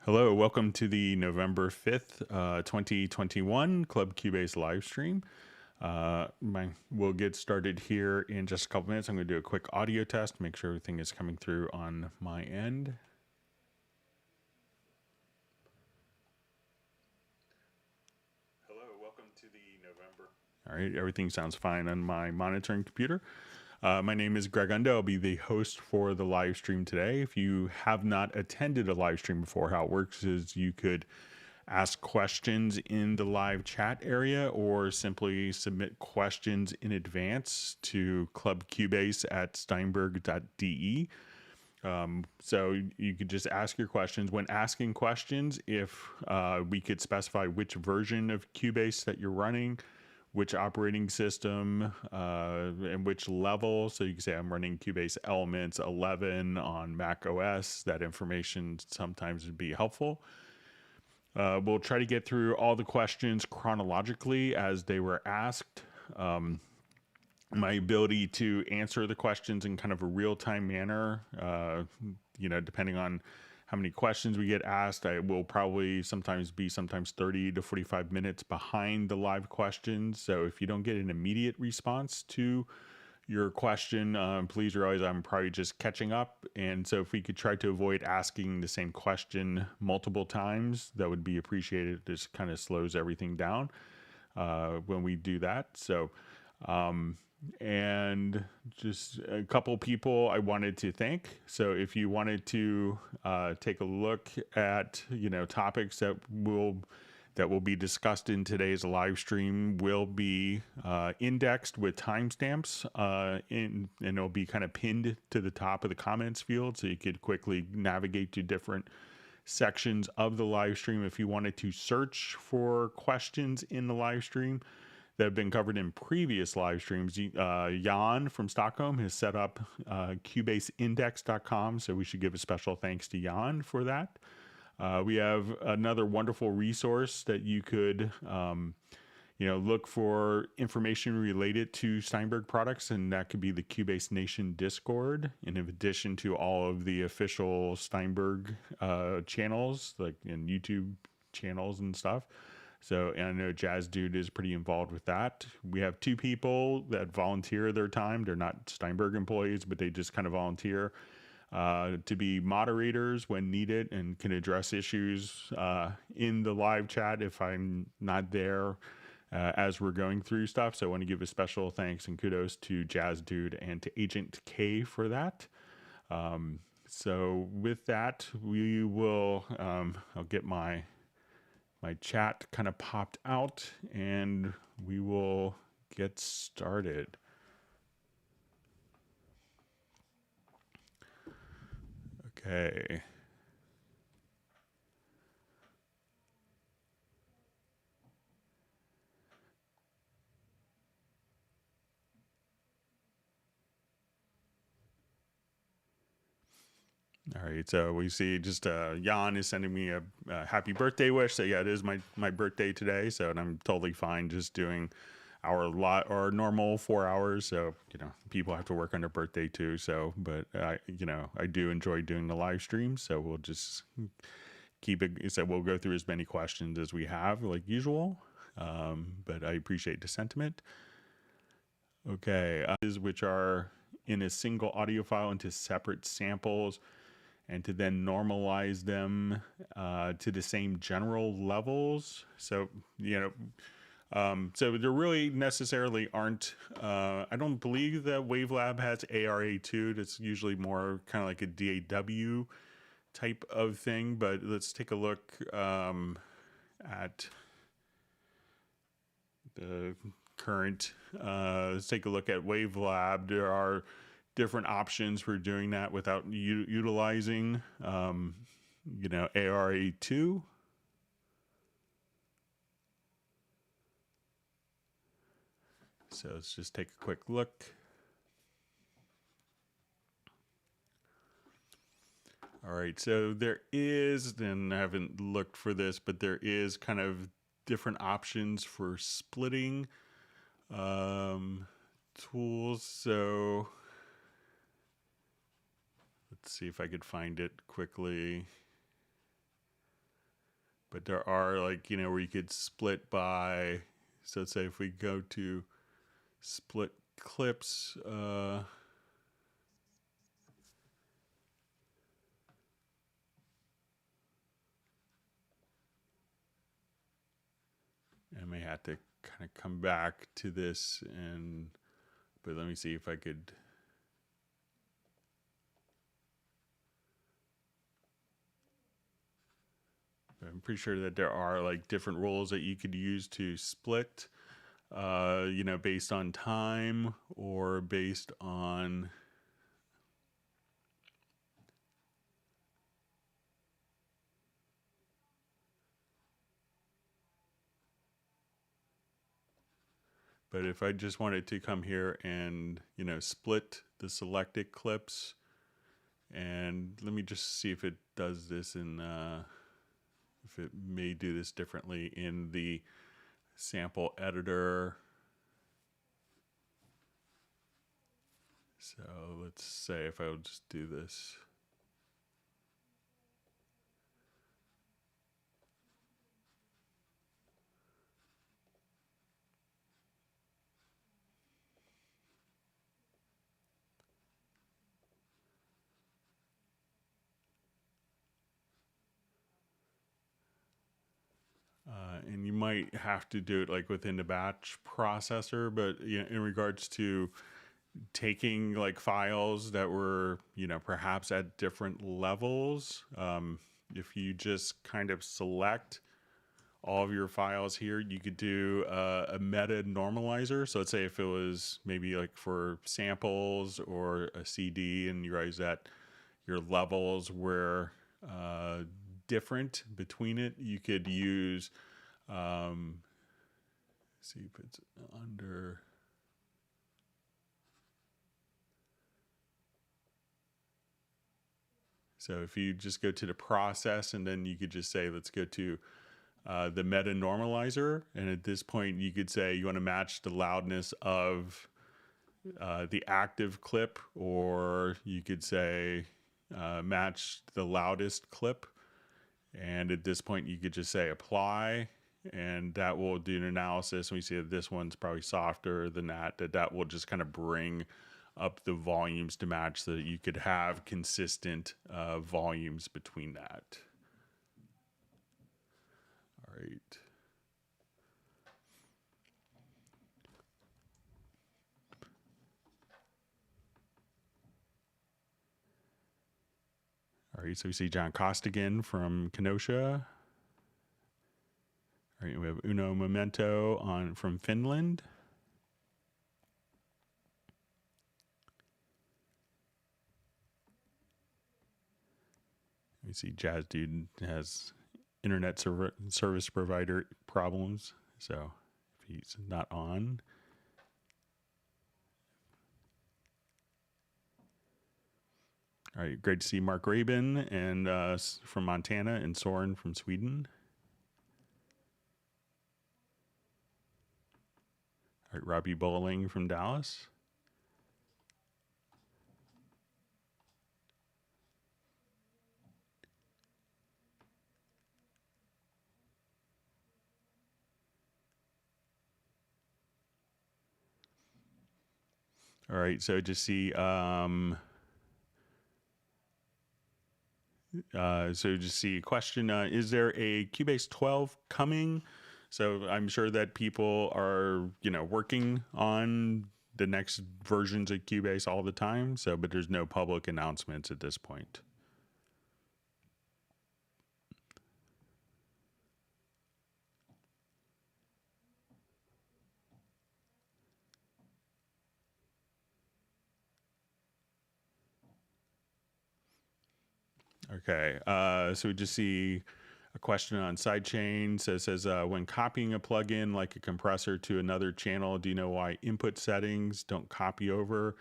Hello, welcome to the November 5th, 2021 Club Cubase live stream. We'll get started here in just a couple minutes. I'm going to do a quick audio test, make sure everything is coming through on my end. Hello, welcome to the November. All right, everything sounds fine on my monitoring computer. My name is Greg Undo. I'll be the host for the live stream today. If you have not attended a live stream before, how it works is you could ask questions in the live chat area or simply submit questions in advance to clubcubase@steinberg.de. So you could just ask your questions. When asking questions, if we could specify which version of Cubase that you're running, which operating system, and which level. So you can say I'm running Cubase Elements 11 on Mac OS. That information sometimes would be helpful. We'll try to get through all the questions chronologically as they were asked. My ability to answer the questions in kind of a real-time manner, depending on how many questions we get asked, I will probably sometimes 30 to 45 minutes behind the live questions. So if you don't get an immediate response to your question, please realize I'm probably just catching up. And so if we could try to avoid asking the same question multiple times, that would be appreciated. This kind of slows everything down when we do that. So, and just a couple people I wanted to thank. So if you wanted to take a look at topics that will be discussed in today's live stream will be indexed with timestamps and it'll be kind of pinned to the top of the comments field, so you could quickly navigate to different sections of the live stream. If you wanted to search for questions in the live stream that have been covered in previous live streams, Jan from Stockholm has set up cubaseindex.com, so we should give a special thanks to Jan for that. We have another wonderful resource that you could look for information related to Steinberg products, and that could be the Cubase Nation Discord, in addition to all of the official Steinberg channels, like in YouTube channels and stuff. So, and I know Jazz Dude is pretty involved with that. We have two people that volunteer their time. They're not Steinberg employees, but they just kind of volunteer to be moderators when needed and can address issues in the live chat if I'm not there as we're going through stuff. So I want to give a special thanks and kudos to Jazz Dude and to Agent K for that. So with that, we will, I'll get my chat kind of popped out and we will get started. Okay. All right, so we see just Jan is sending me a happy birthday wish. So yeah, it is my birthday today, so and I'm totally fine just doing our normal 4 hours. So people have to work on their birthday too. So, but I do enjoy doing the live stream. So we'll just keep it. So we'll go through as many questions as we have, like usual. But I appreciate the sentiment. Okay, which are in a single audio file into separate samples, and to then normalize them to the same general levels. So, so there really necessarily aren't, I don't believe that WaveLab has ARA2. That's usually more kind of like a DAW type of thing, but let's take a look at the current, let's take a look at WaveLab. There are different options for doing that without utilizing, ARA2. So let's just take a quick look. All right, so there is, and I haven't looked for this, but there is kind of different options for splitting tools. So let's see if I could find it quickly. But there are like, you know, where you could split by, so let's say if we go to split clips, I may have to kind of come back to this and, but let me see if I could. I'm pretty sure that there are like different rules that you could use to split, you know, based on time or based on. But if I just wanted to come here and, you know, split the selected clips, and let me just see if it does this in, if it may do this differently in the sample editor. So let's say if I would just do this. And you might have to do it like within the batch processor, but you know, in regards to taking like files that were, you know, perhaps at different levels, if you just kind of select all of your files here, you could do a meta normalizer. So let's say if it was maybe like for samples or a CD and you realize that your levels were different between it, you could use, see if it's under. So if you just go to the process and then you could just say, let's go to the meta normalizer. And at this point, you could say you want to match the loudness of the active clip, or you could say match the loudest clip. And at this point, you could just say apply, and that will do an analysis. And we see that this one's probably softer than that, that will just kind of bring up the volumes to match so that you could have consistent volumes between that. All right. All right, so we see John Costigan from Kenosha. All right, we have Uno Memento from Finland. We see Jazz Dude has internet service provider problems, so if he's not on. All right, great to see Mark Rabin and from Montana and Soren from Sweden. All right, Robbie Bowling from Dallas. All right, so just see, so just see a question, is there a Cubase 12 coming? So I'm sure that people are, you know, working on the next versions of Cubase all the time. So, but there's no public announcements at this point. Okay, so we just see a question on Sidechain. So it says, when copying a plugin like a compressor to another channel, do you know why input settings don't copy over,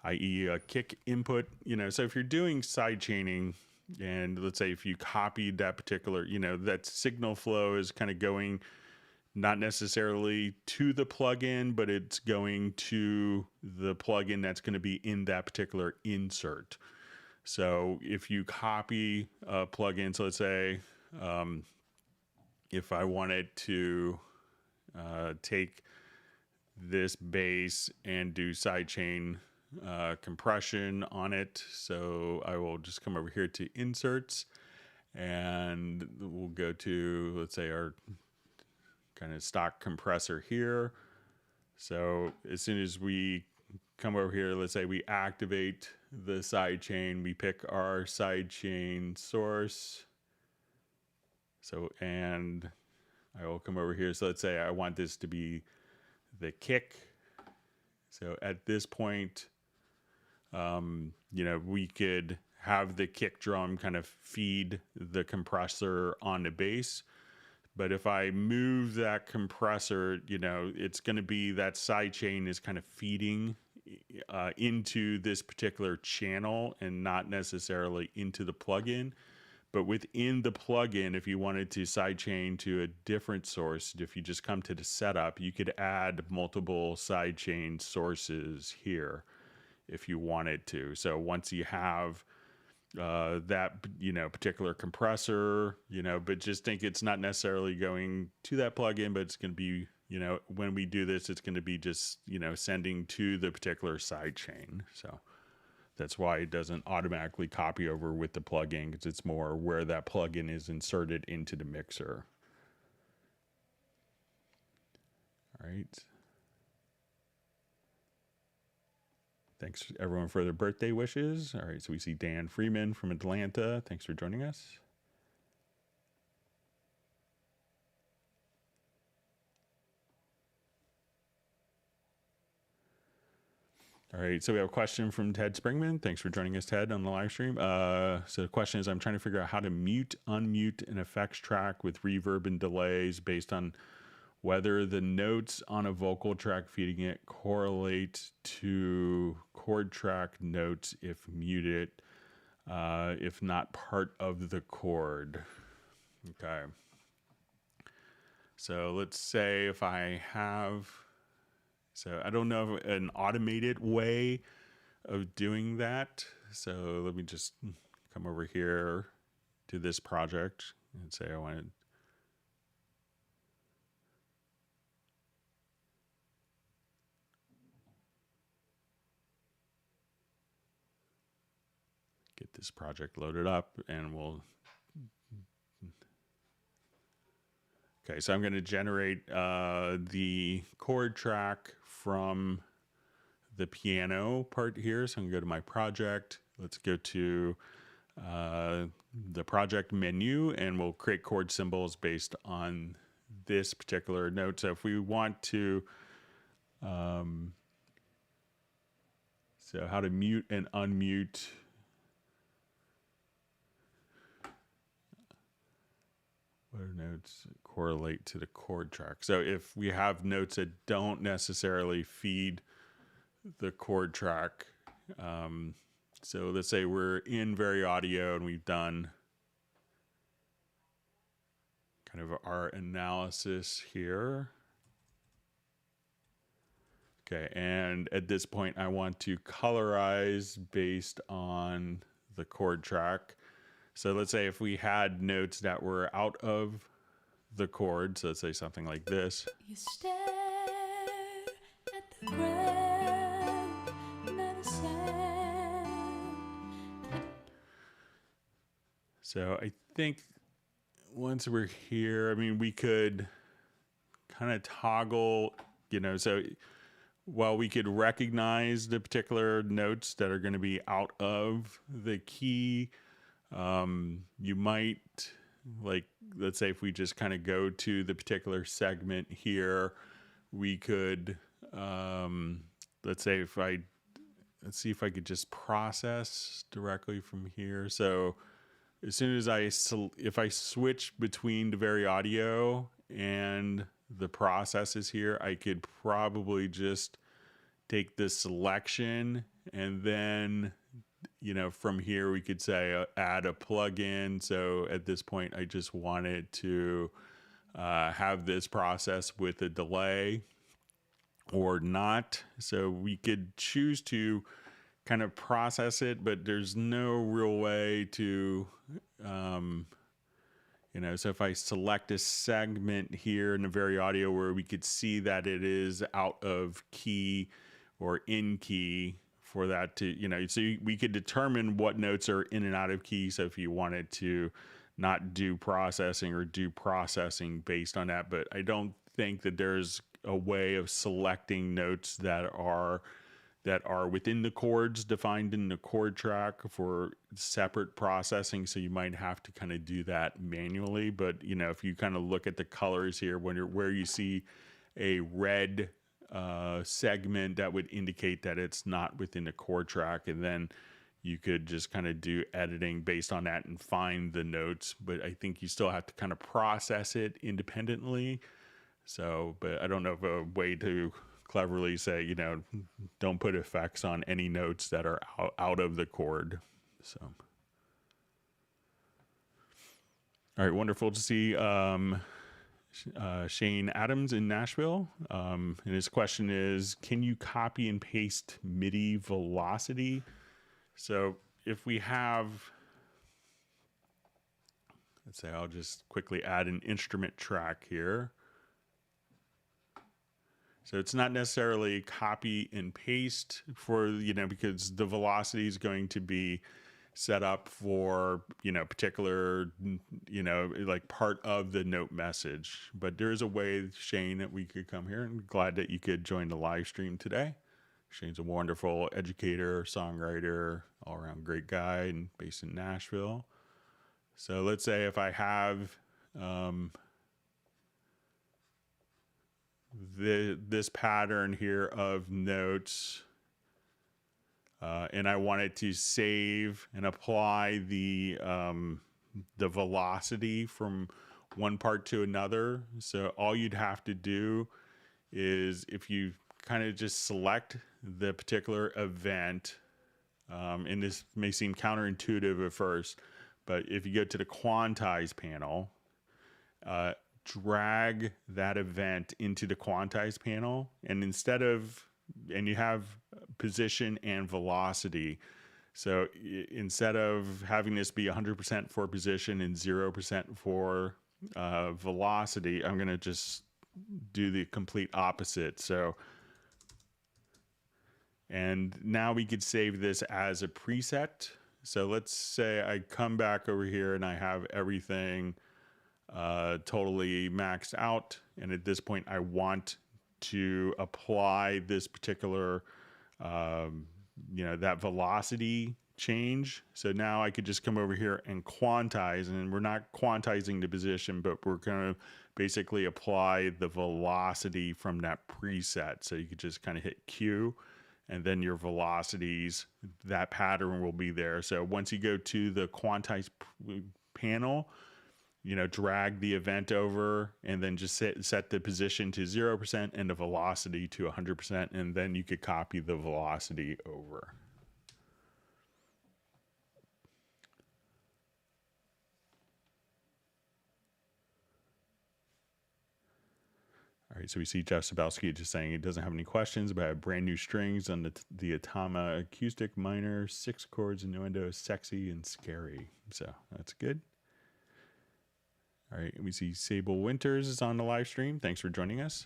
i.e. a kick input? You know, so if you're doing sidechaining, and let's say if you copied that particular, you know, that signal flow is kind of going not necessarily to the plugin, but it's going to the plugin that's going to be in that particular insert. So if you copy a plugin, so let's say if I wanted to take this bass and do sidechain compression on it. So I will just come over here to inserts, and we'll go to, let's say, our kind of stock compressor here. So as soon as we come over here, let's say we activate the sidechain, we pick our sidechain source. So, and I will come over here. So let's say I want this to be the kick. So at this point, you know, we could have the kick drum kind of feed the compressor on the bass. But if I move that compressor, you know, it's going to be that side chain is kind of feeding into this particular channel and not necessarily into the plugin. But within the plugin, if you wanted to sidechain to a different source, if you just come to the setup, you could add multiple sidechain sources here if you wanted to. So once you have that, you know, particular compressor, you know, but just think it's not necessarily going to that plugin, but it's going to be, you know, when we do this, it's going to be just, you know, sending to the particular sidechain. So that's why it doesn't automatically copy over with the plugin, because it's more where that plugin is inserted into the mixer. All right. Thanks everyone for their birthday wishes. All right, so we see Dan Freeman from Atlanta. Thanks for joining us. All right, so we have a question from Ted Springman. Thanks for joining us, Ted, on the live stream. So the question is, I'm trying to figure out how to mute, unmute an effects track with reverb and delays based on whether the notes on a vocal track feeding it correlate to chord track notes if muted, if not part of the chord. Okay. So let's say if I have, so I don't know an automated way of doing that. So let me just come over here to this project and say I want to get this project loaded up, and we'll, okay, so I'm going to generate the chord track from the piano part here. So I'm going to go to my project. Let's go to the project menu, and we'll create chord symbols based on this particular note. So if we want to, so how to mute and unmute what notes correlate to the chord track. So if we have notes that don't necessarily feed the chord track, so let's say we're in Very Audio and we've done kind of our analysis here. Okay, and at this point I want to colorize based on the chord track. So let's say if we had notes that were out of the chord, so let's say something like this. You stare at the ground, not a sound. So I think once we're here, I mean, we could kind of toggle, you know, so while we could recognize the particular notes that are going to be out of the key, you might, like, let's say if we just kind of go to the particular segment here, we could, let's say if I, let's see if I could just process directly from here. So as soon as if I switch between the Very Audio and the processes here, I could probably just take this selection, and then, you know, from here we could say add a plugin. So at this point I just wanted to have this process with a delay or not. So we could choose to kind of process it, but there's no real way to, you So if I select a segment here in the very audio where we could see that it is out of key or in key for that to, so we could determine what notes are in and out of key. So if you wanted to not do processing or do processing based on that, but I don't think that there's a way of selecting notes that are within the chords defined in the chord track for separate processing. So you might have to kind of do that manually. But, if you kind of look at the colors here, where you see a red segment, that would indicate that it's not within the chord track. And then you could just kind of do editing based on that and find the notes. But I think you still have to kind of process it independently. So, but I don't know of a way to cleverly say, don't put effects on any notes that are out of the chord. So, all right, wonderful to see Shane Adams in Nashville. And his question is, can you copy and paste MIDI velocity? So if we have, let's say I'll just quickly add an instrument track here. So it's not necessarily copy and paste for, because the velocity is going to be set up for, particular, like part of the note message. But there is a way, Shane, that we could come here, and glad that you could join the live stream today. Shane's a wonderful educator, songwriter, all around great guy, and based in Nashville. So let's say if I have, this pattern here of notes, and I wanted to save and apply the velocity from one part to another. So all you'd have to do is, if you kind of just select the particular event, and this may seem counterintuitive at first, but if you go to the quantize panel, drag that event into the quantize panel, and and you have position and velocity. So instead of having this be 100% for position and 0% for velocity, I'm going to just do the complete opposite. So, and now we could save this as a preset. So let's say I come back over here and I have everything totally maxed out, and at this point I want to apply this particular that velocity change. So now I could just come over here and quantize, and we're not quantizing the position, but we're going to basically apply the velocity from that preset. So you could just kind of hit Q, and then your velocities, that pattern will be there. So once you go to the quantize panel, drag the event over, and then just set the position to 0% and the velocity to 100%, and then you could copy the velocity over. All right, so we see Jeff Sabowski just saying he doesn't have any questions, but I have brand new strings on the Atama acoustic minor, 6 chords, innuendo, sexy and scary. So that's good. All right, we see Sable Winters is on the live stream. Thanks for joining us.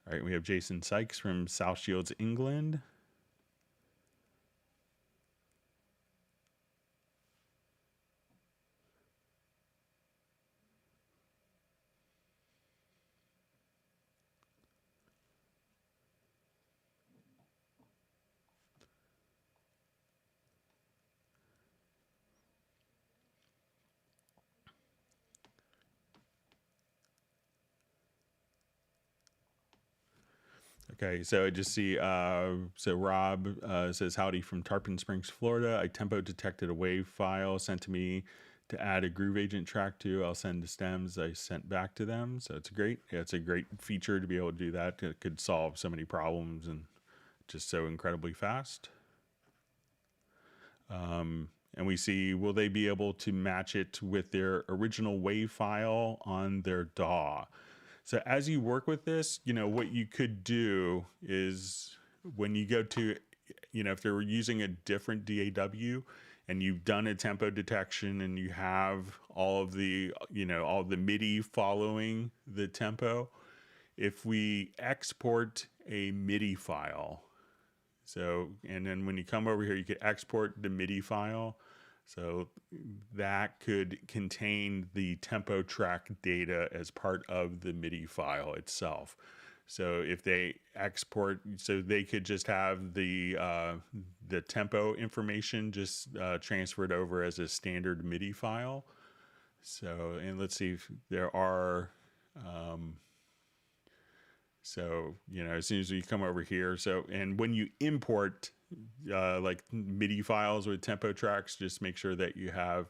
All right, we have Jason Sykes from South Shields, England. Okay, so I just see, so Rob says, howdy from Tarpon Springs, Florida. I tempo detected a wave file sent to me to add a Groove Agent track to. I'll send the stems I sent back to them. So it's it's a great feature to be able to do that. It could solve so many problems and just so incredibly fast. And we see, will they be able to match it with their original wave file on their DAW? So as you work with this, what you could do is, when you go to, if they're using a different DAW and you've done a tempo detection and you have all of the, all the MIDI following the tempo, if we export a MIDI file, so, and then when you come over here, you could export the MIDI file. So that could contain the tempo track data as part of the MIDI file itself. So if they export, so they could just have the tempo information just transferred over as a standard MIDI file. So, and let's see if there are, so, as soon as you come over here, so, and when you import like MIDI files with tempo tracks, just make sure that you have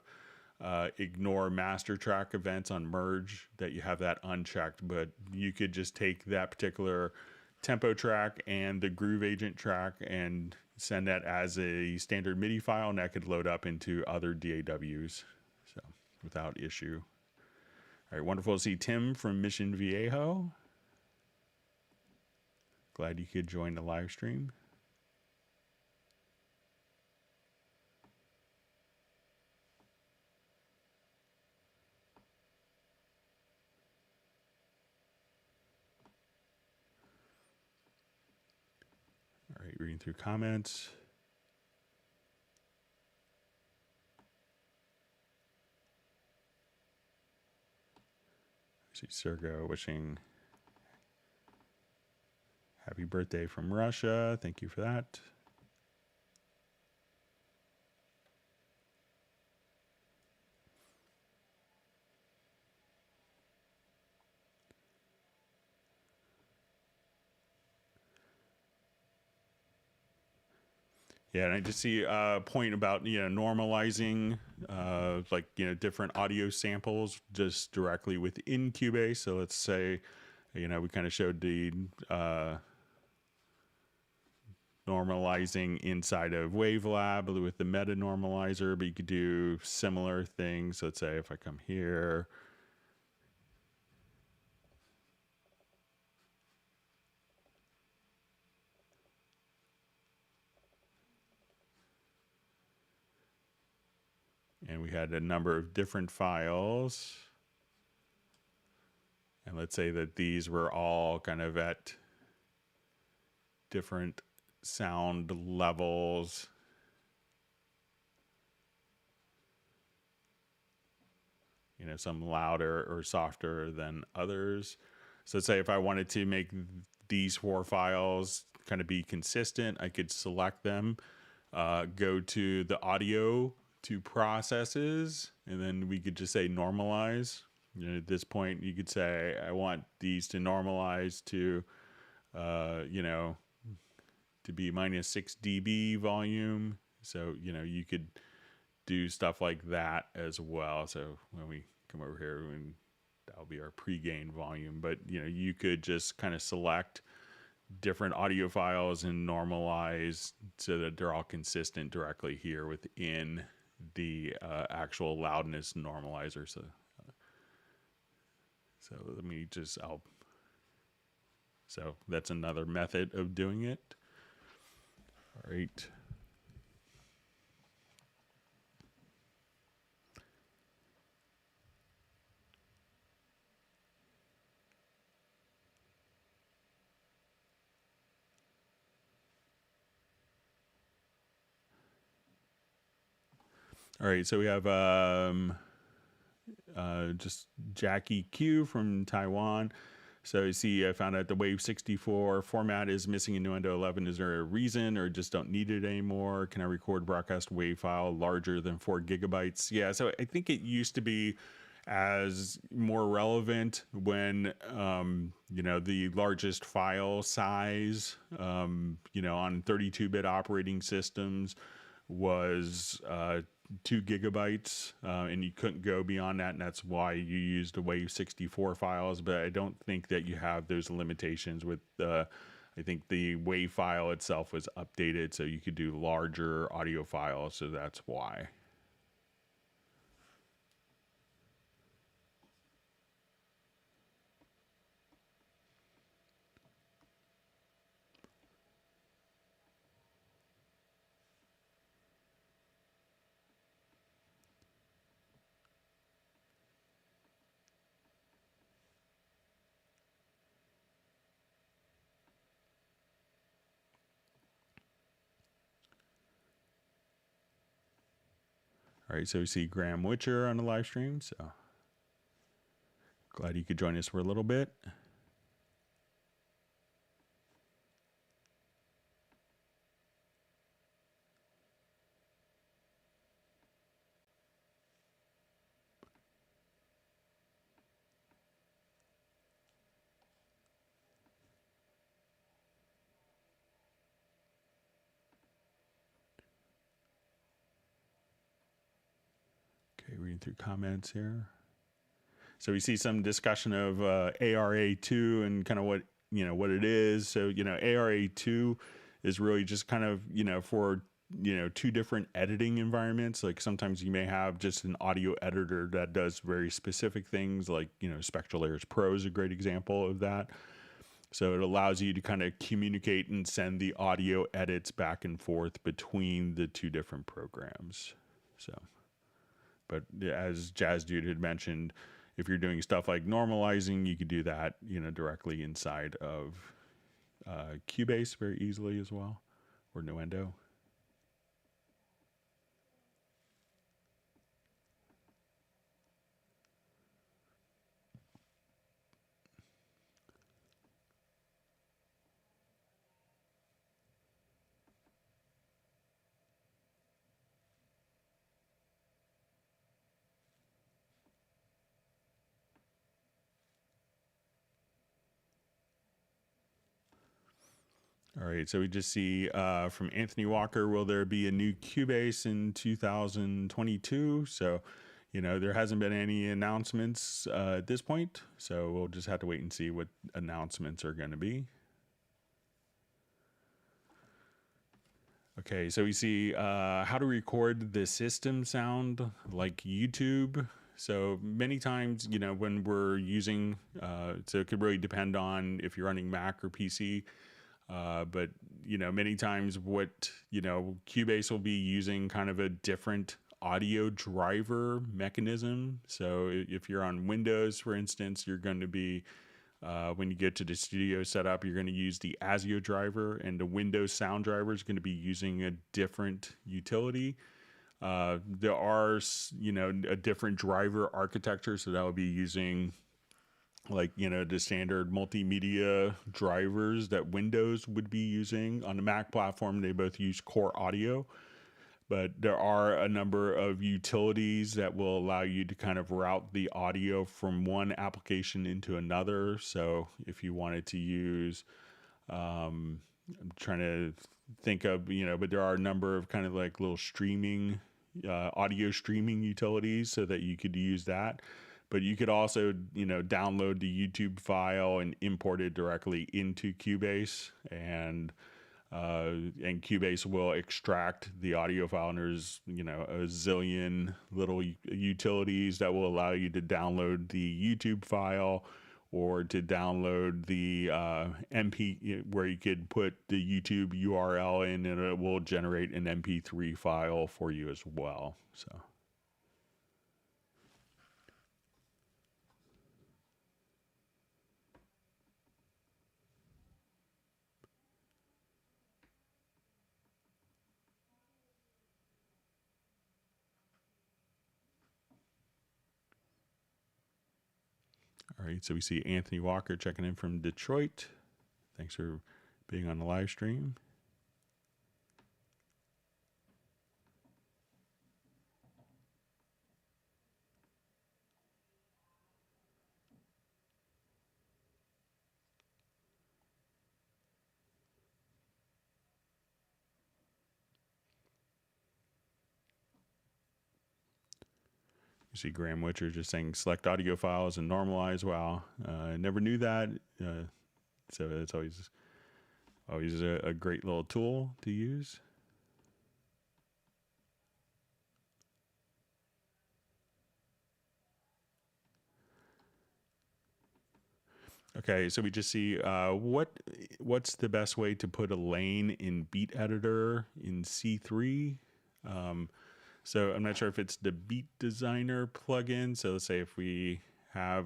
ignore master track events on merge, that you have that unchecked. But you could just take that particular tempo track and the groove agent track and send that as a standard MIDI file, and that could load up into other DAWs, so without issue. All right, wonderful to see Tim from Mission Viejo. Glad you could join the live stream. All right, reading through comments. I see Sergo wishing happy birthday from Russia. Thank you for that. Yeah, and I just see a point about, normalizing like, different audio samples just directly within Cubase. So let's say, we kind of showed the normalizing inside of WaveLab with the meta normalizer, but you could do similar things. So let's say if I come here, and we had a number of different files, and let's say that these were all kind of at different sound levels. Some louder or softer than others. So let's say if I wanted to make these 4 files kind of be consistent, I could select them, go to the audio to processes, and then we could just say normalize. At this point, you could say, I want these to normalize to, to be -6 dB volume. So, you could do stuff like that as well. So when we come over here, that'll be our pre-gain volume. But, you could just kind of select different audio files and normalize so that they're all consistent directly here within the actual loudness normalizer. So let me just, so that's another method of doing it. All right. All right, so we have just Jackie Q from Taiwan. So you see, I found out the Wave 64 format is missing in Nuendo 11. Is there a reason, or just don't need it anymore? Can I record broadcast wave file larger than 4 gigabytes? Yeah, so I think it used to be as more relevant when, the largest file size, on 32-bit operating systems was 2 gigabytes, and you couldn't go beyond that, and that's why you used the Wave 64 files. But I don't think that you have those limitations with I think the Wave file itself was updated so you could do larger audio files, so that's why. All right, so we see Graham Witcher on the live stream. So glad you could join us for a little bit. Okay, reading through comments here. So we see some discussion of ARA2 and kind of what it is. So ARA2 is really just kind of for two different editing environments. Like sometimes you may have just an audio editor that does very specific things, like Spectral Layers Pro is a great example of that. So it allows you to kind of communicate and send the audio edits back and forth between the two different programs. So, but as Jazz Dude had mentioned, if you're doing stuff like normalizing, you could do that, directly inside of Cubase very easily as well, or Nuendo. All right, so we just see from Anthony Walker, will there be a new Cubase in 2022? So, there hasn't been any announcements at this point, so we'll just have to wait and see what announcements are going to be. Okay, so we see how to record the system sound like YouTube. So many times, when we're using, so it could really depend on if you're running Mac or PC. But many times what Cubase will be using kind of a different audio driver mechanism. So if you're on Windows, for instance, you're going to be when you get to the studio setup, you're going to use the ASIO driver, and the Windows sound driver is going to be using a different utility. There are a different driver architecture, so that would be using like the standard multimedia drivers that Windows would be using. On the Mac platform, they both use Core Audio, but there are a number of utilities that will allow you to kind of route the audio from one application into another. So if you wanted to use I'm trying to think of but there are a number of kind of like little streaming audio streaming utilities so that you could use that. But you could also, download the YouTube file and import it directly into Cubase, and Cubase will extract the audio file. And there's, a zillion little utilities that will allow you to download the YouTube file or to download the MP, where you could put the YouTube URL in, and it will generate an MP3 file for you as well. So. All right, so we see Anthony Walker checking in from Detroit. Thanks for being on the live stream. You see Graham Witcher just saying select audio files and normalize. Wow, I never knew that. So it's always a great little tool to use. Okay, so we just see what's the best way to put a lane in Beat Editor in C3. So I'm not sure if it's the Beat Designer plugin. So let's say if we have,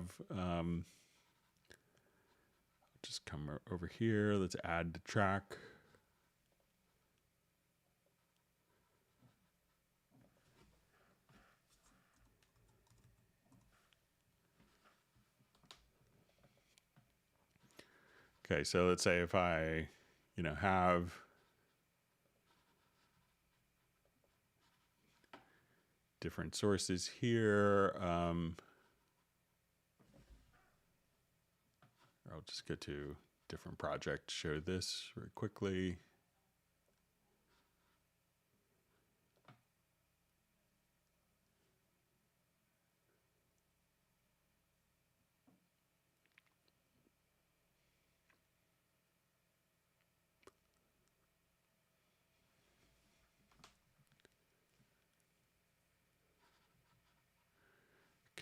just come over here, let's add the track. Okay, so let's say if I, have different sources here. I'll just go to different project to show this very quickly.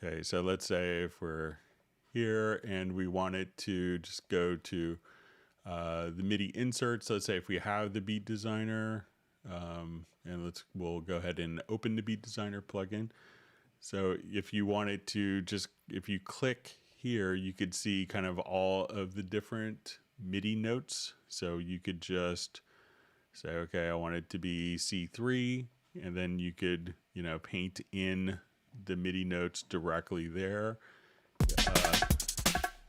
Okay, so let's say if we're here and we wanted to just go to the MIDI inserts. Let's say if we have the Beat Designer, and we'll go ahead and open the Beat Designer plugin. So if you wanted to if you click here, you could see kind of all of the different MIDI notes. So you could just say, okay, I want it to be C3, and then you could, paint in the MIDI notes directly there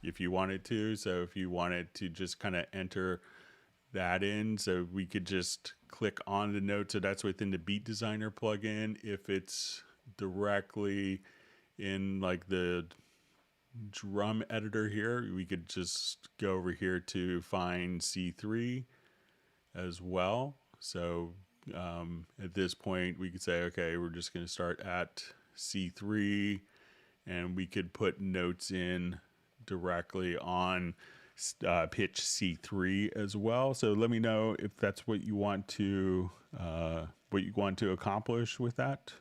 if you wanted to. So if you wanted to just kind of enter that in, so we could just click on the note. So that's within the Beat Designer plugin. If it's directly in like the drum editor here, we could just go over here to find C3 as well. So at this point we could say, okay, we're just going to start at C3, and we could put notes in directly on pitch C3 as well. So let me know if that's what you want to accomplish with that.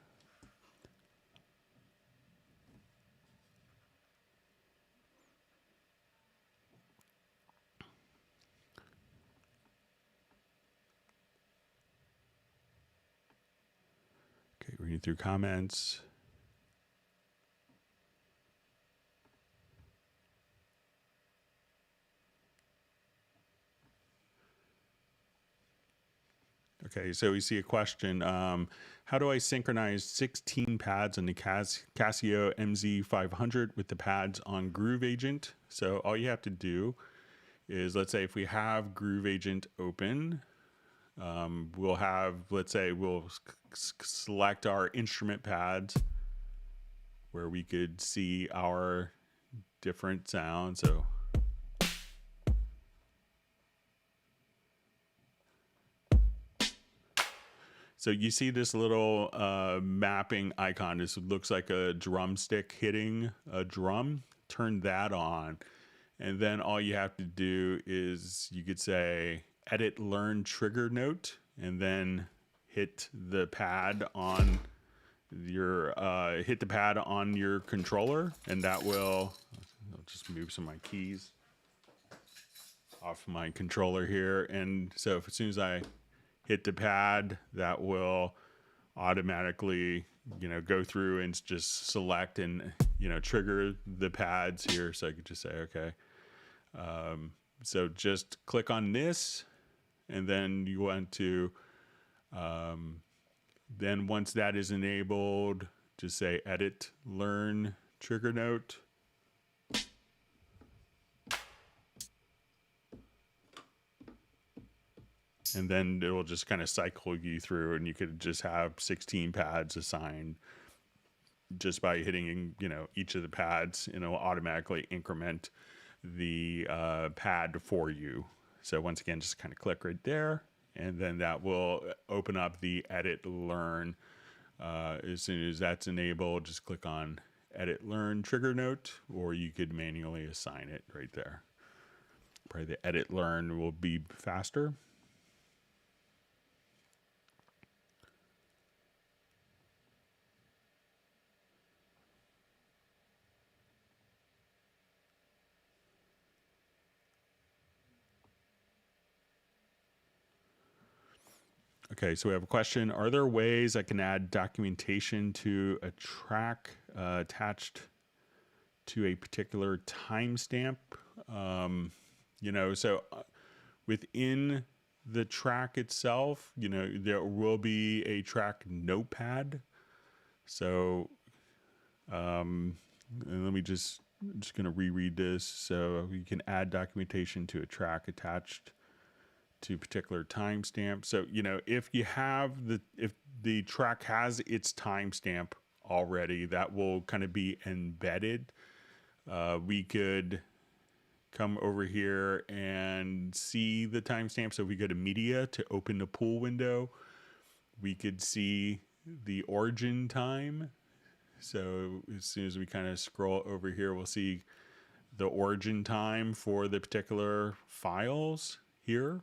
Okay, reading through comments. Okay, so we see a question. How do I synchronize 16 pads on the Casio MZ500 with the pads on Groove Agent? So all you have to do is, let's say if we have Groove Agent open, we'll have, let's say we'll select our instrument pads where we could see our different sounds. So you see this little mapping icon. This looks like a drumstick hitting a drum. Turn that on. And then all you have to do is, you could say edit learn trigger note, and then hit the pad on your controller, and that will, I'll just move some of my keys off my controller here. And so as soon as I hit the pad, that will automatically, go through and just select and, trigger the pads here. So I could just say, okay. So just click on this, and then you want to, then once that is enabled, just say edit learn trigger note. And then it will just kind of cycle you through, and you could just have 16 pads assigned just by hitting, each of the pads, and it will automatically increment the pad for you. So once again, just kind of click right there, and then that will open up the edit learn. As soon as that's enabled, just click on edit learn trigger note, or you could manually assign it right there. Probably the edit learn will be faster. Okay, so we have a question. Are there ways I can add documentation to a track attached to a particular timestamp? So within the track itself, there will be a track notepad. So and let me just I'm just going to reread this. So you can add documentation to a track attached to a particular timestamp. So, you know, if the track has its timestamp already, that will kind of be embedded. We could come over here and see the timestamp. So if we go to media to open the pool window, we could see the origin time. So as soon as we kind of scroll over here, we'll see the origin time for the particular files here.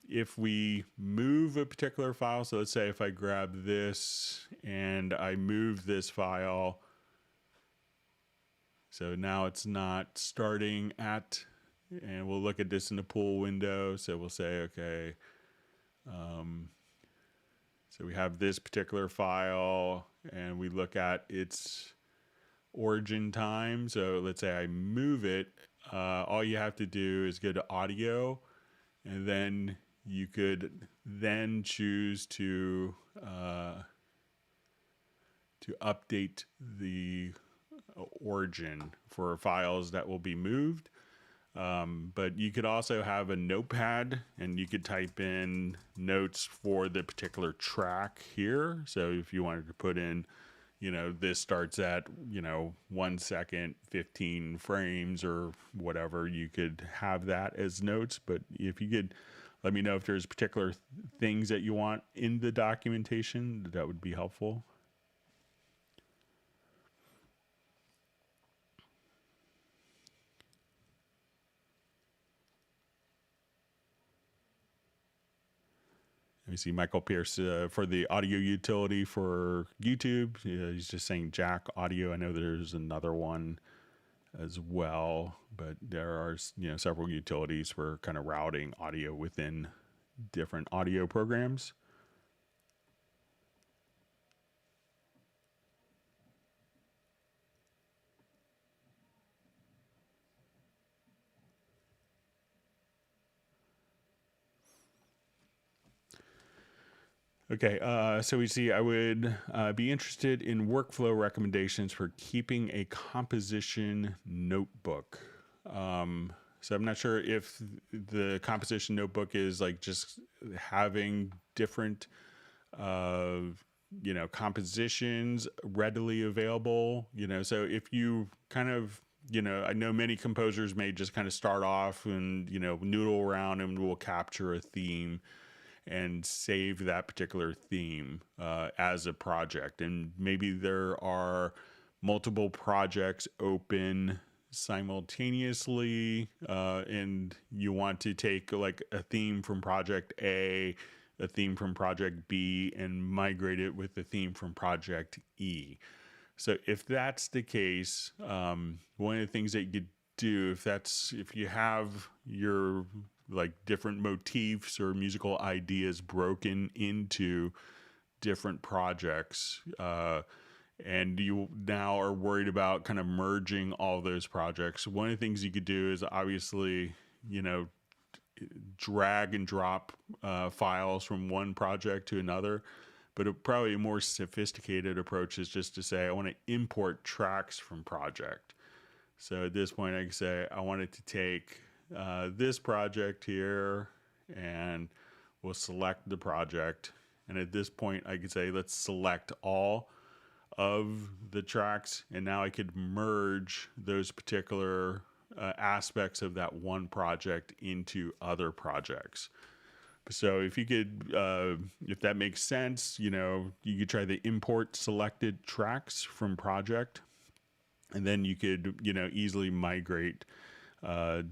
If we move a particular file, so let's say if I grab this and I move this file, so now it's not starting at, and we'll look at this in the pool window. So we'll say, okay, so we have this particular file and we look at its origin time. So let's say I move it. All you have to do is go to audio, and then you could then choose to update the origin for files that will be moved. But you could also have a notepad and you could type in notes for the particular track here. So if you wanted to put in, you know, this starts at, you know, 1 second, 15 frames or whatever, you could have that as notes. But if you could let me know if there's particular things that you want in the documentation, that would be helpful. Let me see Michael Pierce for the audio utility for YouTube. He's just saying Jack Audio. I know there's another one as well, but there are, you know, several utilities for kind of routing audio within different audio programs. Okay, so we see I would be interested in workflow recommendations for keeping a composition notebook. So I'm not sure if the composition notebook is like just having different, you know, compositions readily available, you know, so if you kind of, you know, I know many composers may just kind of start off and, you know, noodle around and will capture a theme and save that particular theme as a project. And maybe there are multiple projects open simultaneously, and you want to take like a theme from project A, a theme from project B, and migrate it with the theme from project E. So if that's the case, one of the things that you could do, if you have your like different motifs or musical ideas broken into different projects, and you now are worried about kind of merging all those projects, one of the things you could do is obviously, you know, drag and drop files from one project to another. But probably a more sophisticated approach is just to say, I want to import tracks from project. So at this point, I can say, I want it to take this project here, and we'll select the project. And at this point, I could say, let's select all of the tracks. And now I could merge those particular aspects of that one project into other projects. So if you could, if that makes sense, you know, you could try the import selected tracks from project, and then you could, you know, easily migrate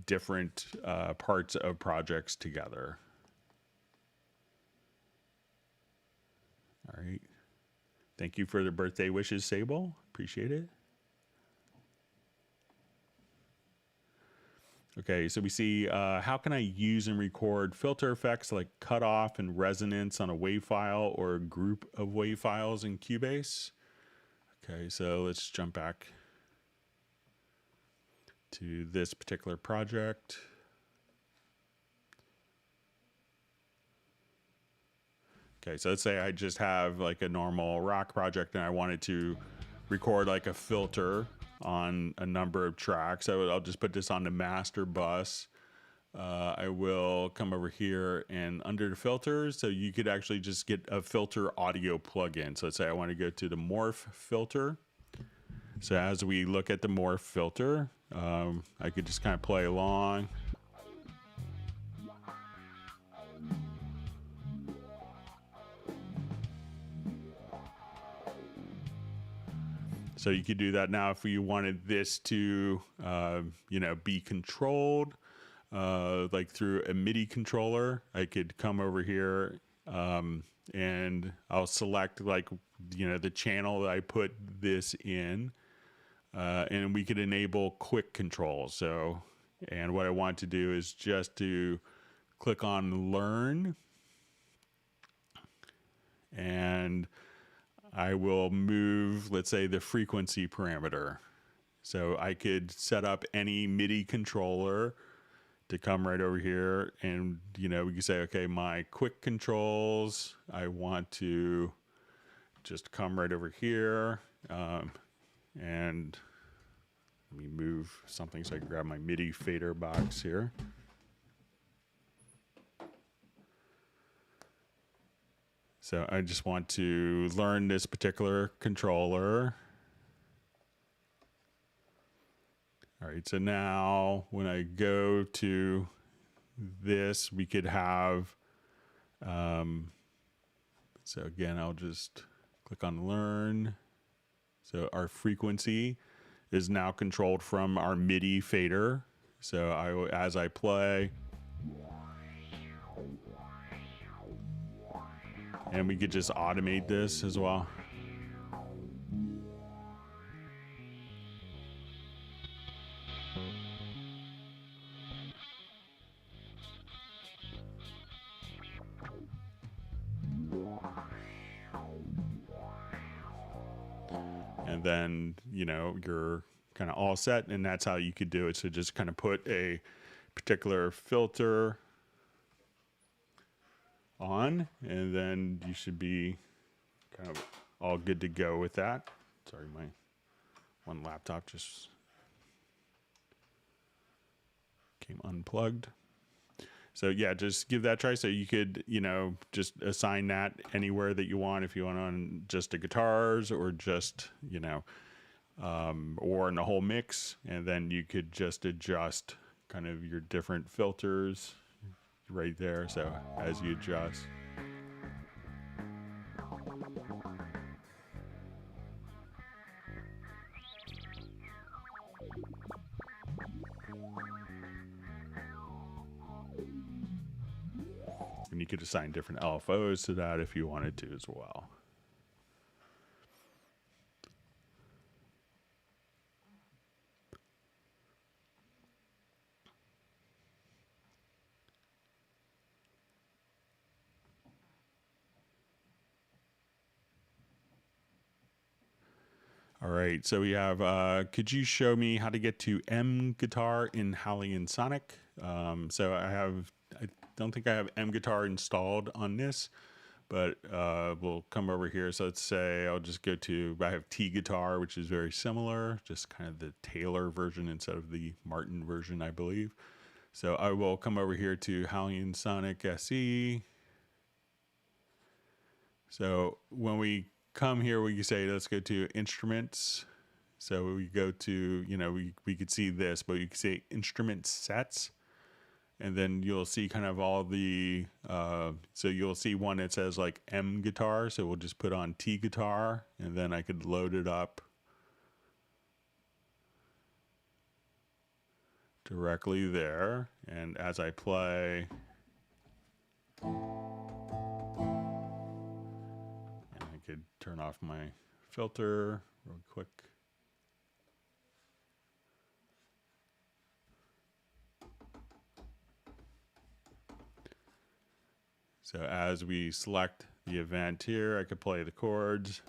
different parts of projects together. All right. Thank you for the birthday wishes, Sable. Appreciate it. Okay, so we see how can I use and record filter effects like cutoff and resonance on a WAV file or a group of WAV files in Cubase. Okay, so let's jump back to this particular project. Okay, so let's say I just have like a normal rock project and I wanted to record like a filter on a number of tracks. I'll just put this on the master bus. I will come over here and under the filters, so you could actually just get a filter audio plugin. So let's say I want to go to the morph filter. So as we look at the morph filter, I could just kind of play along. So you could do that now if you wanted this to, you know, be controlled, like through a MIDI controller. I could come over here and I'll select, like, you know, the channel that I put this in, and we could enable quick control. So, and what I want to do is just to click on learn, and I will move, let's say, the frequency parameter. So I could set up any MIDI controller to come right over here, and, you know, we can say, okay, my quick controls, I want to just come right over here, and let me move something so I can grab my MIDI fader box here. So I just want to learn this particular controller. All right, so now when I go to this, we could have, so again, I'll just click on learn. So our frequency is now controlled from our MIDI fader. So as I play, and we could just automate this as well. And then, you know, you're kind of all set, and that's how you could do it. So just kind of put a particular filter on, and then you should be kind of all good to go with that. Sorry, my one laptop just came unplugged. So yeah, just give that a try. So you could, you know, just assign that anywhere that you want, if you want on just the guitars or just, you know, or in the whole mix. And then you could just adjust kind of your different filters right there. So as you adjust. And you could assign different LFOs to that if you wanted to as well. All right, so we have, could you show me how to get to M guitar in Hallian Sonic? So I don't think I have M guitar installed on this, but we'll come over here. So let's say I'll just go to, I have T guitar, which is very similar, just kind of the Taylor version instead of the Martin version, I believe. So I will come over here to Hallian Sonic SE. So when we come here, we can say, let's go to instruments. So we go to, you know, we could see this, but you can say instrument sets. And then you'll see kind of all the, so you'll see one that says like M guitar. So we'll just put on T guitar, and then I could load it up directly there. And as I play, and I could turn off my filter real quick. So as we select the event here, I could play the chords.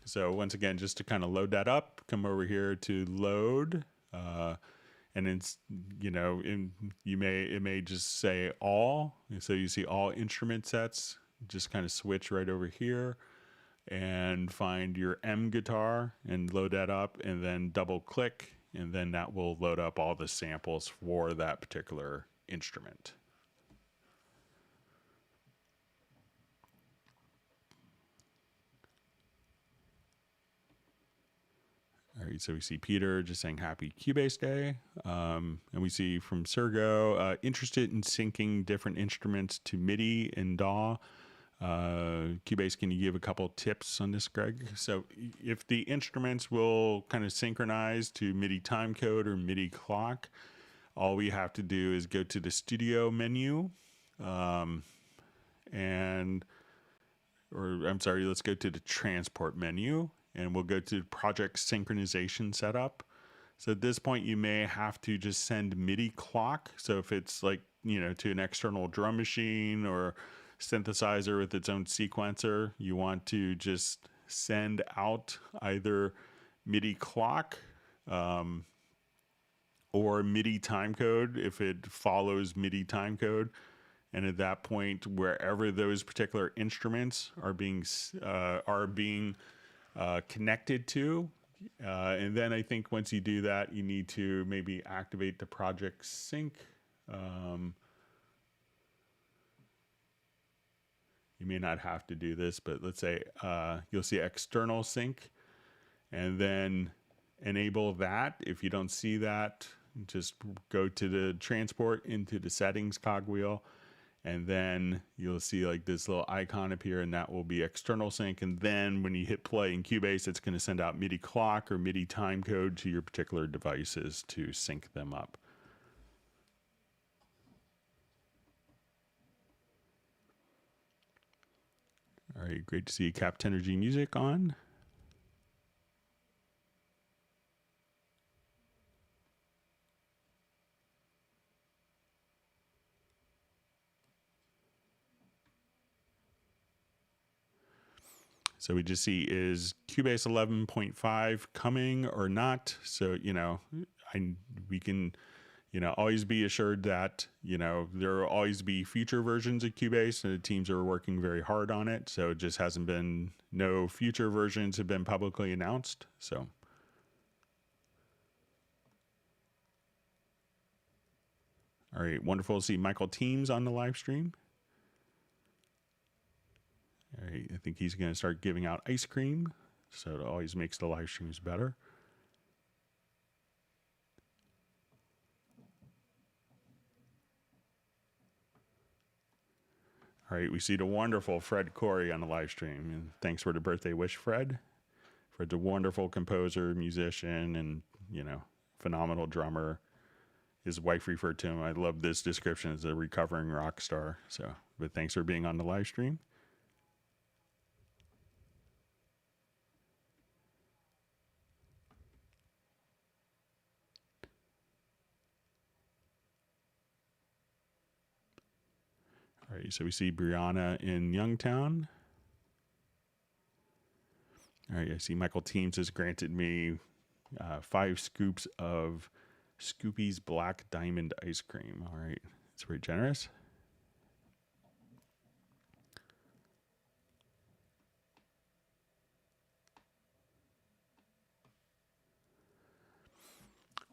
So once again, just to kind of load that up, come over here to load, and it's, you know, it may just say all. So you see all instrument sets. Just kind of switch right over here and find your M guitar and load that up, and then double click, and then that will load up all the samples for that particular instrument. All right, so we see Peter just saying happy Cubase Day. And we see from Sergo, interested in syncing different instruments to MIDI and DAW. Cubase, can you give a couple tips on this, Greg? So if the instruments will kind of synchronize to MIDI timecode or MIDI clock, all we have to do is go to the studio menu, let's go to the transport menu, and we'll go to project synchronization setup. So at this point, you may have to just send MIDI clock. So if it's like, you know, to an external drum machine or synthesizer with its own sequencer, you want to just send out either MIDI clock or MIDI timecode if it follows MIDI timecode. And at that point, wherever those particular instruments are being connected to, and then I think once you do that, you need to maybe activate the project sync. You may not have to do this, but let's say you'll see external sync, and then enable that. If you don't see that, just go to the transport into the settings cogwheel, and then you'll see like this little icon appear, and that will be external sync. And then when you hit play in Cubase, it's going to send out MIDI clock or MIDI timecode to your particular devices to sync them up. All right, great to see Captenergy Music on. So we just see, is Cubase 11.5 coming or not? So, you know, we can, you know, always be assured that, you know, there will always be future versions of Cubase, and the teams are working very hard on it. So it just hasn't been, no future versions have been publicly announced. So. All right, wonderful to see Michael Teams on the live stream. All right, I think he's going to start giving out ice cream, so it always makes the live streams better. All right, we see the wonderful Fred Corey on the live stream, and thanks for the birthday wish, Fred. Fred's a wonderful composer, musician, and, you know, phenomenal drummer. His wife referred to him, I love this description, as a recovering rock star. So, but thanks for being on the live stream. All right, so we see Brianna in Youngtown. All right, I see Michael Teams has granted me 5 scoops of Scoopy's Black Diamond ice cream. All right, it's very generous.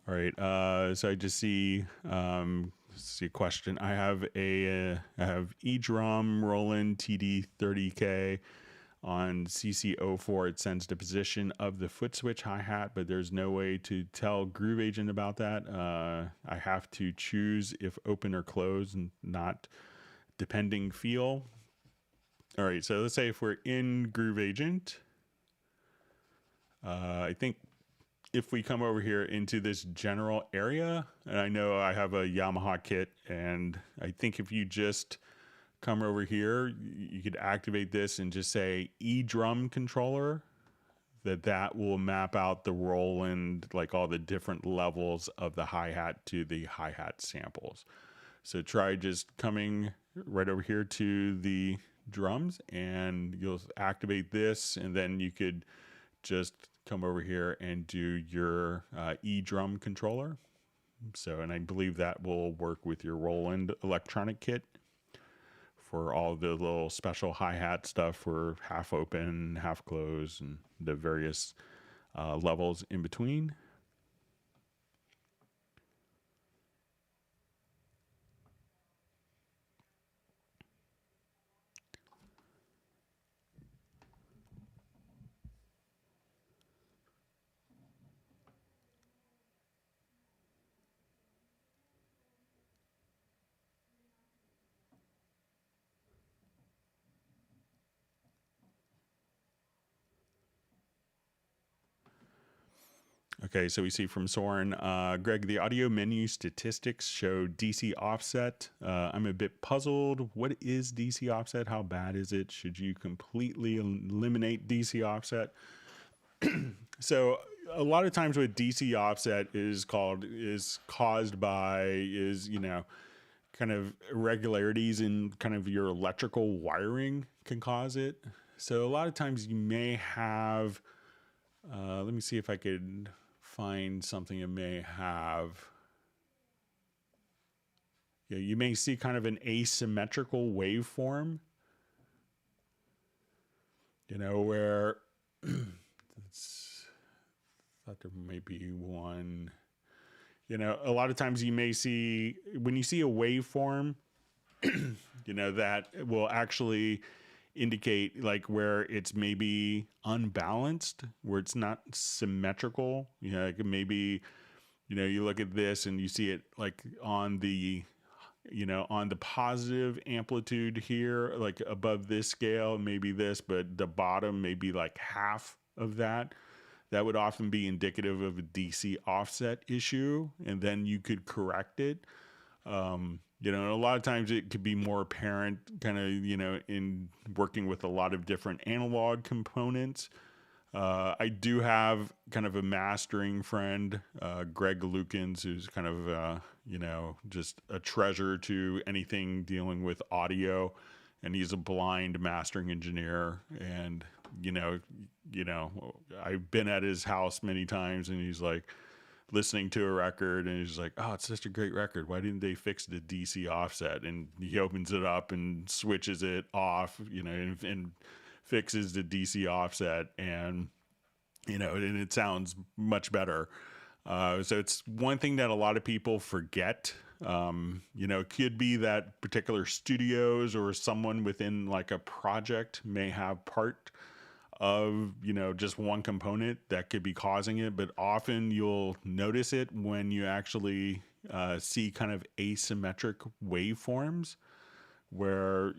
All right, so I just see a question. I have eDrum Roland TD30K on CC04. It sends the position of the foot switch hi-hat, but there's no way to tell Groove Agent about that. I have to choose if open or close, and not depending feel. All right, so let's say if we're in Groove Agent, I think if we come over here into this general area, and I know I have a Yamaha kit, and I think if you just come over here, you could activate this and just say eDrum controller, that will map out the Roland, like all the different levels of the hi-hat to the hi-hat samples. So try just coming right over here to the drums, and you'll activate this, and then you could just come over here and do your E drum controller. So, and I believe that will work with your Roland electronic kit for all the little special hi-hat stuff for half open, half closed, and the various levels in between. Okay, so we see from Soren, Greg, the audio menu statistics show DC offset. I'm a bit puzzled. What is DC offset? How bad is it? Should you completely eliminate DC offset? So a lot of times what DC offset is caused by kind of irregularities in kind of your electrical wiring can cause it. So a lot of times you may have, let me see if I could find something it may have. Yeah, you may see kind of an asymmetrical waveform, where thought there might be one. A lot of times you may see, when you see a waveform, that will actually indicate like where it's maybe unbalanced, where it's not symmetrical. Like maybe, you look at this and you see it like on the positive amplitude here, like above this scale, maybe this, but the bottom may be like half of that. That would often be indicative of a DC offset issue, and then you could correct it. A lot of times it could be more apparent kind of, in working with a lot of different analog components. I do have kind of a mastering friend, Greg Lukens, who's kind of, just a treasure to anything dealing with audio. And he's a blind mastering engineer. And, I've been at his house many times, and he's like listening to a record and he's like, oh, it's such a great record. Why didn't they fix the DC offset? And he opens it up and switches it off, and fixes the DC offset, and and it sounds much better. So it's one thing that a lot of people forget. It could be that particular studios or someone within like a project may have part of just one component that could be causing it, but often you'll notice it when you actually see kind of asymmetric waveforms where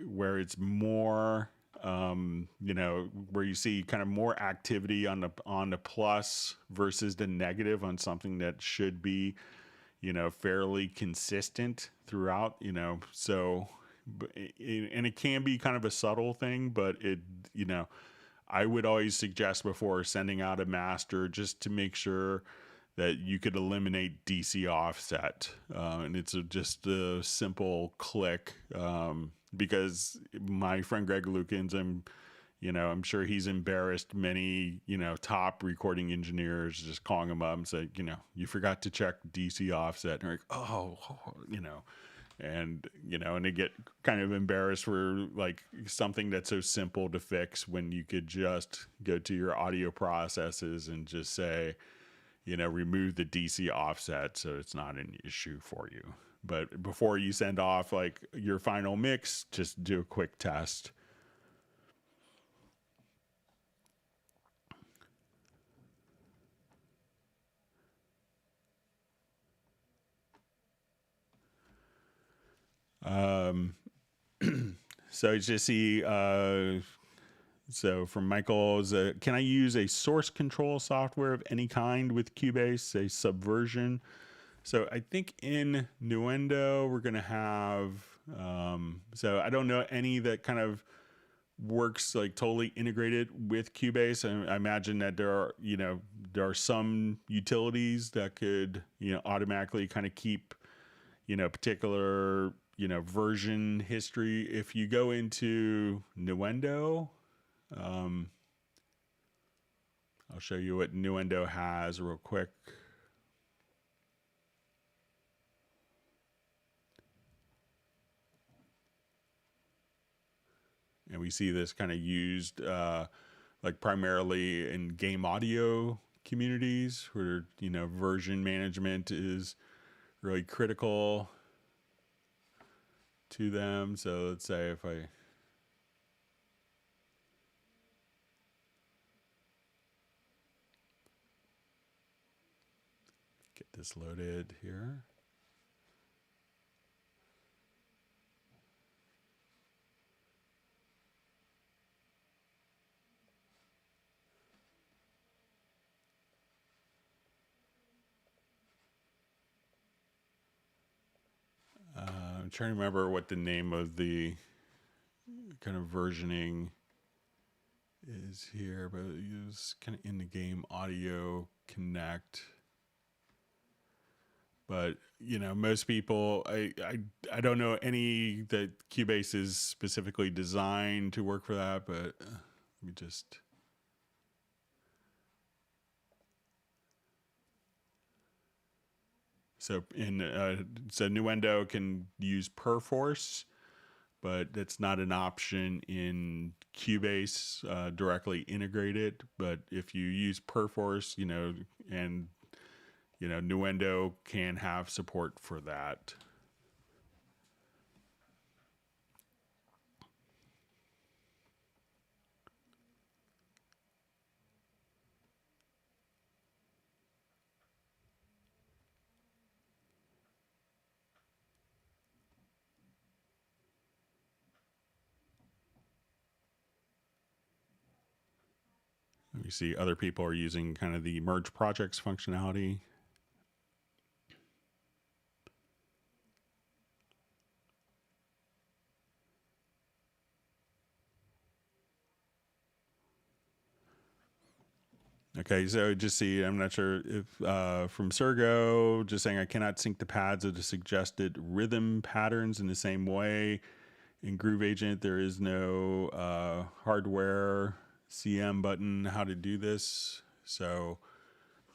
where it's more where you see kind of more activity on the plus versus the negative on something that should be fairly consistent throughout. So and it can be kind of a subtle thing, but I would always suggest before sending out a master just to make sure that you could eliminate DC offset. And it's just a simple click, because my friend Greg Lukens, I'm sure he's embarrassed many, top recording engineers just calling him up and say, you forgot to check DC offset. And they're like, oh, and and they get kind of embarrassed for like something that's so simple to fix when you could just go to your audio processes and just say, remove the DC offset so it's not an issue for you. But before you send off like your final mix, just do a quick test. So you just see, so from Michael's, can I use a source control software of any kind with Cubase, a Subversion? So I think in Nuendo, we're going to have, so I don't know any that kind of works like totally integrated with Cubase. I imagine that there are some utilities that could, automatically kind of keep, particular, version history. If you go into Nuendo, I'll show you what Nuendo has real quick. And we see this kind of used like primarily in game audio communities where, you know, version management is really critical to them. So let's say if I get this loaded here. I'm trying to remember what the name of the kind of versioning is here, but it was kind of in the game audio connect. But you know, most people, I don't know any that Cubase is specifically designed to work for that. But let me just. So so Nuendo can use Perforce, but it's not an option in Cubase directly integrated. But if you use Perforce, you know, and you know, Nuendo can have support for that. We see other people are using kind of the merge projects functionality. Okay, so just see, I'm not sure if from Sergo, just saying I cannot sync the pads of the suggested rhythm patterns in the same way. In Groove Agent, there is no hardware CM button how to do this. So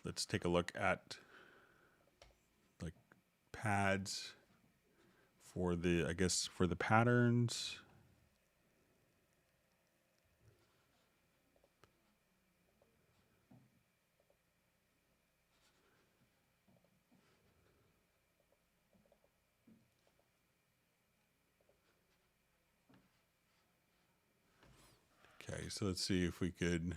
let's take a look at like pads for the, I guess, for the patterns. Okay, so let's see if we could.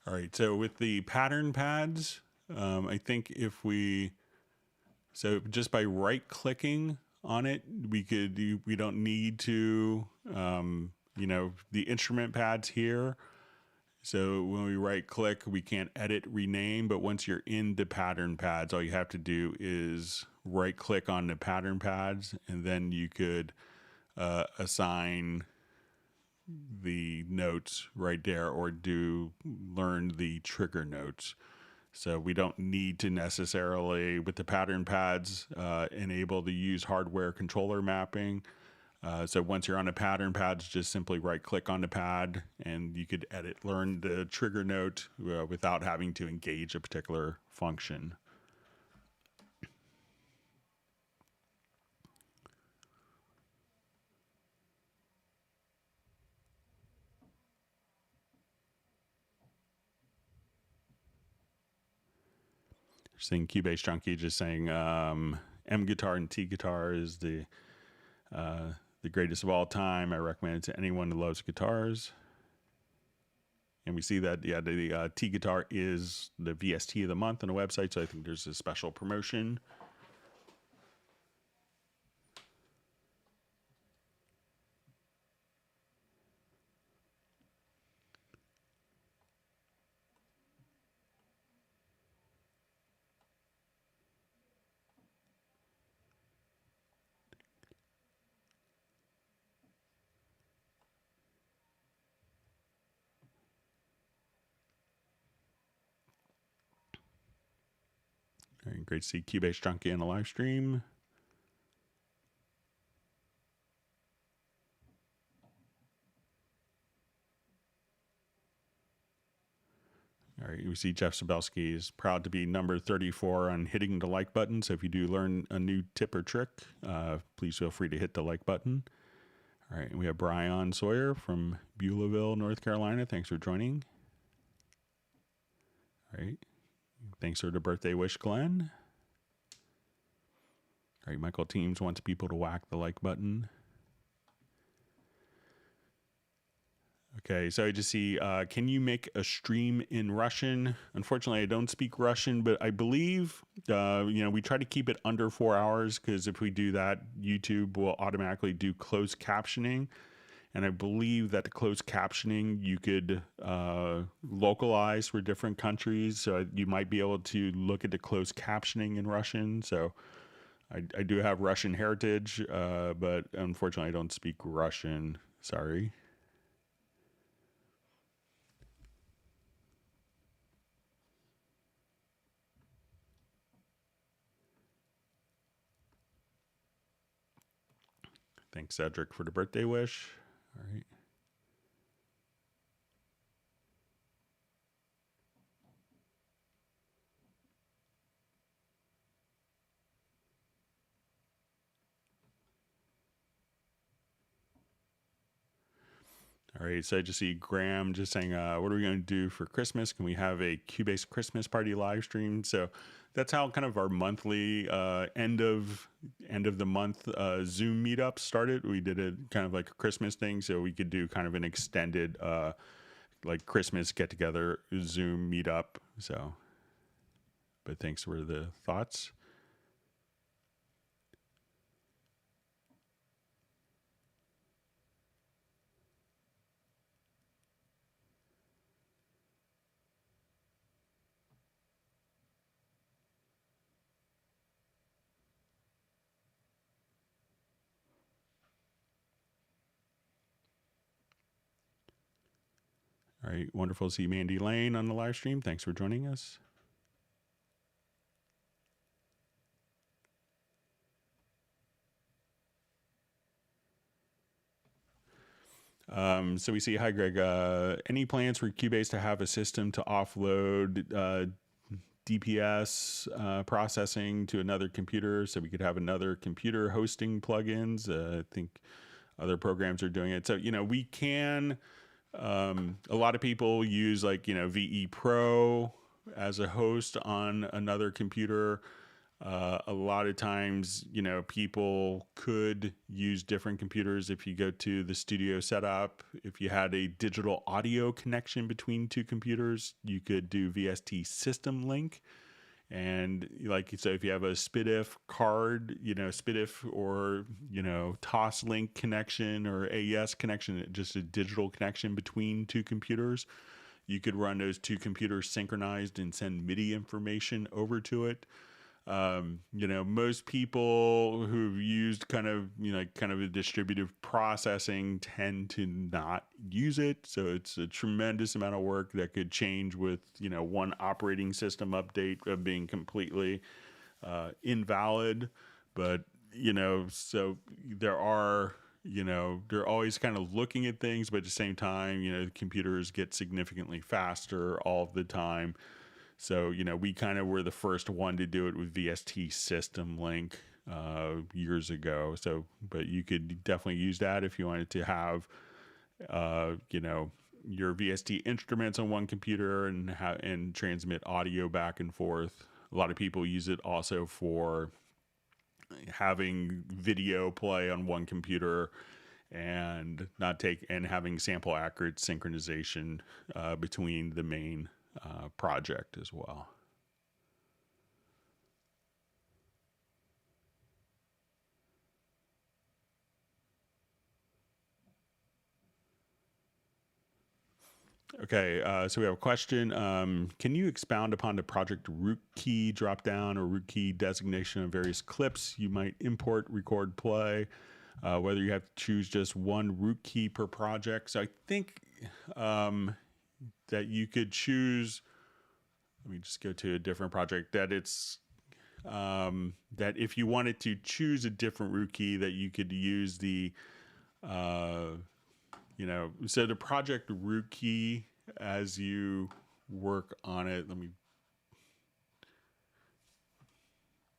All right, so with the pattern pads, I think if we, so just by right clicking on it, we don't need to, you know, the instrument pads here. So when we right click, we can't edit, rename, but once you're in the pattern pads, all you have to do is right click on the pattern pads, and then you could assign the notes right there or learn the trigger notes. So we don't need to necessarily, with the pattern pads, enable to use hardware controller mapping. So once you're on the pattern pads, just simply right click on the pad and you could learn the trigger note without having to engage a particular function. Seeing Cubase Junkie just saying M guitar and T guitar is the greatest of all time. I recommend it to anyone who loves guitars. And we see that, yeah, the T guitar is the VST of the month on the website, so I think there's a special promotion. Great to see Cubase Junkie in the live stream. All right, we see Jeff Sabelski is proud to be number 34 on hitting the like button. So if you do learn a new tip or trick, please feel free to hit the like button. All right, and we have Brian Sawyer from Beulahville, North Carolina. Thanks for joining. All right, thanks for the birthday wish, Glenn. All right, Michael Teams wants people to whack the like button. Okay, so I just see, can you make a stream in Russian? Unfortunately, I don't speak Russian, but I believe, we try to keep it under 4 hours because if we do that, YouTube will automatically do closed captioning. And I believe that the closed captioning you could localize for different countries. So you might be able to look at the closed captioning in Russian. So I do have Russian heritage, but unfortunately, I don't speak Russian. Sorry. Thanks, Cedric, for the birthday wish. All right. All right, so I just see Graham just saying, what are we going to do for Christmas? Can we have a Cubase Christmas party live stream? So that's how kind of our monthly end of the month Zoom meetup started. We did it kind of like a Christmas thing, so we could do kind of an extended like Christmas get together Zoom meetup. So, but thanks for the thoughts. All right, wonderful to see Mandy Lane on the live stream. Thanks for joining us. So we see, hi Greg, any plans for Cubase to have a system to offload DPS processing to another computer so we could have another computer hosting plugins? I think other programs are doing it. So, we can, a lot of people use like, VE Pro as a host on another computer. A lot of times, people could use different computers. If you go to the studio setup, if you had a digital audio connection between two computers, you could do VST system link. And so if you have a SPDIF card, SPDIF or, TOS link connection or AES connection, just a digital connection between two computers, you could run those two computers synchronized and send MIDI information over to it. Most people who've used kind of a distributive processing tend to not use it. So it's a tremendous amount of work that could change with, one operating system update of being completely invalid. But, so there are, they're always kind of looking at things, but at the same time, the computers get significantly faster all of the time. So, we kind of were the first one to do it with VST System Link years ago. So, but you could definitely use that if you wanted to have, your VST instruments on one computer and transmit audio back and forth. A lot of people use it also for having video play on one computer and having sample accurate synchronization between the main project as well. Okay, so we have a question. Can you expound upon the project root key dropdown or root key designation of various clips you might import, record, play, whether you have to choose just one root key per project? So I think that you could choose, let me just go to a different project, that it's that if you wanted to choose a different root key, that you could use the, so the project root key as you work on it. Let me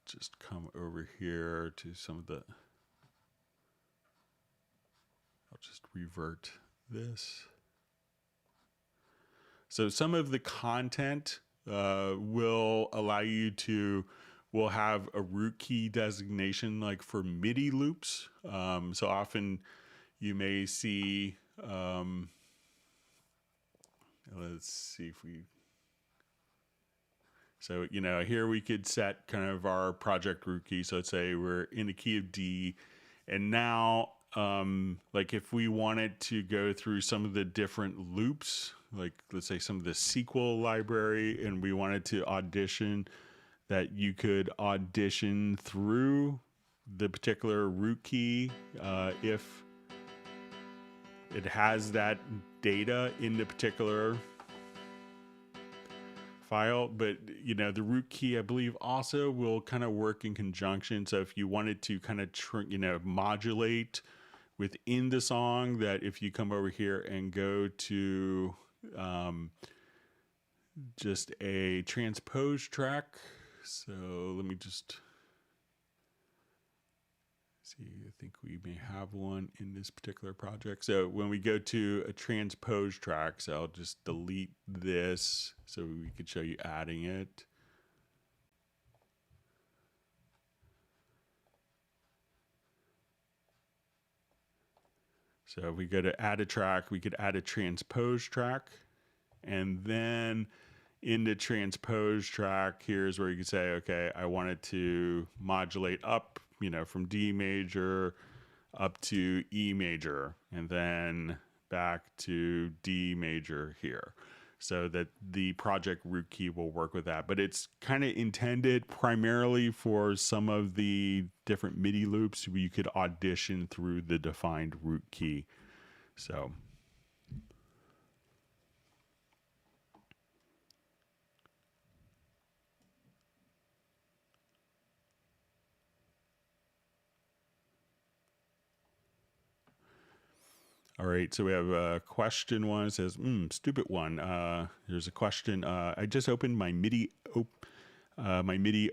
just come over here to some of the, I'll just revert this. So some of the content will allow you to, will have a root key designation like for MIDI loops. So often you may see, let's see if we, so, here we could set kind of our project root key. So let's say we're in the key of D, and now, like if we wanted to go through some of the different loops, like let's say some of the sequel library, and we wanted to audition, that you could audition through the particular root key if it has that data in the particular file. But the root key, I believe, also will kind of work in conjunction. So if you wanted to kind of modulate within the song, that if you come over here and go to just a transpose track, so let me just see, I think we may have one in this particular project. So when we go to a transpose track, so I'll just delete this so we could show you adding it. So if we go to add a track, we could add a transpose track. And then in the transpose track, here's where you can say, okay, I wanted to modulate up, from D major up to E major, and then back to D major here. So that the project root key will work with that. But it's kind of intended primarily for some of the different MIDI loops where you could audition through the defined root key. So all right, so we have a question one. It says, stupid one. There's a question. I just opened my MIDI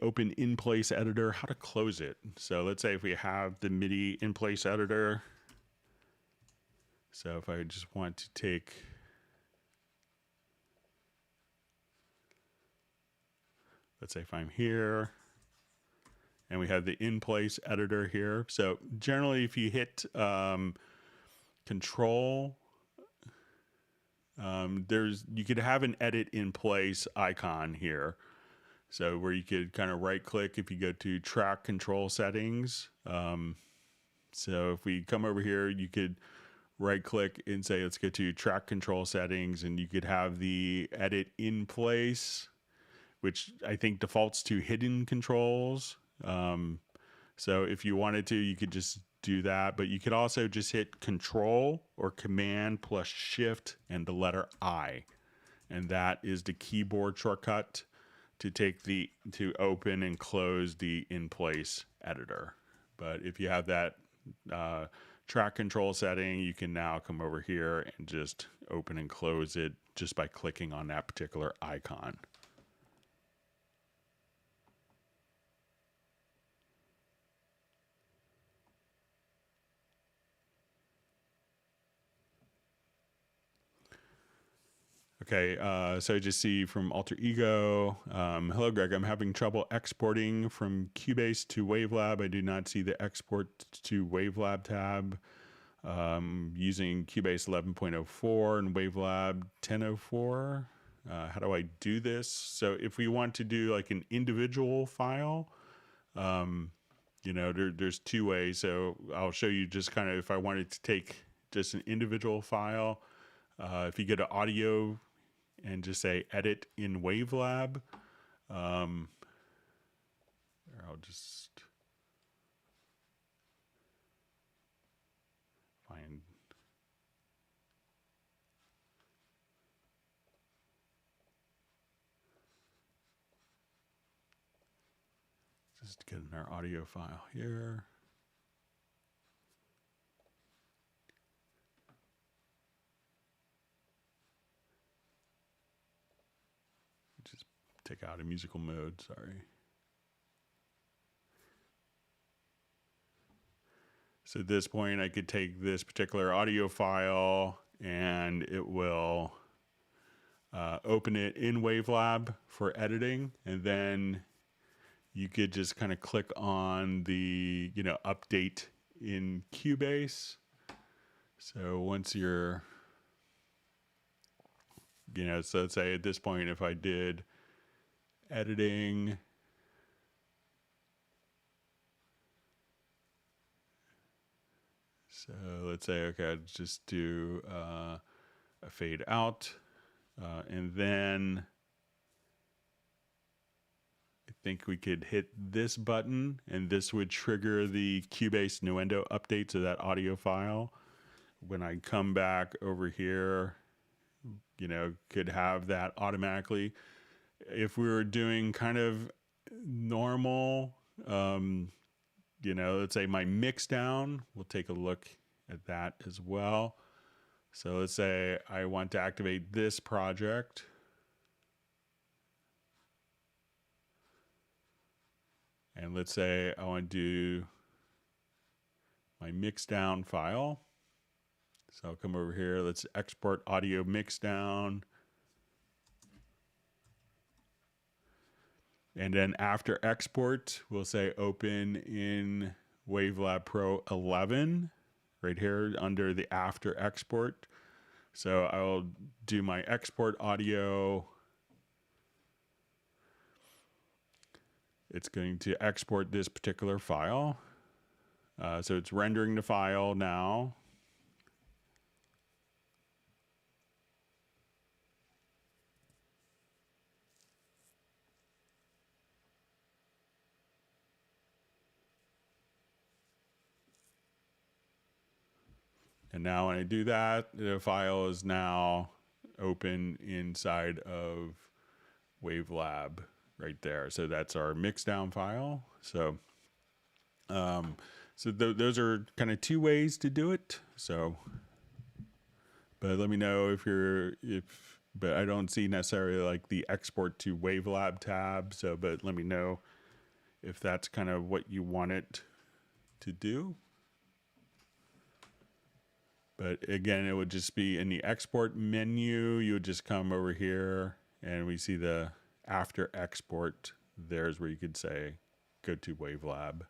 open in place editor. How to close it? So let's say if we have the MIDI in place editor. So if I just want to take, let's say if I'm here, and we have the in place editor here. So generally, if you hit Control, you could have an edit in place icon here. So where you could kind of right click if you go to track control settings. So if we come over here, you could right click and say, let's go to track control settings, and you could have the edit in place, which I think defaults to hidden controls. So if you wanted to, you could just do that, but you could also just hit Control or Command plus Shift and the letter I, and that is the keyboard shortcut to to open and close the in-place editor. But if you have that track control setting, you can now come over here and just open and close it just by clicking on that particular icon. Okay, so I just see from Alter Ego, hello Greg, I'm having trouble exporting from Cubase to WaveLab. I do not see the export to WaveLab tab using Cubase 11.04 and WaveLab 10.04. How do I do this? So if we want to do like an individual file, there's two ways. So I'll show you just kind of if I wanted to take just an individual file, if you go to audio and just say edit in WaveLab, I'll just find, Just getting our audio file here. Just take out a musical mode, sorry. So at this point, I could take this particular audio file and it will open it in WaveLab for editing. And then you could just kind of click on the, update in Cubase. So once you're, so let's say at this point, if I did editing, so let's say, okay, I'd just do a fade out, and then I think we could hit this button, and this would trigger the Cubase Nuendo update to that audio file. When I come back over here, could have that automatically. If we were doing kind of normal, let's say my mix down, we'll take a look at that as well. So let's say I want to activate this project. And let's say I want to do my mix down file. So I'll come over here, let's export audio mix down. And then after export, we'll say open in WaveLab Pro 11, right here under the after export. So I'll do my export audio. It's going to export this particular file. So it's rendering the file now. And now when I do that, the file is now open inside of WaveLab right there. So that's our mixdown file. So, those are kind of two ways to do it. So, but let me know but I don't see necessarily like the export to WaveLab tab. So, but let me know if that's kind of what you want it to do. But again, it would just be in the export menu. You would just come over here and we see the after export. There's where you could say, go to WaveLab.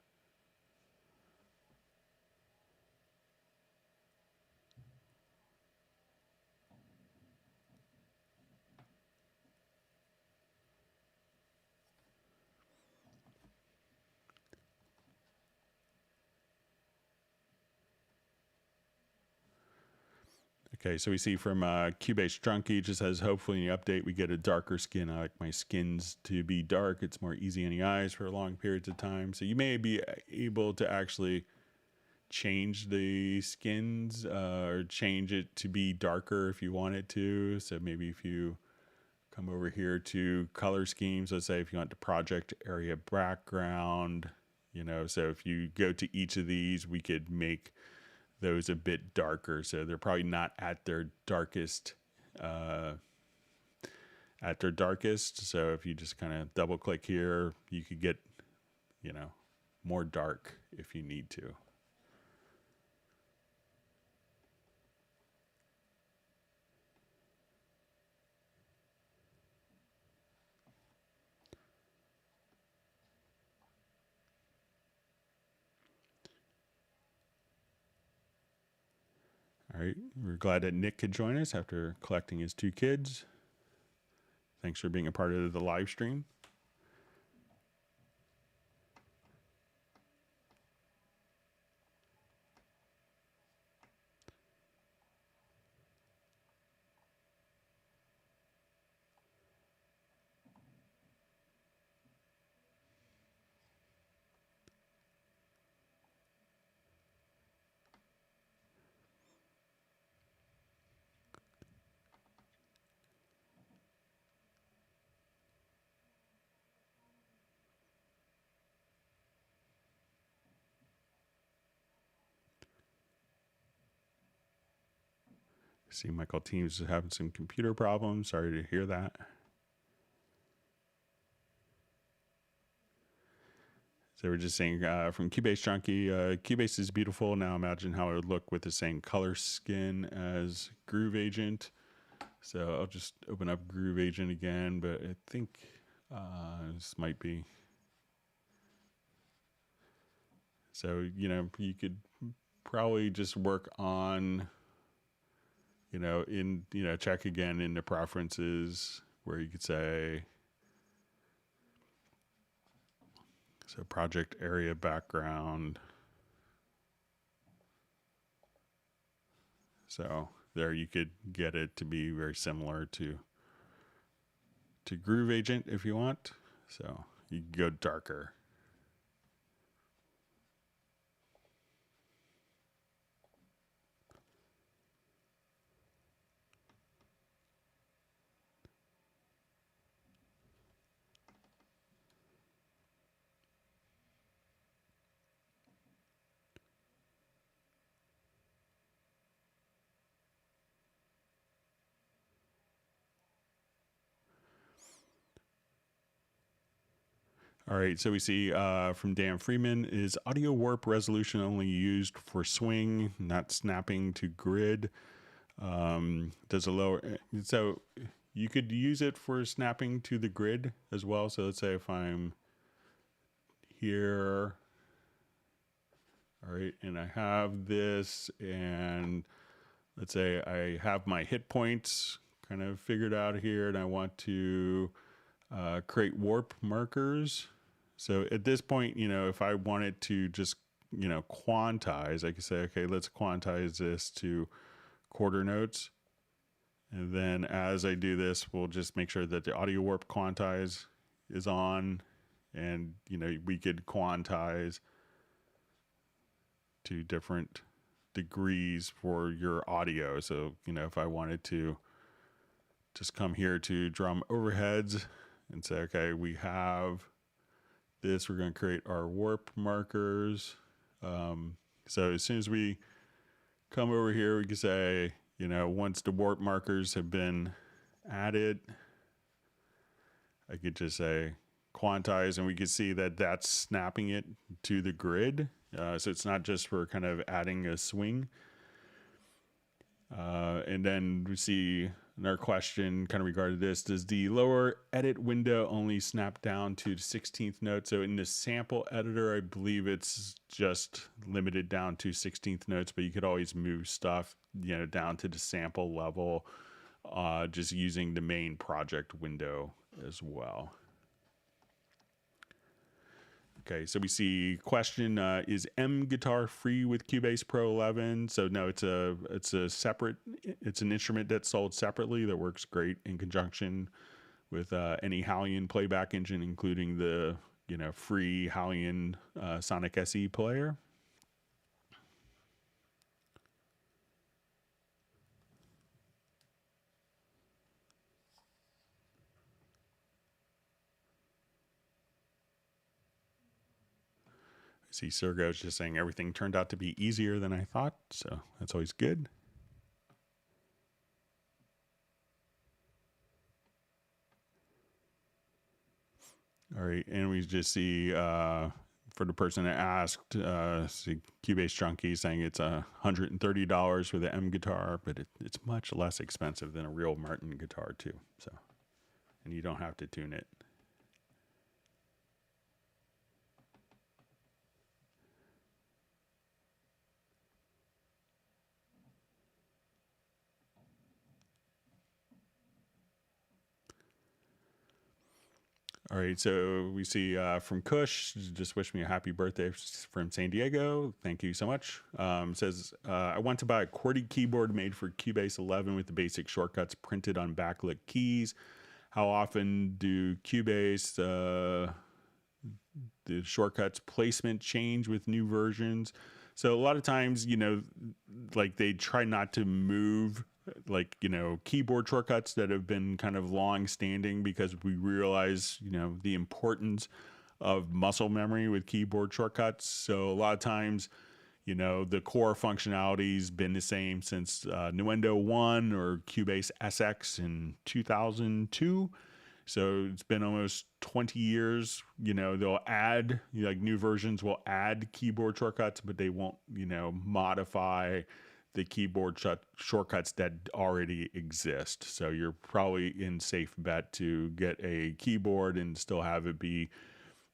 Okay, so we see from Cubase Drunky, just says, hopefully in the update we get a darker skin. I like my skins to be dark. It's more easy on the eyes for long periods of time. So you may be able to actually change the skins or change it to be darker if you wanted to. So maybe if you come over here to color schemes, let's say if you want the project area background, so if you go to each of these, we could make those a bit darker, so they're probably not at their darkest. So if you just kind of double click here, you could get, more dark if you need to. All right, we're glad that Nick could join us after collecting his 2 kids. Thanks for being a part of the live stream. see Michael Teams is having some computer problems. Sorry to hear that. So we're just saying from Cubase Junkie, Cubase is beautiful. Now imagine how it would look with the same color skin as Groove Agent. So I'll just open up Groove Agent again, but I think this might be. So, you know, you could probably just work on, check again in the preferences where you could say, so project area background. So there you could get it to be very similar to Groove Agent if you want. So you can go darker. All right, so we see from Dan Freeman, is audio warp resolution only used for swing, not snapping to grid? Does a lower, so you could use it for snapping to the grid as well. So let's say if I'm here, all right, and I have this, and let's say I have my hit points kind of figured out here, and I want to create warp markers. So at this point, if I wanted to just, quantize, I could say, okay, let's quantize this to quarter notes. And then as I do this, we'll just make sure that the audio warp quantize is on, and, we could quantize to different degrees for your audio. So, if I wanted to just come here to drum overheads and say, okay, we have this, we're going to create our warp markers. So as soon as we come over here, we can say, once the warp markers have been added, I could just say quantize, and we can see that that's snapping it to the grid. So it's not just for kind of adding a swing. And then we see another question kind of regarding this. Does the lower edit window only snap down to the 16th note? So in the sample editor, I believe it's just limited down to 16th notes, but you could always move stuff, down to the sample level, just using the main project window as well. Okay, so we see question, is M guitar free with Cubase Pro 11? So no, it's a separate, it's an instrument that's sold separately that works great in conjunction with any Hallion playback engine, including the free Hallion Sonic SE player. See, Sergo's just saying everything turned out to be easier than I thought, so that's always good. All right, and we just see for the person that asked, see Cubase Junkie saying it's $130 for the M guitar, but it's much less expensive than a real Martin guitar too. So, and you don't have to tune it. All right, so we see from Kush, just wish me a happy birthday from San Diego. Thank you so much. Says, I want to buy a QWERTY keyboard made for Cubase 11 with the basic shortcuts printed on backlit keys. How often do Cubase, the shortcuts placement change with new versions? So a lot of times, like they try not to move keyboard shortcuts that have been kind of long standing, because we realize, the importance of muscle memory with keyboard shortcuts. So a lot of times, You know, the core functionality's been the same since Nuendo 1 or Cubase SX in 2002. So it's been almost 20 years. You know, they'll add, like new versions will add keyboard shortcuts, but they won't, you know, modify the keyboard shortcuts that already exist. So you're probably in safe bet to get a keyboard and still have it be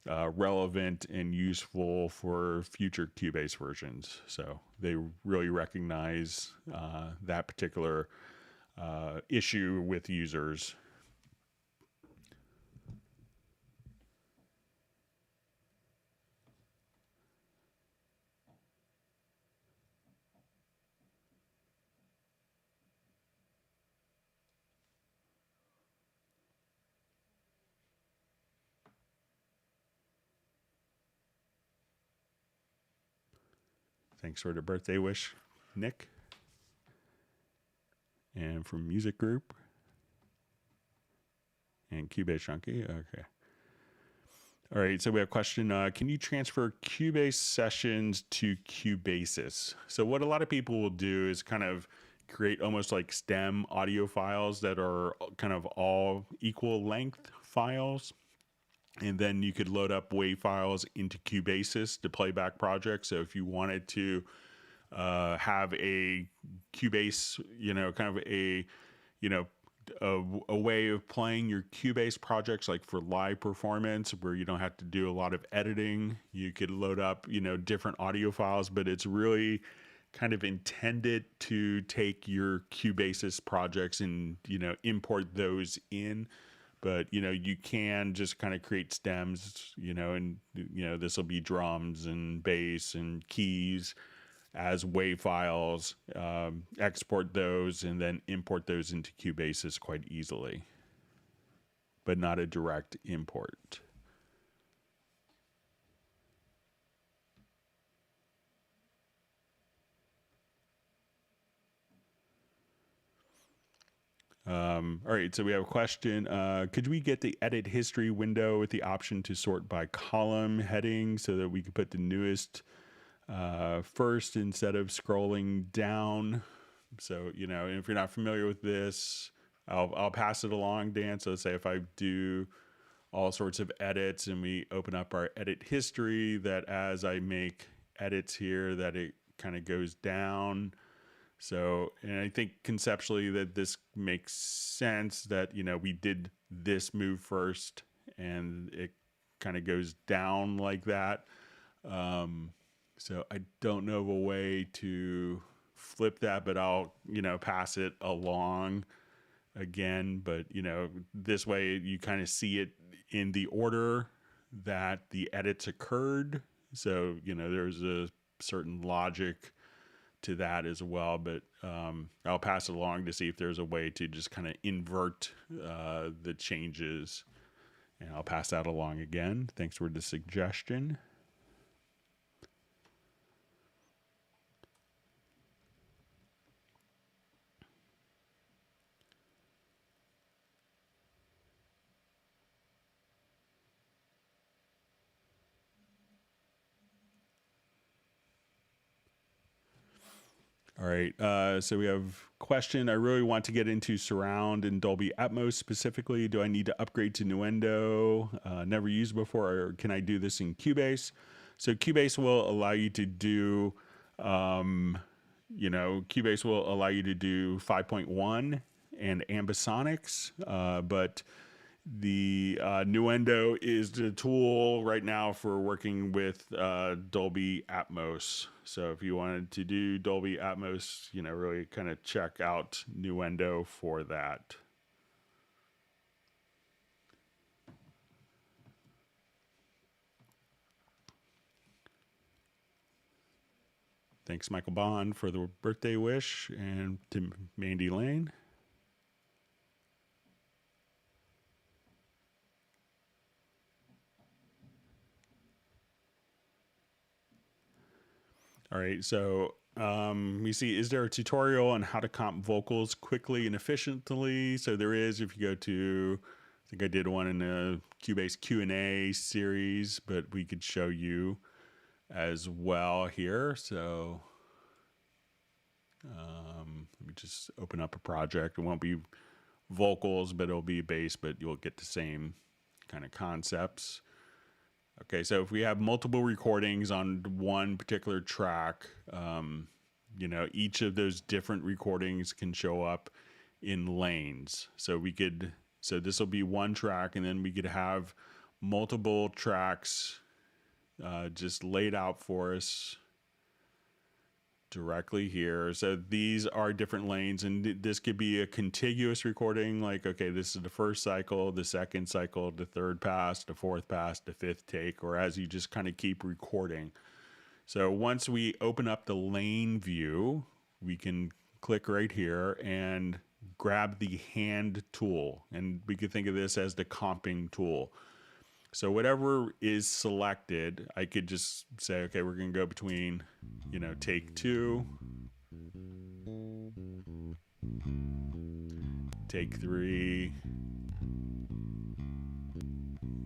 relevant and useful for future Cubase versions. So they really recognize that particular issue with users. Thanks for the birthday wish, Nick. And from Music Group. And Cubase Chunky. Okay. All right. So we have a question. Can you transfer Cubase sessions to Cubasis? So what a lot of people will do is kind of create almost like stem audio files that are kind of all equal length files. And then you could load up WAV files into Cubasis to playback projects. So if you wanted to have a Cubase, you know, kind of a, you know, a way of playing your Cubase projects, like for live performance, where you don't have to do a lot of editing, you could load up, you know, different audio files, but it's really kind of intended to take your Cubasis projects and, you know, import those in. But, you know, you can just kind of create stems, you know, and, you know, this will be drums and bass and keys as WAV files, export those, and then import those into Cubasis quite easily, but not a direct import. All right, so we have a question. Could we get the edit history window with the option to sort by column heading so that we could put the newest first instead of scrolling down? So, you know, if you're not familiar with this, I'll pass it along, Dan. So let's say if I do all sorts of edits and we open up our edit history, that as I make edits here, that it kind of goes down. So, and I think conceptually that this makes sense that, you know, we did this move first and it kind of goes down like that. So I don't know of a way to flip that, but I'll, you know, pass it along again. But, you know, this way you kind of see it in the order that the edits occurred. So, you know, there's a certain logic to that as well, but I'll pass it along to see if there's a way to just kind of invert the changes, and I'll pass that along again. Thanks for the suggestion. All right, so we have question. I really want to get into surround and Dolby Atmos specifically. Do I need to upgrade to Nuendo? Never used before, or can I do this in Cubase? So Cubase will allow you to do, you know, Cubase will allow you to do 5.1 and ambisonics, but the Nuendo is the tool right now for working with Dolby Atmos. So if you wanted to do Dolby Atmos, you know, really kind of check out Nuendo for that. Thanks, Michael Bond, for the birthday wish, and to Mandy Lane. All right, so we see, is there a tutorial on how to comp vocals quickly and efficiently? So there is, if you go to, I think I did one in the Cubase Q&A series, but we could show you as well here. So let me just open up a project. It won't be vocals, but it'll be bass, but you'll get the same kind of concepts. Okay, so if we have multiple recordings on one particular track, you know, each of those different recordings can show up in lanes. So this will be one track, and then we could have multiple tracks just laid out for us directly here. So these are different lanes, and this could be a contiguous recording, like, okay, this is the first cycle, the second cycle, the third pass, the fourth pass, the fifth take, or as you just kind of keep recording. So once we open up the lane view, we can click right here and grab the hand tool, and we could think of this as the comping tool. So whatever is selected, I could just say, okay, we're going to go between, you know, take 2, take 3.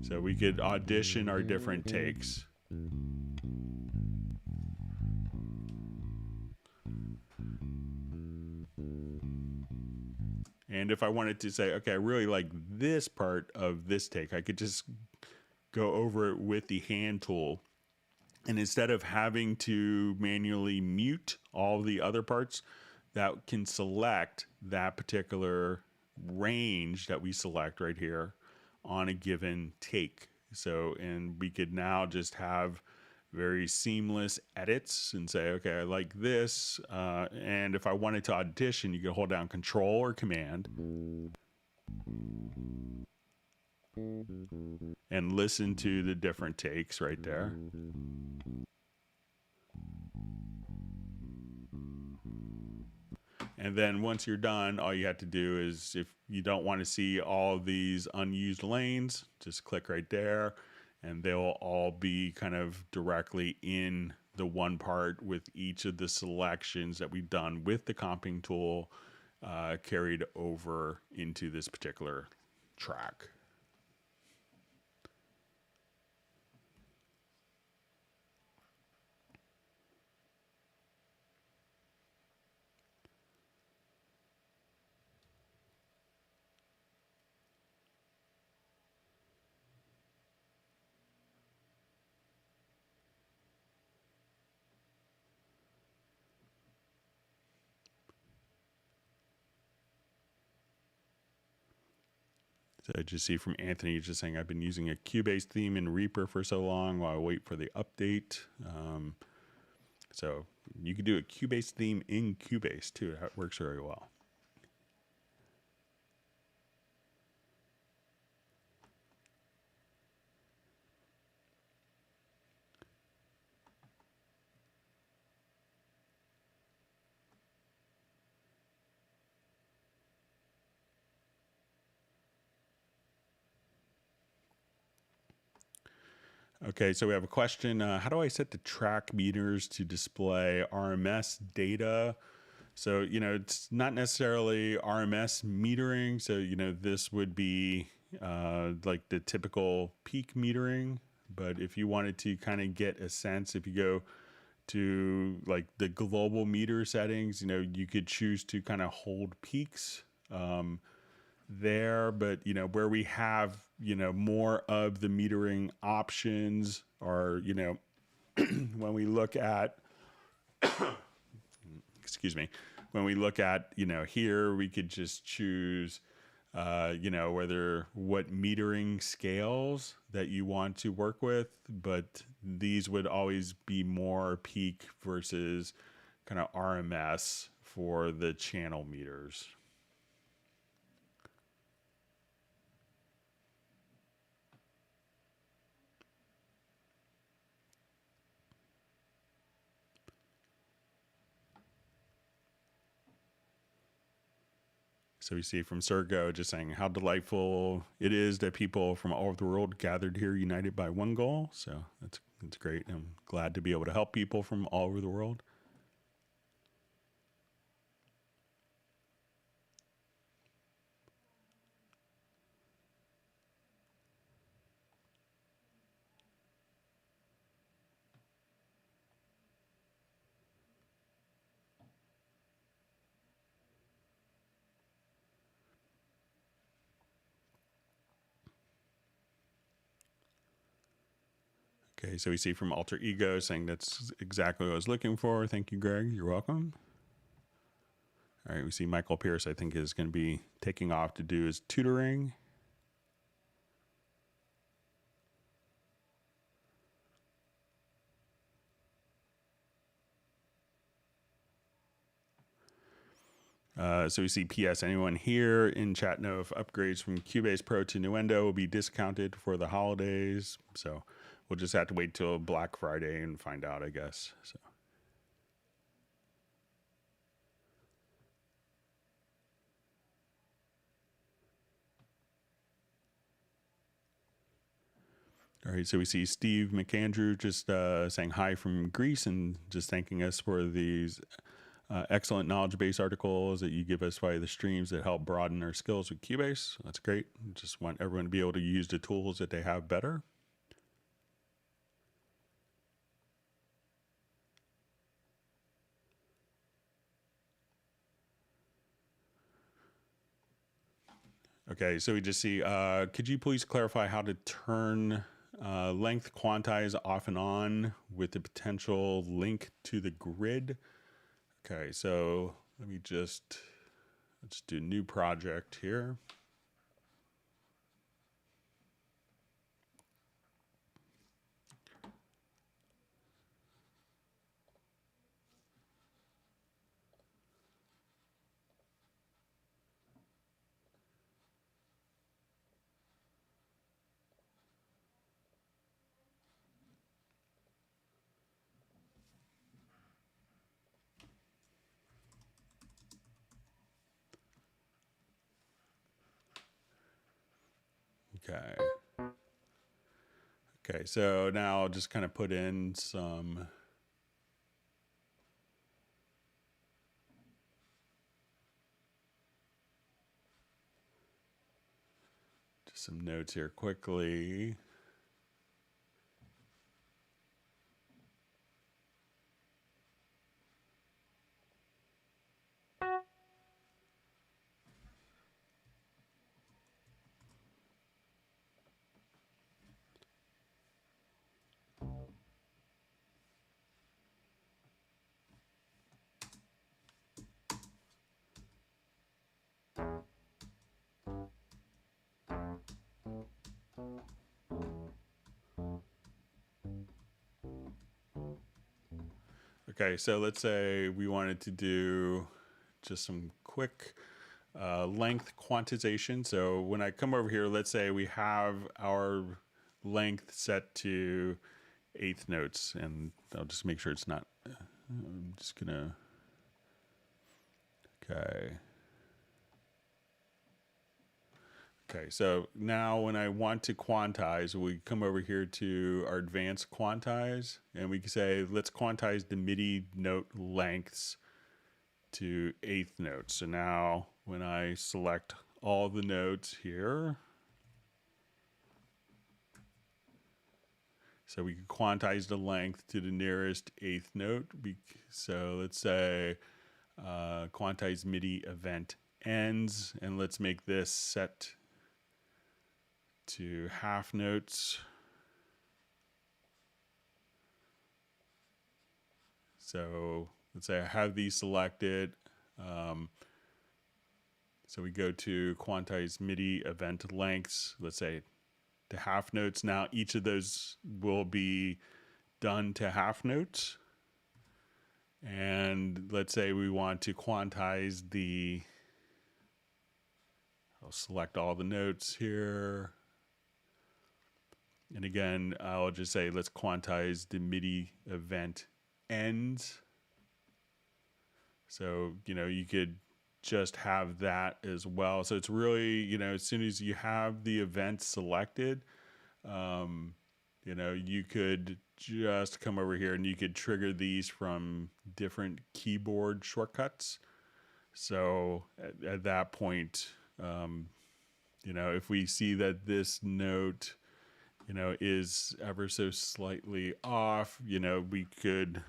So we could audition our different takes. And if I wanted to say, okay, I really like this part of this take, I could just go over it with the hand tool. And instead of having to manually mute all the other parts, that can select that particular range that we select right here on a given take. So, and we could now just have very seamless edits and say, okay, I like this. And if I wanted to audition, you could hold down Control or Command and listen to the different takes right there. And then once you're done, all you have to do is, if you don't want to see all of these unused lanes, just click right there, and they'll all be kind of directly in the one part with each of the selections that we've done with the comping tool carried over into this particular track. So I just see from Anthony just saying, I've been using a Cubase theme in Reaper for so long while I wait for the update. So you could do a Cubase theme in Cubase too. That works very well. Okay, so we have a question. How do I set the track meters to display RMS data? So, you know, it's not necessarily RMS metering. So, you know, this would be like the typical peak metering. But if you wanted to kind of get a sense, if you go to like the global meter settings, you know, you could choose to kind of hold peaks there, but you know, where we have, you know, more of the metering options are, you know, when we look at excuse me, when we look at, you know, here we could just choose you know, what metering scales that you want to work with, but these would always be more peak versus kind of RMS for the channel meters. So we see from Sergo just saying how delightful it is that people from all over the world gathered here united by one goal. So that's great. I'm glad to be able to help people from all over the world. Okay, so we see from Alter Ego saying that's exactly what I was looking for. Thank you, Greg. You're welcome. All right, we see Michael Pierce, I think, is going to be taking off to do his tutoring. So we see PS, anyone here in chat know if upgrades from Cubase Pro to Nuendo will be discounted for the holidays? So we'll just have to wait till Black Friday and find out, I guess. So. All right, so we see Steve McAndrew just saying hi from Greece and just thanking us for these excellent knowledge base articles that you give us via the streams that help broaden our skills with Cubase. That's great. Just want everyone to be able to use the tools that they have better. Okay, so we just see, could you please clarify how to turn length quantize off and on with the potential link to the grid? Okay, so let's do new project here. Okay. Okay, so now I'll just kind of put in some notes here quickly. Okay, so let's say we wanted to do just some quick length quantization. So when I come over here, let's say we have our length set to eighth notes, and I'll just make sure it's not, I'm just gonna, okay. Okay, so now when I want to quantize, we come over here to our advanced quantize, and we can say, let's quantize the MIDI note lengths to eighth notes. So now when I select all the notes here, so we can quantize the length to the nearest eighth note. So let's say quantize MIDI event ends, and let's make this set to half notes. So let's say I have these selected. So we go to quantize MIDI event lengths, let's say to half notes. Now each of those will be done to half notes. And let's say we want to quantize I'll select all the notes here. And again, I'll just say, let's quantize the MIDI event ends. So, you could just have that as well. So it's really, as soon as you have the event selected, you could just come over here and you could trigger these from different keyboard shortcuts. So at that point, if we see that this note, is ever so slightly off, we could,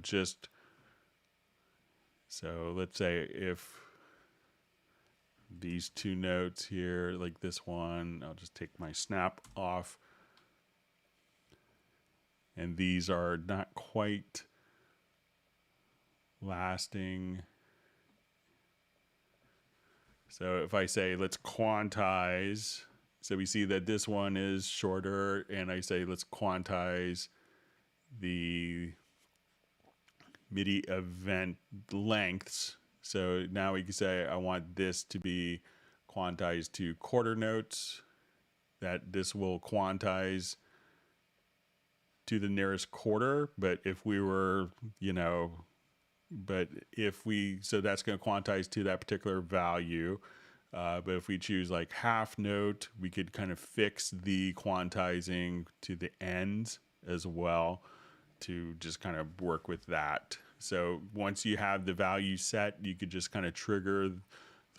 just, so let's say if these two notes here, like this one, I'll just take my snap off. and these are not quite lasting. So if I say, let's quantize, so we see that this one is shorter, and I say, let's quantize the MIDI event lengths. So now we can say, I want this to be quantized to quarter notes, that this will quantize to the nearest quarter. But if we were, so that's going to quantize to that particular value. But if we choose like half note, we could kind of fix the quantizing to the ends as well to just kind of work with that. So once you have the value set, you could just kind of trigger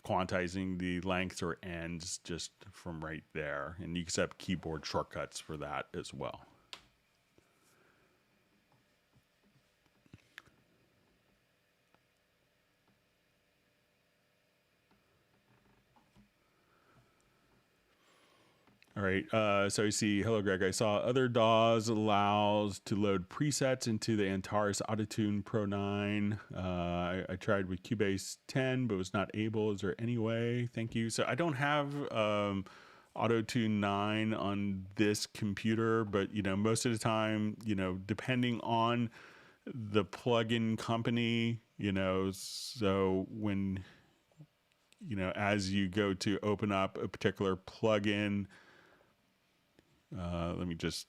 quantizing the lengths or ends just from right there. And you can set up keyboard shortcuts for that as well. All right, so you see, hello Greg, I saw other DAWs allows to load presets into the Antares Autotune Pro 9. I tried with Cubase 10, but was not able. Is there any way? Thank you. So I don't have Autotune 9 on this computer, but most of the time, depending on the plugin company, so when, as you go to open up a particular plugin, let me just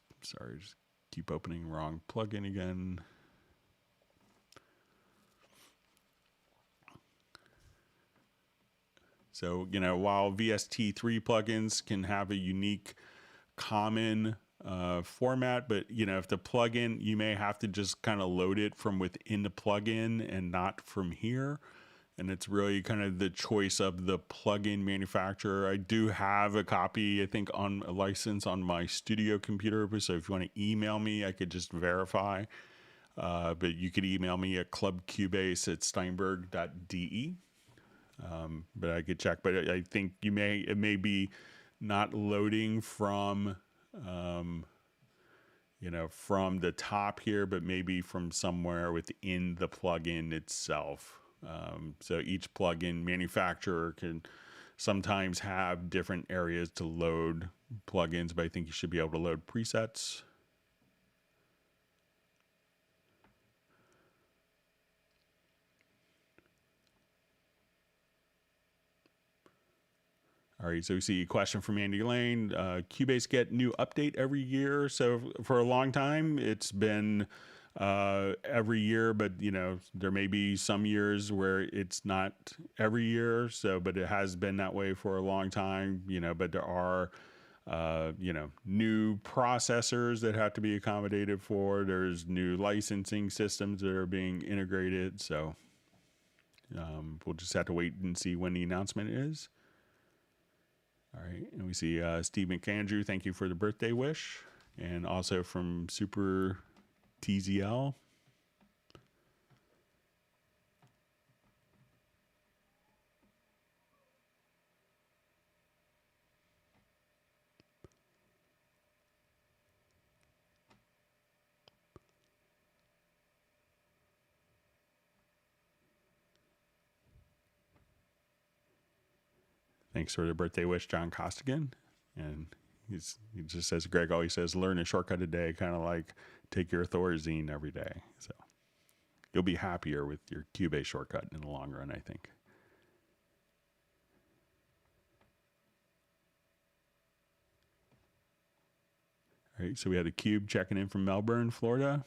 keep opening wrong plugin again. So, while VST3 plugins can have a unique common format, but, if the plugin, you may have to just kind of load it from within the plugin and not from here. And it's really kind of the choice of the plugin manufacturer. I do have a copy, I think, on a license on my studio computer. So if you want to email me, I could just verify. But you could email me at clubcubase@steinberg.de. But I could check. But I think it may be not loading from, from the top here, but maybe from somewhere within the plugin itself. So each plugin manufacturer can sometimes have different areas to load plugins, but I think you should be able to load presets. All right, so we see a question from Andy Lane. Cubase get new update every year. So for a long time, it's been every year, but there may be some years where it's not every year. So, but it has been that way for a long time, but there are, new processors that have to be accommodated for. There's new licensing systems that are being integrated. So, we'll just have to wait and see when the announcement is. All right. And we see, Steve McAndrew, thank you for the birthday wish. And also from Super TZL. Thanks for the birthday wish, John Costigan. And he just says, Greg always says, learn a shortcut a day, kind of like take your Thorazine every day. So you'll be happier with your Cubase shortcut in the long run, I think. All right, so we had a Cube checking in from Melbourne, Florida.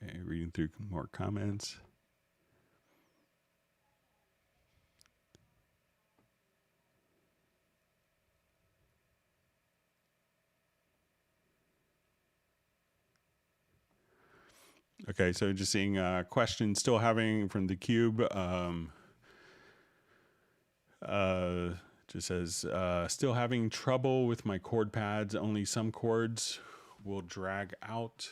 Okay, reading through more comments. Okay, so just seeing questions still having from the Cube. Just says, still having trouble with my chord pads. Only some chords will drag out.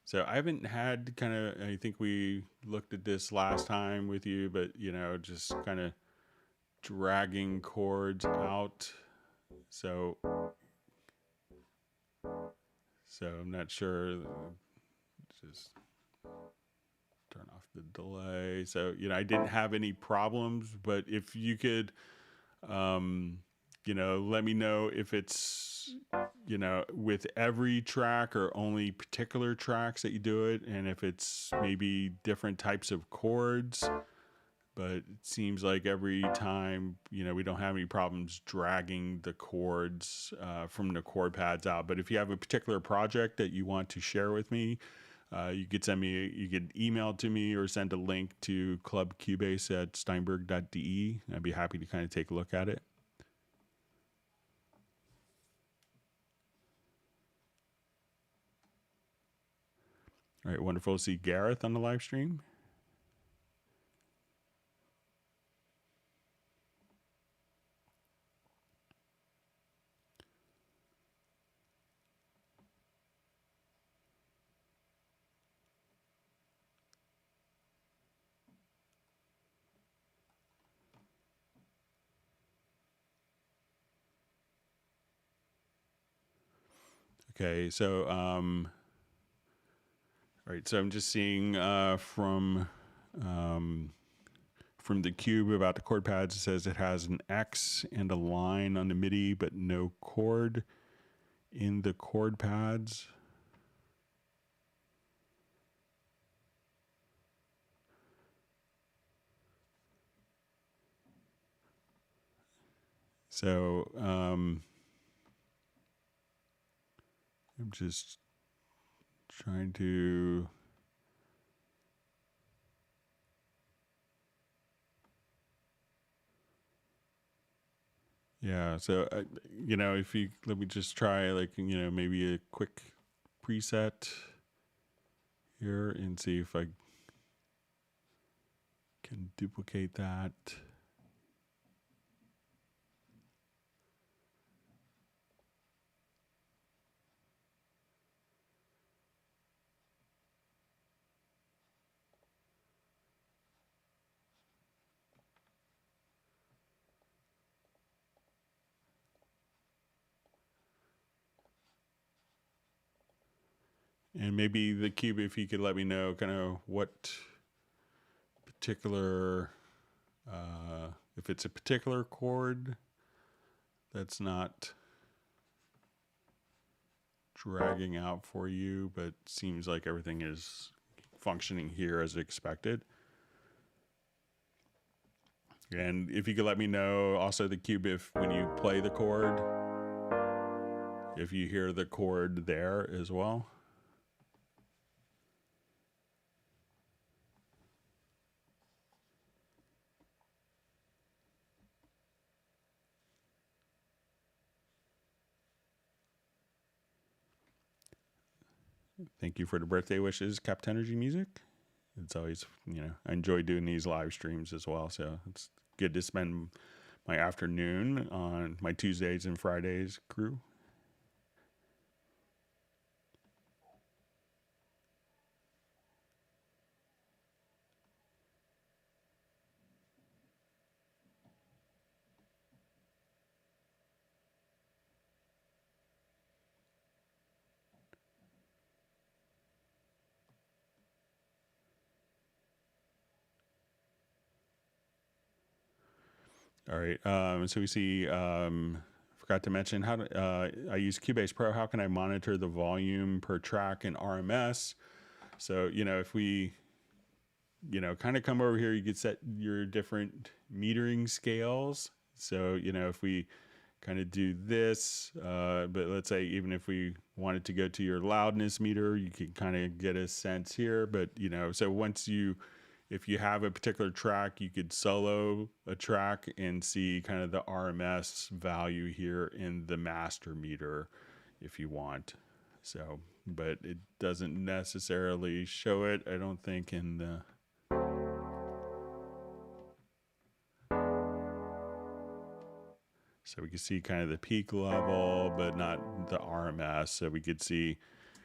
So I haven't had I think we looked at this last time with you, but just kind of dragging chords out. So I'm not sure. Just turn off the delay. So, I didn't have any problems, but if you could, let me know if it's, with every track or only particular tracks that you do it, and if it's maybe different types of chords. But it seems like every time, we don't have any problems dragging the chords from the chord pads out. But if you have a particular project that you want to share with me, you could email to me or send a link to Club Cubase at steinberg.de. I'd be happy to kind of take a look at it. All right, wonderful to see Gareth on the live stream. Okay, so all right, so I'm just seeing from the cube about the chord pads. It says it has an X and a line on the MIDI, but no chord in the chord pads. So I'm just trying to so if you let me just try maybe a quick preset here and see if I can duplicate that. And maybe the cube, if you could let me know kind of what particular, if it's a particular chord that's not dragging out for you, but seems like everything is functioning here as expected. And if you could let me know also the cube, if when you play the chord, if you hear the chord there as well. Thank you for the birthday wishes, Captain Energy Music. It's always, I enjoy doing these live streams as well. So it's good to spend my afternoon on my Tuesdays and Fridays crew. All right. So we see, forgot to mention how to, I use Cubase Pro. How can I monitor the volume per track in RMS? So, if we, kind of come over here, you could set your different metering scales. So, if we kind of do this, but let's say even if we wanted to go to your loudness meter, you could kind of get a sense here. But, so if you have a particular track, you could solo a track and see kind of the RMS value here in the master meter if you want. So, but it doesn't necessarily show it, I don't think, in the... So we can see kind of the peak level, but not the RMS. So we could see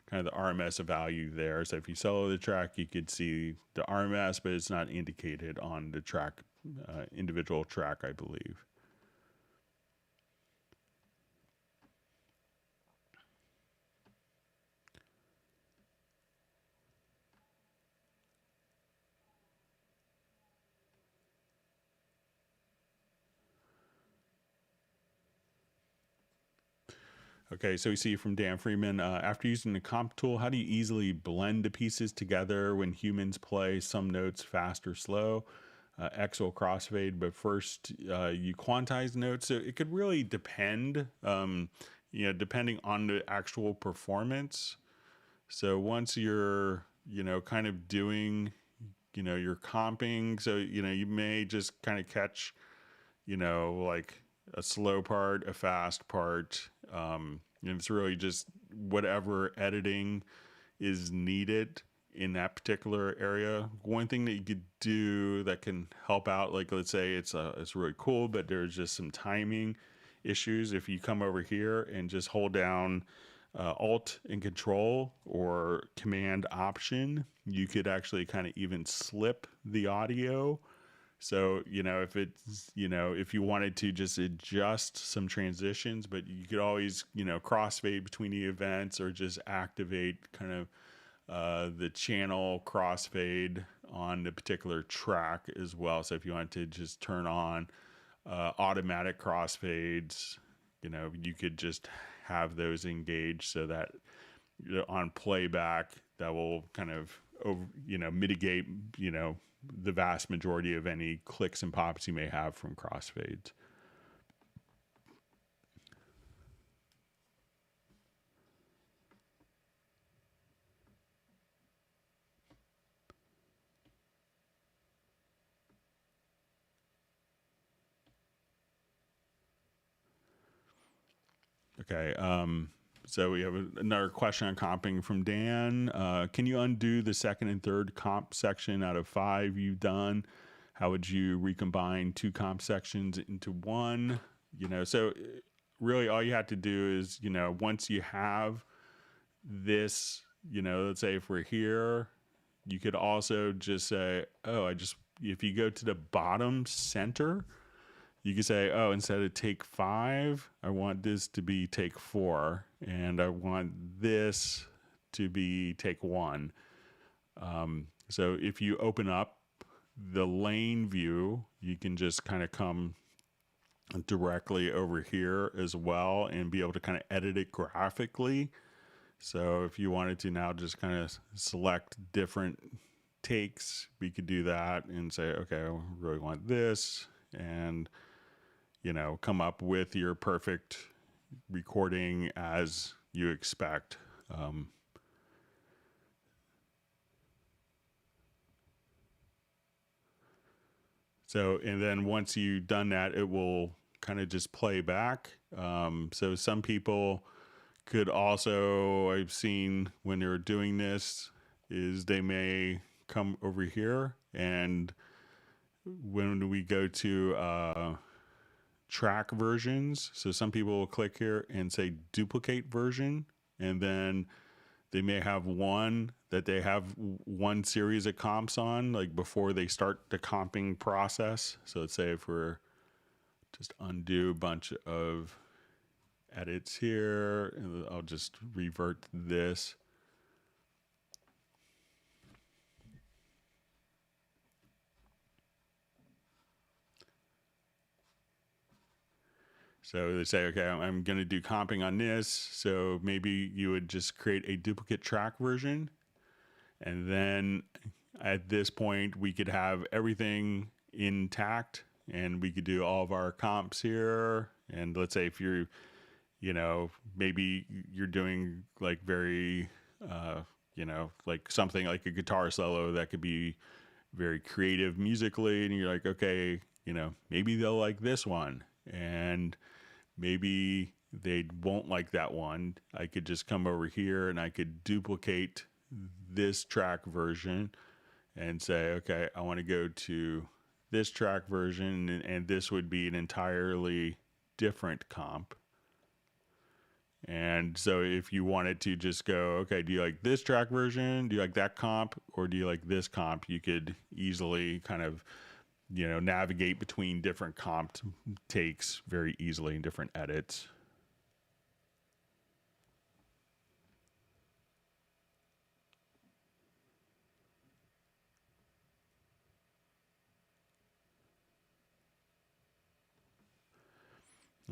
kind of the RMS value there. So if you solo the track, you could see the RMS, but it's not indicated on the track, individual track, I believe. Okay, so we see from Dan Freeman, after using the comp tool, how do you easily blend the pieces together when humans play some notes fast or slow? X will crossfade, but first you quantize notes. So it could really depend, depending on the actual performance. So once you're, kind of doing, your comping, so, you may just kind of catch, like a slow part, a fast part. And it's really just whatever editing is needed in that particular area. One thing that you could do that can help out, like let's say it's really cool, but there's just some timing issues. If you come over here and just hold down Alt and Control or Command Option, you could actually kind of even slip the audio. So, if it's, if you wanted to just adjust some transitions, but you could always, crossfade between the events or just activate kind of the channel crossfade on the particular track as well. So if you wanted to just turn on automatic crossfades, you could just have those engaged so that on playback that will kind of mitigate the vast majority of any clicks and pops you may have from crossfades. Okay, so we have another question on comping from Dan. Can you undo the second and third comp section out of 5 you've done? How would you recombine 2 comp sections into one? So really all you have to do is, once you have this, let's say if we're here, you could also just say, if you go to the bottom center, you can say, instead of take 5, I want this to be take 4, and I want this to be take 1. So if you open up the lane view, you can just kind of come directly over here as well and be able to kind of edit it graphically. So if you wanted to now just kind of select different takes, we could do that and say, okay, I really want this, and come up with your perfect recording as you expect. And then once you've done that, it will kind of just play back. So some people could also, I've seen when they're doing this, is they may come over here, and when we go to track versions, so some people will click here and say duplicate version, and then they may have one that they have one series of comps on, like before they start the comping process. So let's say if we're just undo a bunch of edits here, and I'll just revert this. So they say, okay, I'm going to do comping on this. So maybe you would just create a duplicate track version. And then at this point, we could have everything intact, and we could do all of our comps here. And let's say if you're, maybe you're doing like very, like something like a guitar solo that could be very creative musically. And you're like, okay, maybe they'll like this one. And maybe they won't like that one. I could just come over here and I could duplicate this track version and say, okay, I want to go to this track version, and this would be an entirely different comp. And so if you wanted to just go, okay, do you like this track version? Do you like that comp? Or do you like this comp? You could easily kind of, navigate between different comp takes very easily in different edits.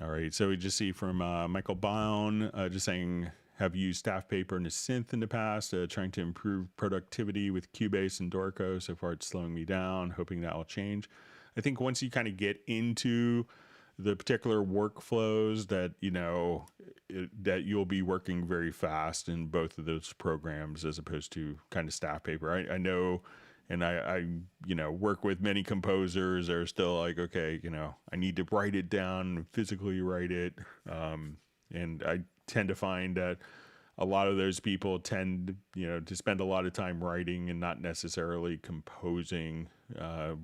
All right, so we just see from Michael Baum just saying, have used staff paper and a synth in the past, trying to improve productivity with Cubase and Dorico. So far, it's slowing me down, hoping that will change. I think once you kind of get into the particular workflows that, that you'll be working very fast in both of those programs as opposed to kind of staff paper. I know, and I work with many composers that are still like, okay, I need to write it down, physically write it. And I tend to find that a lot of those people tend, to spend a lot of time writing and not necessarily composing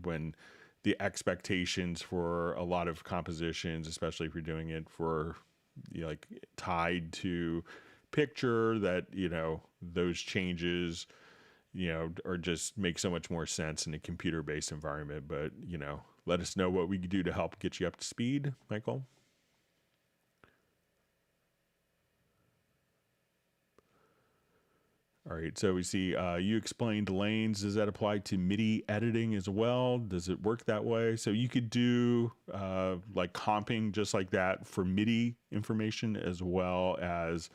when the expectations for a lot of compositions, especially if you're doing it for like tied to picture, that, those changes, or just make so much more sense in a computer-based environment. But, let us know what we can do to help get you up to speed, Michael. All right, so we see you explained lanes. Does that apply to MIDI editing as well? Does it work that way? So you could do like comping just like that for MIDI information as well as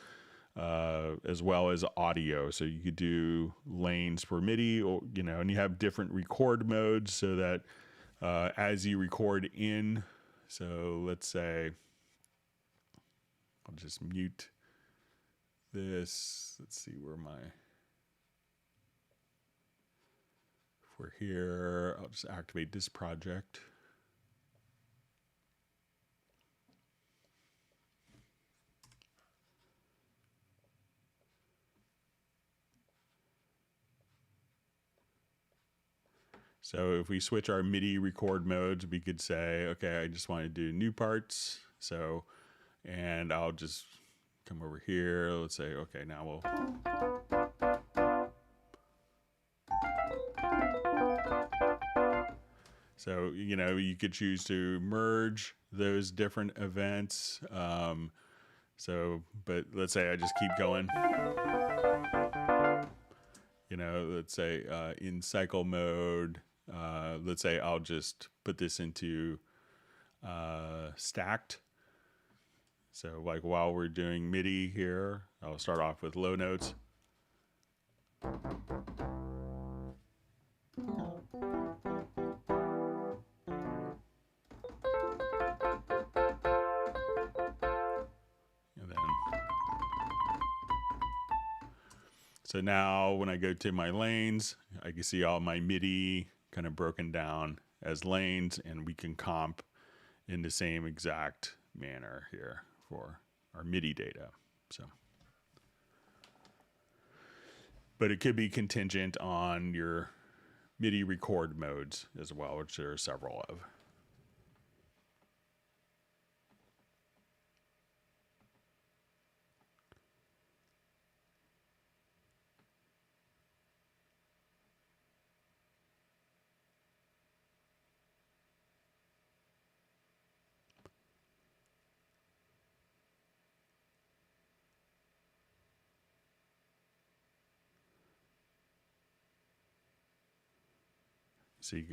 audio. So you could do lanes for MIDI, or and you have different record modes so that as you record in. So let's say I'll just mute this. Let's see where if we're here, I'll just activate this project. So if we switch our MIDI record modes, we could say, okay, I just want to do new parts. So, and I'll just come over here. Let's say, okay, now we'll. So, you could choose to merge those different events. But let's say I just keep going. Let's say in cycle mode, let's say I'll just put this into stacked. So like while we're doing MIDI here, I'll start off with low notes. So now when I go to my lanes, I can see all my MIDI kind of broken down as lanes, and we can comp in the same exact manner here for our MIDI data. So, but it could be contingent on your MIDI record modes as well, which there are several of. See,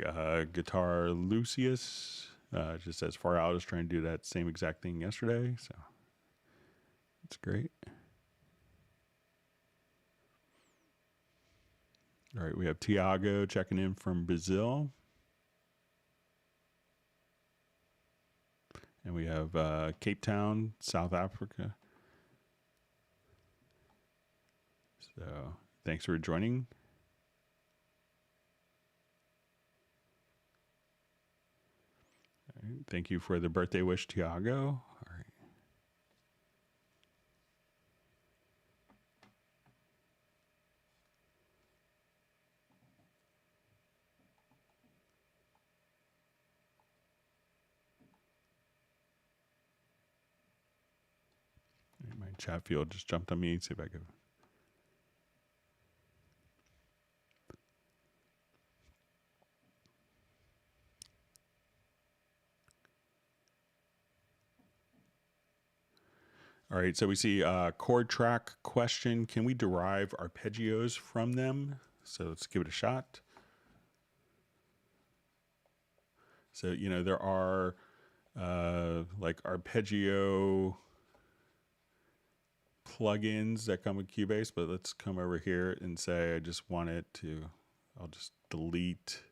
Guitar Lucius just says far out. I was trying to do that same exact thing yesterday, so it's great. All right, we have Tiago checking in from Brazil. And we have Cape Town, South Africa. So thanks for joining. All right, thank you for the birthday wish, Tiago. All right. Chatfield just jumped on me. See if I can. All right, so we see chord track question. Can we derive arpeggios from them? So let's give it a shot. So, you know, there are like arpeggio plugins that come with Cubase, but let's come over here and say I just want it to, I'll just delete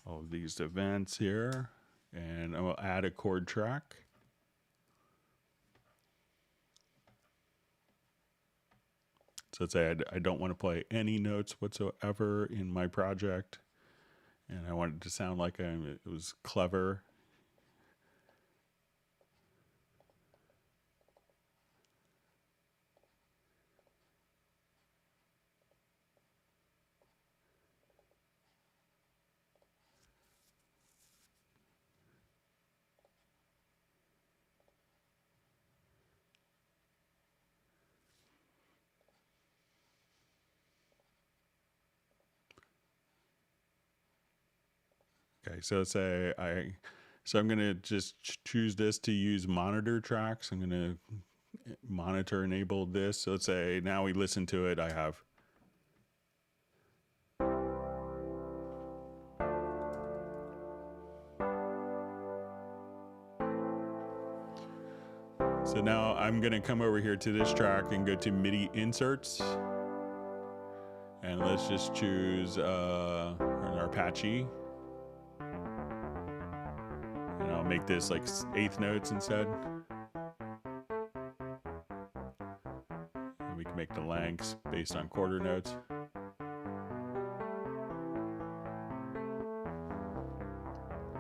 all of these events here, and I will add a chord track. So let's say I don't want to play any notes whatsoever in my project, and I want it to sound like it was clever. Okay, so let's say I'm going to just choose this to use monitor tracks. I'm going to monitor enable this. So let's say now we listen to it. I have. So now I'm going to come over here to this track and go to MIDI inserts. And let's just choose an Apache. And I'll make this like eighth notes instead. And we can make the lengths based on quarter notes.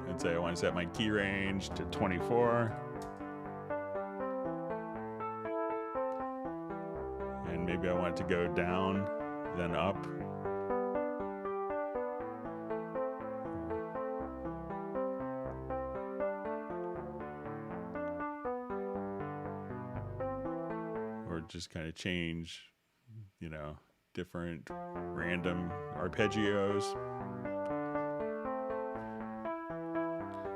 And say I want to set my key range to 24. And maybe I want it to go down, then up. Or just kind of change, you know, different random arpeggios.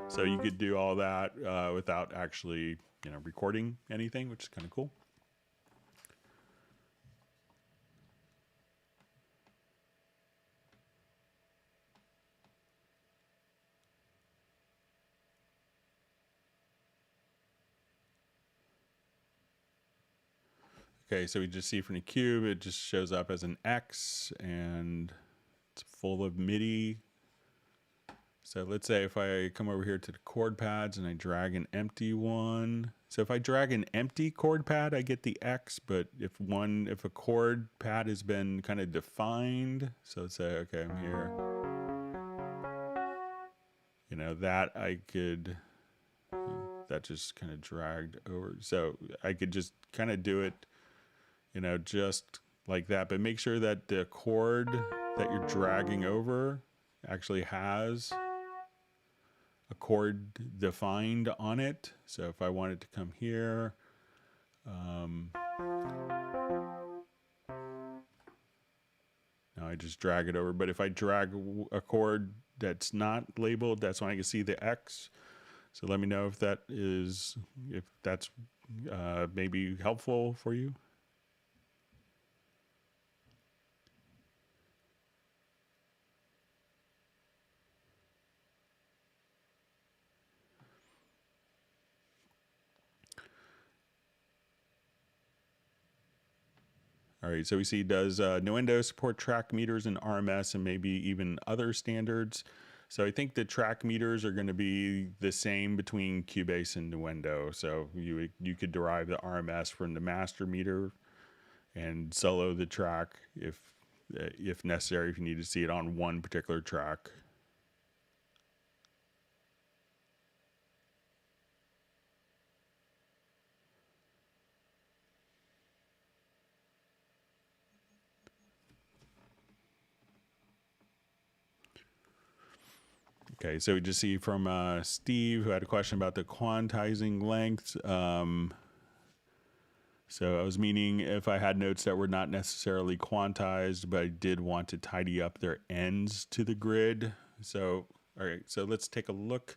So you could do all that without actually, you know, recording anything, which is kind of cool. Okay, so we just see from the cube, it just shows up as an X and it's full of MIDI. So let's say if I come over here to the chord pads and I drag an empty one. So if I drag an empty chord pad, I get the X, but if a chord pad has been kind of defined, so let's say, okay, I'm here. You know, that just kind of dragged over. So I could just kind of do it, you know, just like that, but make sure that the chord that you're dragging over actually has a chord defined on it. So if I wanted to come here, now I just drag it over. But if I drag a chord that's not labeled, that's when I can see the X. So let me know if that's maybe helpful for you. All right, so we see, does Nuendo support track meters and RMS and maybe even other standards? So I think the track meters are going to be the same between Cubase and Nuendo. So you could derive the RMS from the master meter and solo the track if necessary, if you need to see it on one particular track. Okay, so we just see from Steve, who had a question about the quantizing length. So I was meaning if I had notes that were not necessarily quantized, but I did want to tidy up their ends to the grid. So, all right, so let's take a look.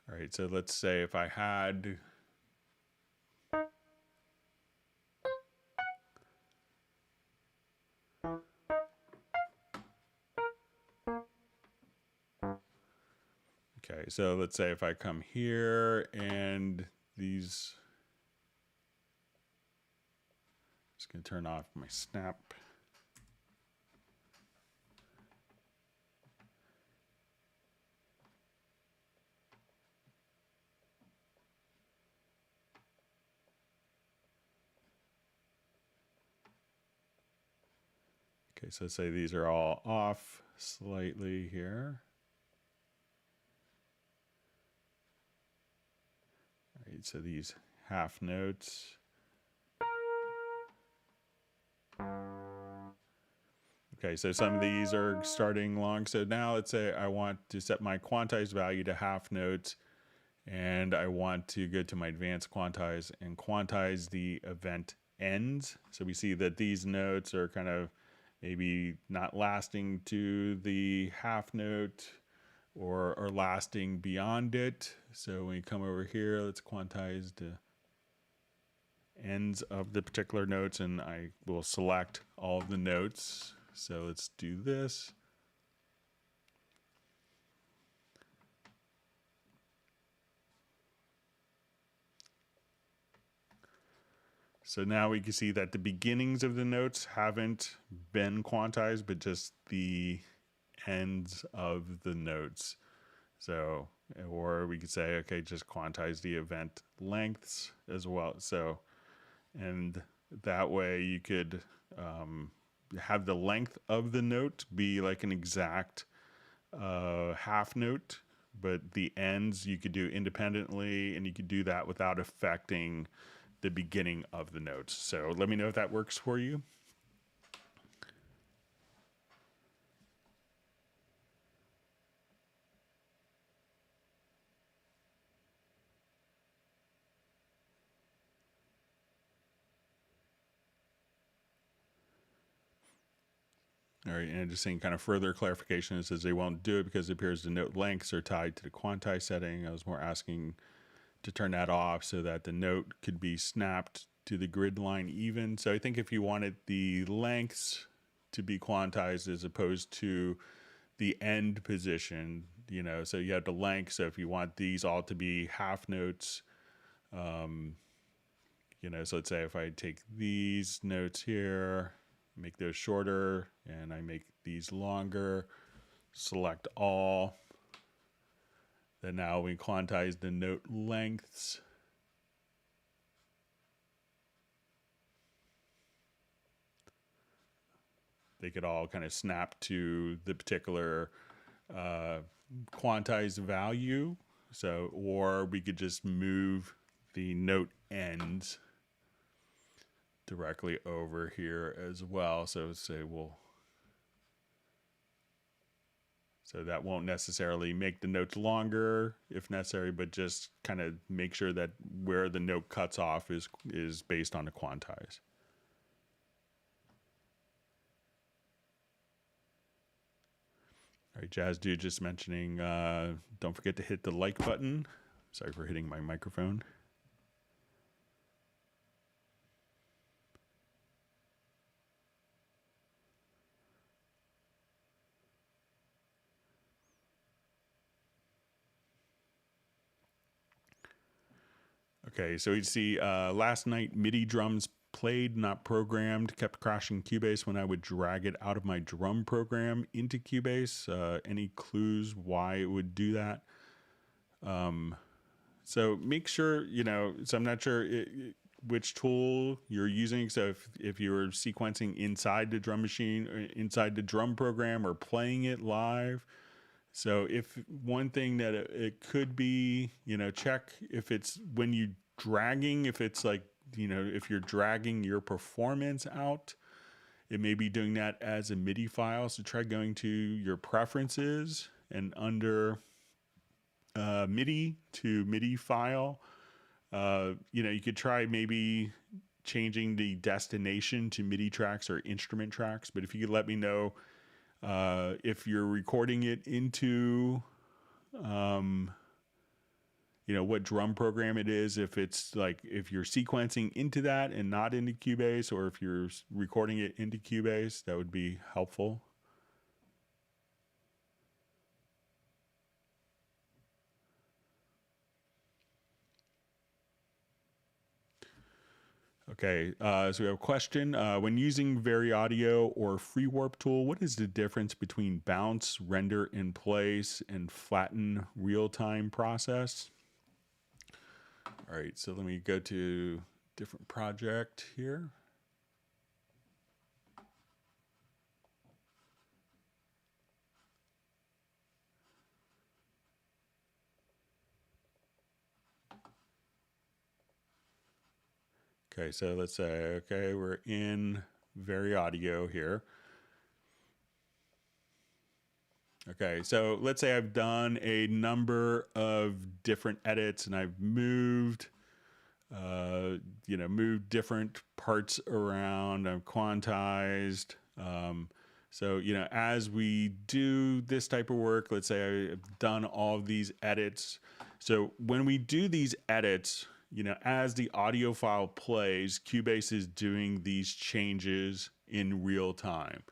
All right, so let's say if I had, okay, so let's say if I come here and these, just gonna turn off my snap. Okay, so let's say these are all off slightly here. All right, so these half notes. Okay, so some of these are starting long. So now let's say I want to set my quantized value to half notes, and I want to go to my advanced quantize and quantize the event ends. So we see that these notes are kind of maybe not lasting to the half note or lasting beyond it. So when you come over here, let's quantize the ends of the particular notes, and I will select all of the notes. So let's do this. So now we can see that the beginnings of the notes haven't been quantized, but just the ends of the notes. So, or we could say, okay, just quantize the event lengths as well. So, and that way you could have the length of the note be like an exact half note, but the ends you could do independently, and you could do that without affecting the beginning of the notes. So let me know if that works for you. All right, and just saying kind of further clarification, it says they won't do it because it appears the note lengths are tied to the quantize setting. I was more asking to turn that off so that the note could be snapped to the grid line even. So I think if you wanted the lengths to be quantized as opposed to the end position, you know, so you have the length. So if you want these all to be half notes, you know, so let's say if I take these notes here, make those shorter, and I make these longer, select all. Then now we quantize the note lengths. They could all kind of snap to the particular quantized value. So, or we could just move the note ends directly over here as well. So say so that won't necessarily make the notes longer if necessary, but just kind of make sure that where the note cuts off is based on the quantize. All right, Jazz Dude just mentioning, don't forget to hit the like button. Sorry for hitting my microphone. Okay, so you see last night MIDI drums played, not programmed, kept crashing Cubase when I would drag it out of my drum program into Cubase. Any clues why it would do that? So make sure, you know, so I'm not sure which tool you're using. So if you're sequencing inside the drum machine, or inside the drum program, or playing it live, So if one thing that it could be, check if it's when you dragging, if it's like, if you're dragging your performance out, it may be doing that as a MIDI file. So try going to your preferences and under MIDI to MIDI file. You could try maybe changing the destination to MIDI tracks or instrument tracks. But if you could let me know if you're recording it into, what drum program it is, if it's like, if you're sequencing into that and not into Cubase, or if you're recording it into Cubase, that would be helpful. Okay, so we have a question. When using Vari Audio or Free Warp Tool, what is the difference between bounce, render in place, and flatten real-time process? All right, so let me go to different project here. Okay, so let's say, okay, we're in Vari Audio here. Okay, so let's say I've done a number of different edits and I've moved, moved different parts around, I've quantized. So, as we do this type of work, let's say I've done all of these edits. So when we do these edits, as the audio file plays, Cubase is doing these changes in real time.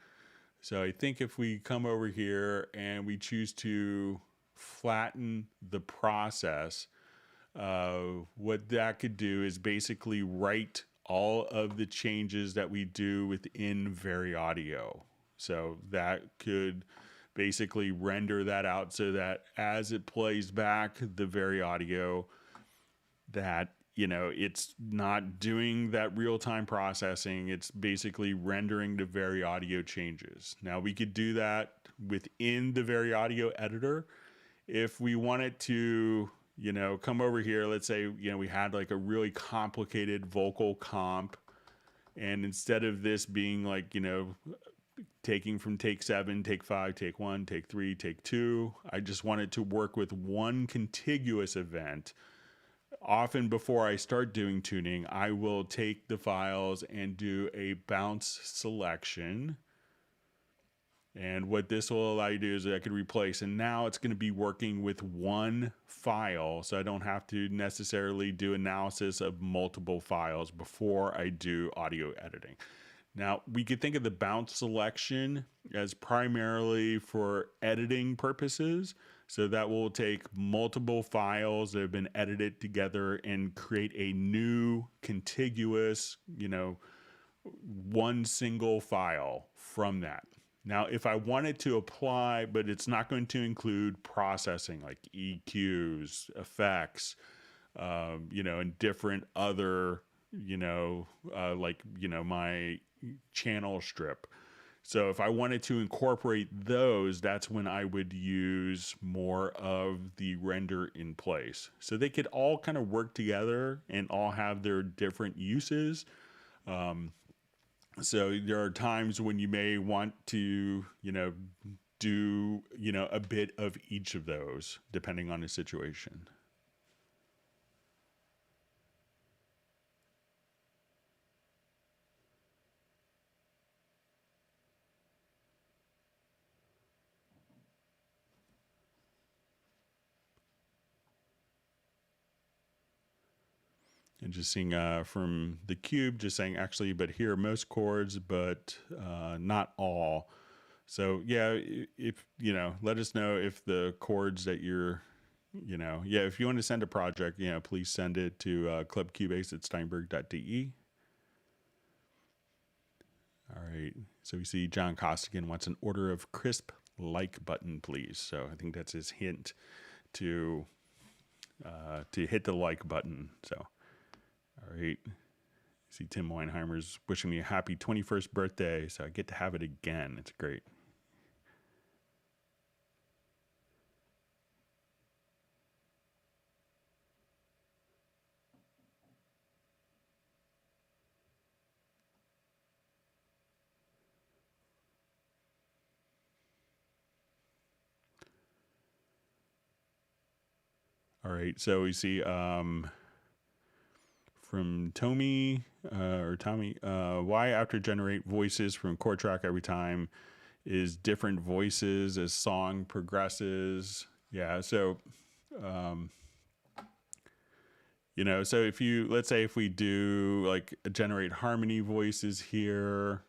So I think if we come over here and we choose to flatten the process, what that could do is basically write all of the changes that we do within Vari Audio. So that could basically render that out so that as it plays back the Vari Audio, that it's not doing that real-time processing. It's basically rendering the Vari Audio changes. Now we could do that within the Vari Audio editor. If we wanted to, come over here, let's say, we had like a really complicated vocal comp, and instead of this being like, taking from take 7, take 5, take 1, take 3, take 2, I just wanted to work with one contiguous event. Often before I start doing tuning, I will take the files and do a bounce selection. And what this will allow you to do is I could replace, and now it's going to be working with one file, so I don't have to necessarily do analysis of multiple files before I do audio editing. Now, we could think of the bounce selection as primarily for editing purposes. So that will take multiple files that have been edited together and create a new contiguous, one single file from that. Now, if I wanted to apply, but it's not going to include processing like EQs, effects, and different other, my channel strip. So if I wanted to incorporate those, that's when I would use more of the render in place. So they could all kind of work together and all have their different uses. So there are times when you may want to, do, a bit of each of those depending on the situation. And just seeing from the cube, just saying actually, but here are most chords, but not all. So yeah, if let us know if the chords that you're, if you want to send a project, please send it to clubcubase@steinberg.de. All right. So we see John Costigan wants an order of crisp like button, please. So I think that's his hint to hit the like button. So. All right. See, Tim Weinheimer's wishing me a happy 21st birthday, so I get to have it again. It's great. All right, so we see from Tommy, why after generate voices from chord track every time is different voices as song progresses. Yeah, so so if you, let's say if we do like generate harmony voices here.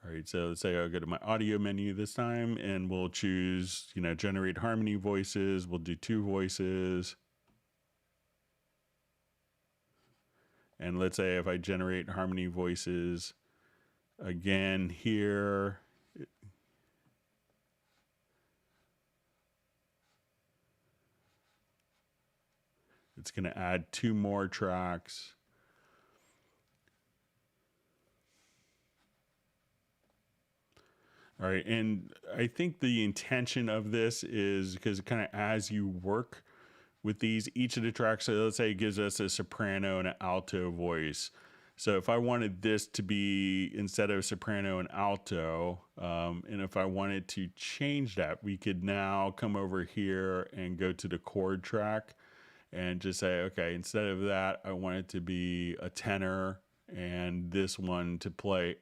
All right, so let's say I'll go to my audio menu this time and we'll choose, generate harmony voices. We'll do 2 voices. And let's say if I generate harmony voices again here, it's going to add 2 more tracks. All right, and I think the intention of this is because kind of as you work with these, each of the tracks, so let's say it gives us a soprano and an alto voice. So if I wanted this to be instead of soprano and alto, and if I wanted to change that, we could now come over here and go to the chord track and just say, okay, instead of that, I want it to be a tenor and this one to play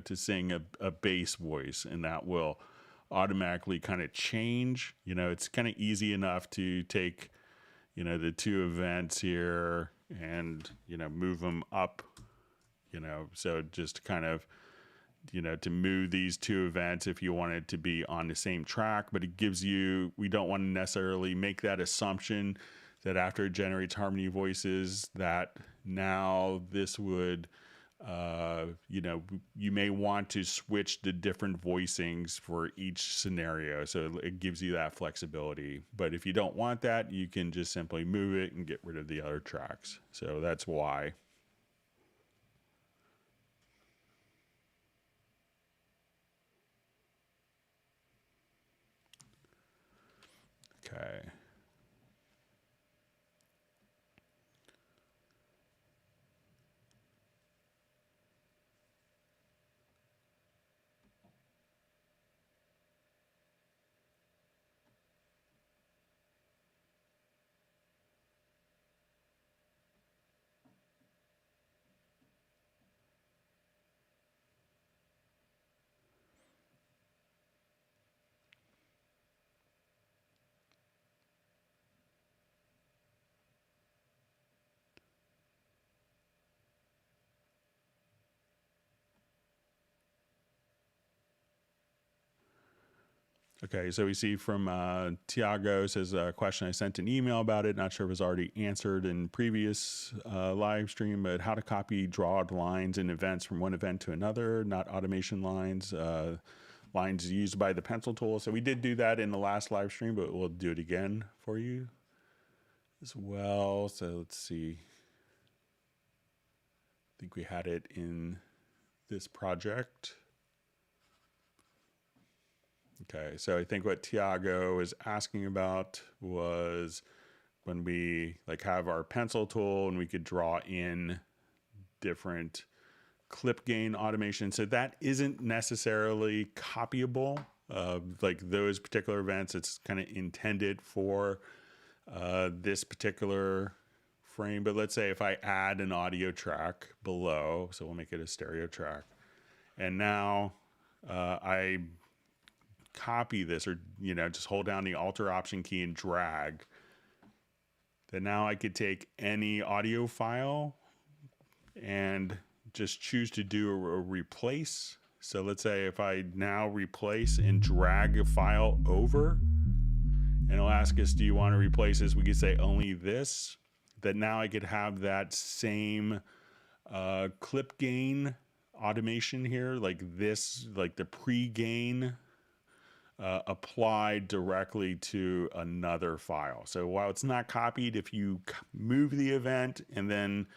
to sing a bass voice, and that will automatically kind of change. It's kind of easy enough to take, the 2 events here and, move them up, so just kind of, to move these 2 events if you want it to be on the same track, but it gives you, we don't want to necessarily make that assumption that after it generates harmony voices that now this would, you may want to switch the different voicings for each scenario. So it gives you that flexibility. But if you don't want that, you can just simply move it and get rid of the other tracks. So that's why. Okay. Okay, so we see from Tiago says a question. I sent an email about it. Not sure if it was already answered in previous live stream, but how to copy drawed lines in events from one event to another, not automation lines, lines used by the pencil tool. So we did do that in the last live stream, but we'll do it again for you as well. So let's see. I think we had it in this project. Okay, so I think what Tiago is asking about was when we have our pencil tool and we could draw in different clip gain automation. So that isn't necessarily copyable. Those particular events, it's kind of intended for this particular frame. But let's say if I add an audio track below, so we'll make it a stereo track, and now I copy this, or just hold down the Alt or Option key and drag, then now I could take any audio file and just choose to do a replace. So let's say if I now replace and drag a file over, and it'll ask us, do you want to replace this? We could say only this. That now I could have that same clip gain automation here, like this, like the pre-gain applied directly to another file. So while it's not copied, if you move the event and then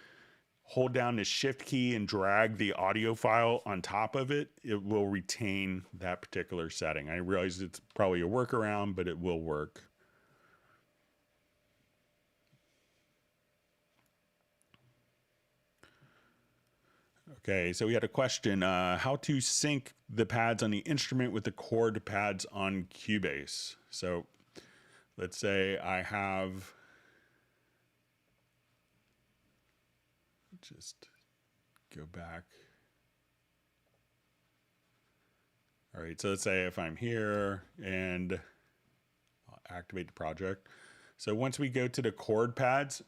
hold down the shift key and drag the audio file on top of it, it will retain that particular setting. I realize it's probably a workaround, but it will work. Okay, so we had a question, how to sync the pads on the instrument with the chord pads on Cubase. So let's say I have, just go back. All right, so let's say if I'm here and I'll activate the project. So once we go to the chord pads,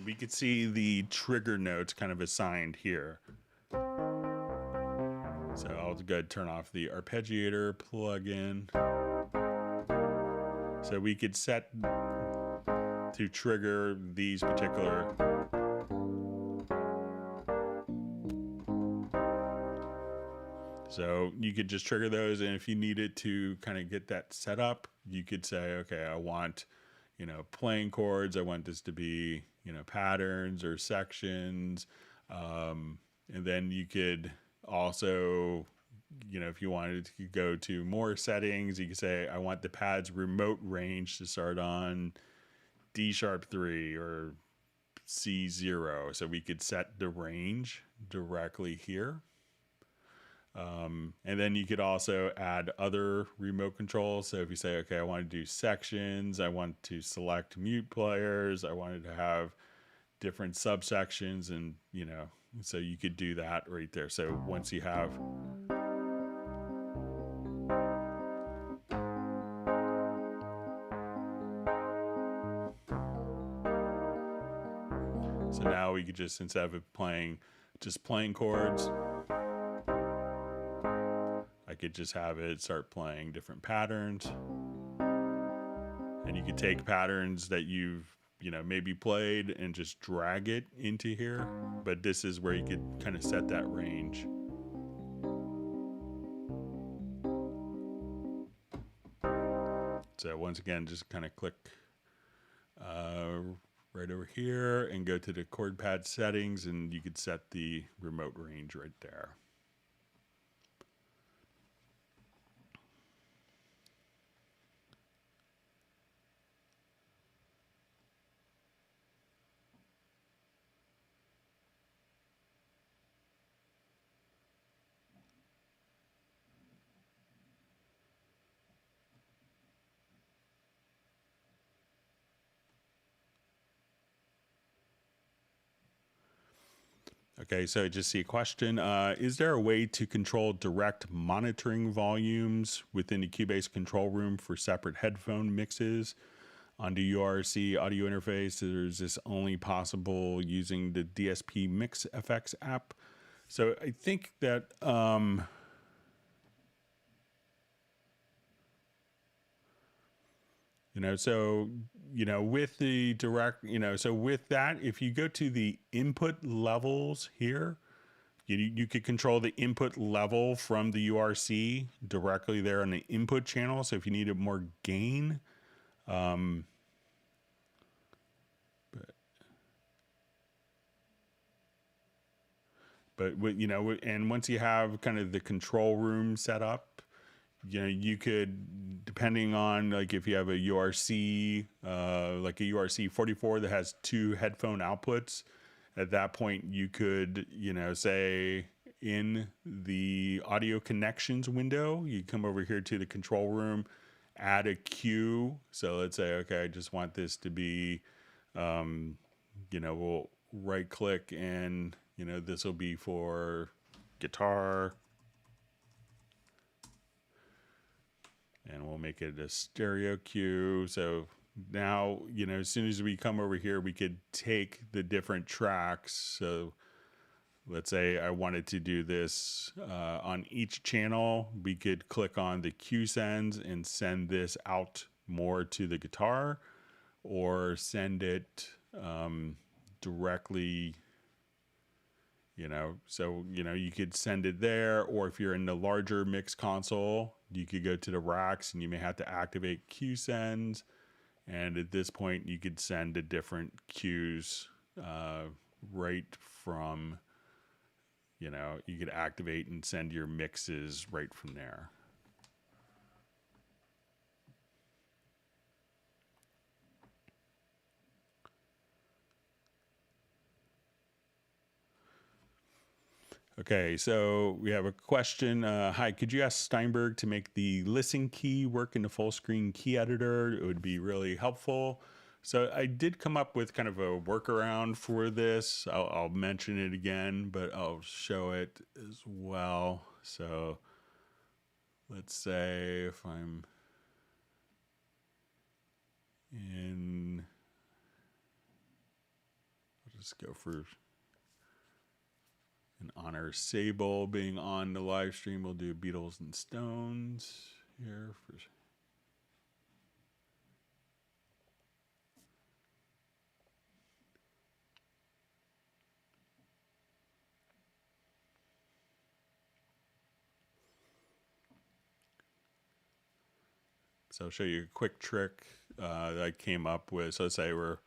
we could see the trigger notes kind of assigned here. So I'll go ahead and turn off the arpeggiator plugin. So we could set to trigger these particular so you could just trigger those, and if you needed to kind of get that set up, you could say, okay, I want, you know, playing chords, I want this to be, you know, patterns or sections, and then you could also, you know, if you wanted to go to more settings, you could say, I want the pads remote range to start on D#3 or C0. So we could set the range directly here. And then you could also add other remote controls. So if you say, okay, I want to do sections, I want to select mute players, I wanted to have different subsections, and, you know, so you could do that right there. So once you have, so now we could just, instead of playing just playing chords, I could just have it start playing different patterns. And you could take patterns that you've, you know, maybe played and just drag it into here. But this is where you could kind of set that range. So once again, just kind of click right over here and go to the chord pad settings, and you could set the remote range right there. Okay, so I just see a question. Is there a way to control direct monitoring volumes within the Cubase control room for separate headphone mixes on the URC audio interface? Or is this only possible using the DSP Mix FX app? So I think that you know, so, you know, with the direct, you know, so with that, if you go to the input levels here, you could control the input level from the URC directly there on the input channel. So if you needed more gain, but you know, and once you have kind of the control room set up, you know, you could, depending on, like, if you have a URC, like a URC 44 that has 2 headphone outputs, at that point you could, you know, say in the audio connections window, you come over here to the control room, add a cue. So let's say, okay, I just want this to be, you know, we'll right click, and, you know, this will be for guitar. And we'll make it a stereo cue. So now, you know, as soon as we come over here, we could take the different tracks. So let's say I wanted to do this on each channel. We could click on the cue sends and send this out more to the guitar, or send it directly, you know, so, you know, you could send it there, or if you're in the larger mix console, you could go to the racks and you may have to activate cue sends. And at this point, you could send the different cues right from, you know, you could activate and send your mixes right from there. Okay, so we have a question. Hi, could you ask Steinberg to make the listen key work in the full screen key editor? It would be really helpful. So I did come up with kind of a workaround for this. I'll mention it again, but I'll show it as well. So let's say if I'm in, I'll just go for in honor of Sable being on the live stream, we'll do Beatles and Stones here for. So I'll show you a quick trick that I came up with. So let's say we're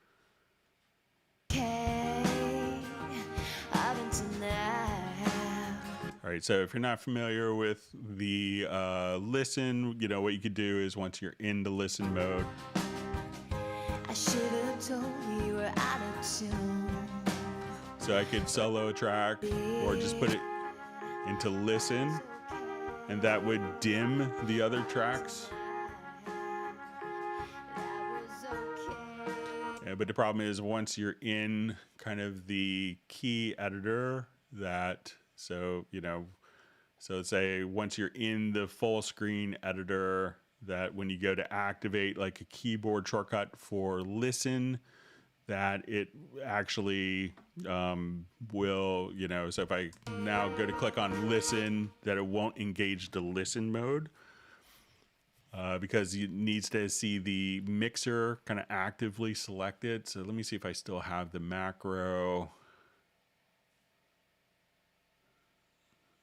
all right, so if you're not familiar with the listen, you know, what you could do is once you're in the listen mode, I should have told you were out of tune. So I could solo a track or just put it into listen, and that would dim the other tracks. Yeah, but the problem is once you're in kind of the key editor that, so, you know, so let's say once you're in the full screen editor, that when you go to activate like a keyboard shortcut for listen, that it actually will, you know, so if I now go to click on listen, that it won't engage the listen mode. Because it needs to see the mixer kind of actively selected. So let me see if I still have the macro.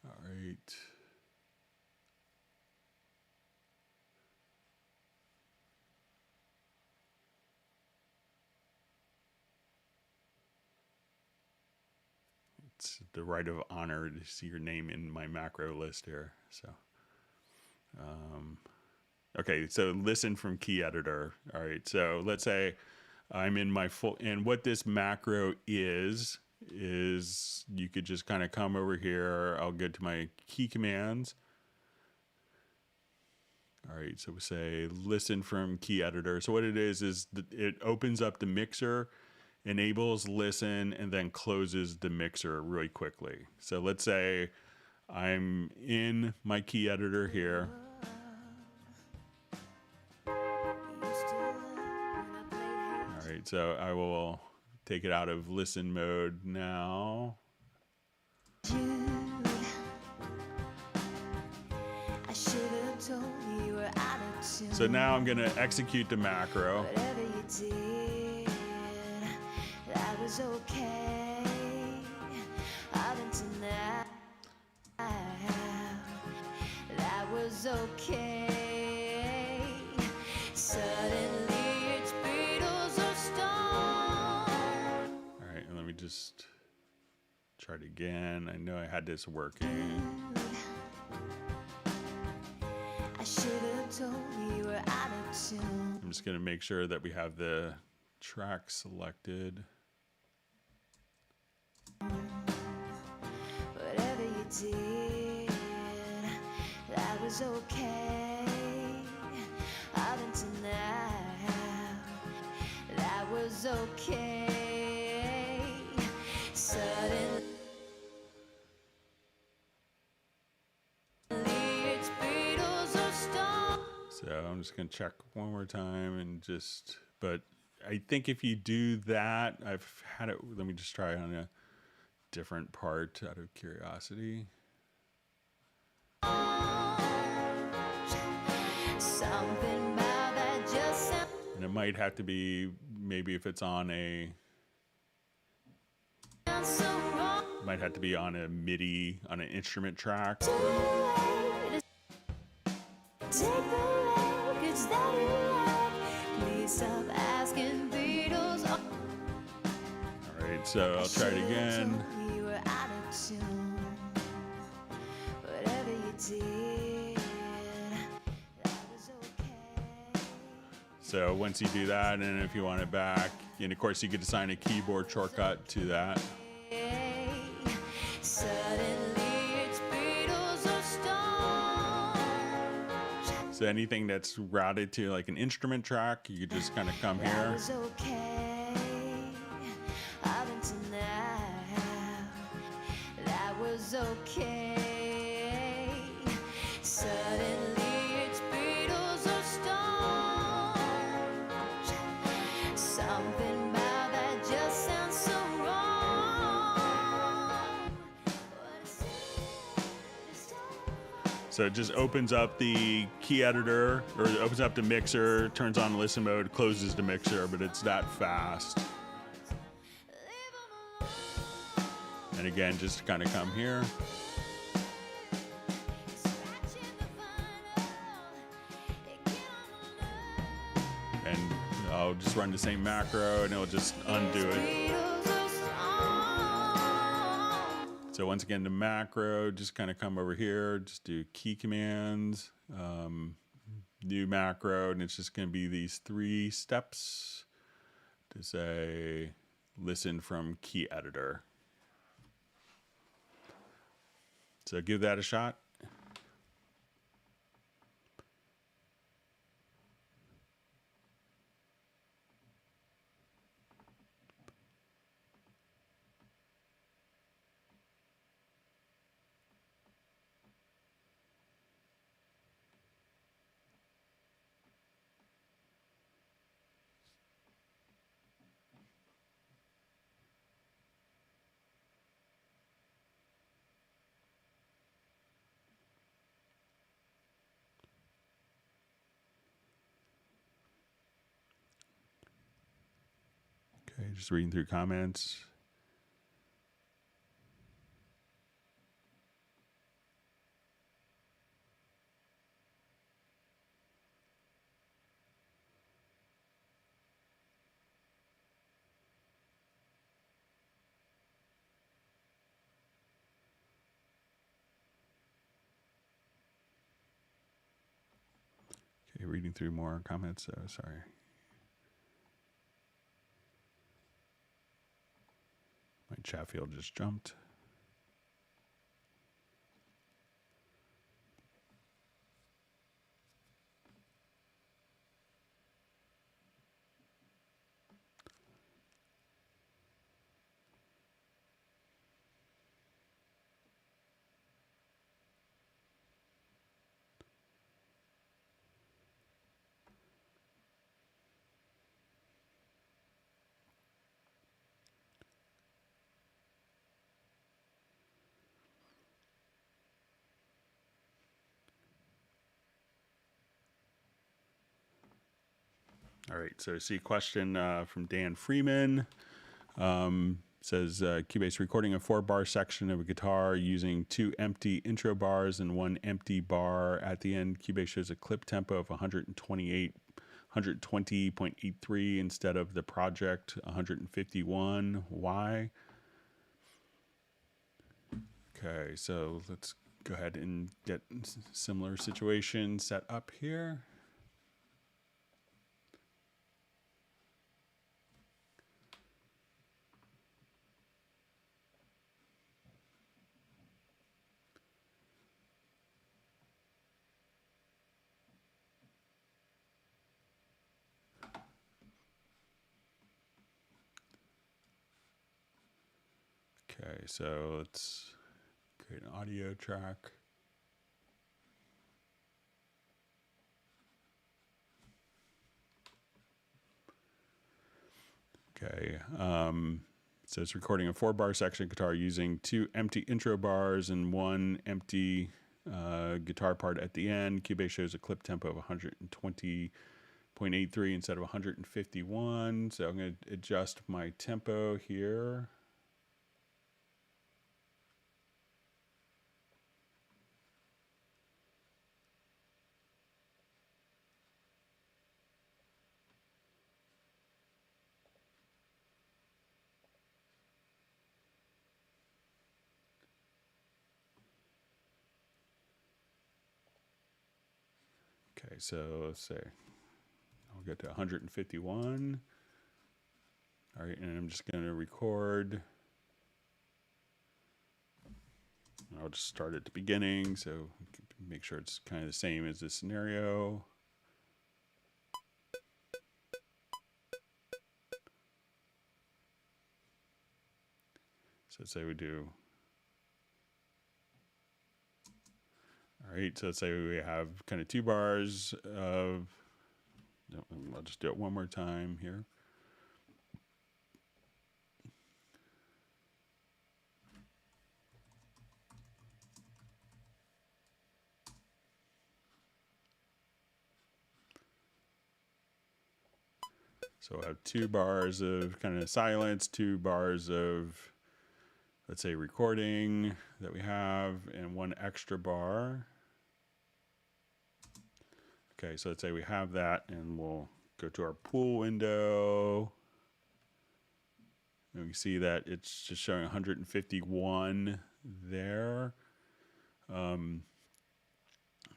All right. It's the right of honor to see your name in my macro list here. So, okay, so listen from key editor. All right, so let's say I'm in my full, and what this macro is you could just kind of come over here. I'll go to my key commands. All right, so we say listen from key editor. So what it is it opens up the mixer, enables listen, and then closes the mixer really quickly. So let's say I'm in my key editor here. All right, so I will take it out of listen mode now. So now I'm going to execute the macro. Whatever you did, that was okay. Up until now, that was okay. Suddenly it's Beatles or Stone. All right, and let me just try it again. I know I had this working. I should have told you were out of tune. I'm just going to make sure that we have the track selected. Whatever you did, that was okay. Up until now, that was okay. Suddenly it's Beatles or Stone. So I'm just going to check one more time and just, but I think if you do that, I've had it, let me just try on a different part out of curiosity. Something about that just sounds. And it might have to be, maybe if it's on a, So wrong. might have to be on a MIDI, on an instrument track. Too late. Take the records that you like. Please stop asking Beatles. All right, so I'll try it again. You were out of tune. Whatever you did, that was okay. So once you do that, and if you want it back, and of course you could assign a keyboard shortcut to that. Suddenly So anything that's routed to like an instrument track, you could just kind of come That here. was okay. Up until now, that was okay. Suddenly it's Beatles or Stones. Something about that just sounds so wrong. So it just opens up the key editor, or it opens up the mixer, turns on listen mode, closes the mixer, but it's that fast. And again, just kind of come here. And I'll just run the same macro and it'll just undo it. So once again, the macro, just kind of come over here, just do key commands, new macro, and it's just going to be these 3 steps to say listen from key editor. So give that a shot. Okay, just reading through comments. Okay, reading through more comments. Sorry. My chat field just jumped. All right, so I see a question from Dan Freeman. Says Cubase recording a 4-bar section of a guitar using 2 empty intro bars and 1 empty bar at the end. Cubase shows a clip tempo of 120.83 instead of the project 151. Why? Okay, so let's go ahead and get similar situation set up here. Okay, so let's create an audio track. Okay, so it's recording a 4-bar section guitar using 2 empty intro bars and 1 empty guitar part at the end. Cubase shows a clip tempo of 120.83 instead of 151. So I'm going to adjust my tempo here. Okay, so let's say I'll get to 151. All right, and I'm just going to record. I'll just start at the beginning, so make sure it's kind of the same as this scenario. So let's say we do, all right, so let's say we have kind of 2 bars of, I'll just do it one more time here. So I have 2 bars of kind of silence, 2 bars of, let's say, recording that we have, and 1 extra bar. Okay, so let's say we have that, and we'll go to our pool window. And we see that it's just showing 151 there.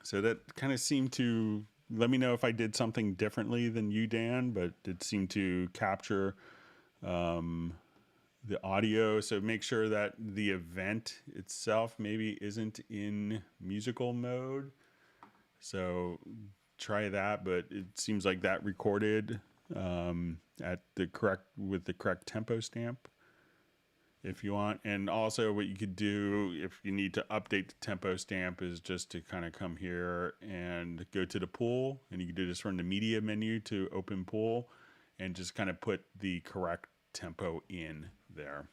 So that kind of seemed to, let me know if I did something differently than you, Dan, but it seemed to capture the audio. So make sure that the event itself maybe isn't in musical mode. So try that, but it seems like that recorded at the with the correct tempo stamp if you want. And also what you could do if you need to update the tempo stamp is just to kind of come here and go to the pool, and you can do this from the media menu to open pool and just kind of put the correct tempo in there.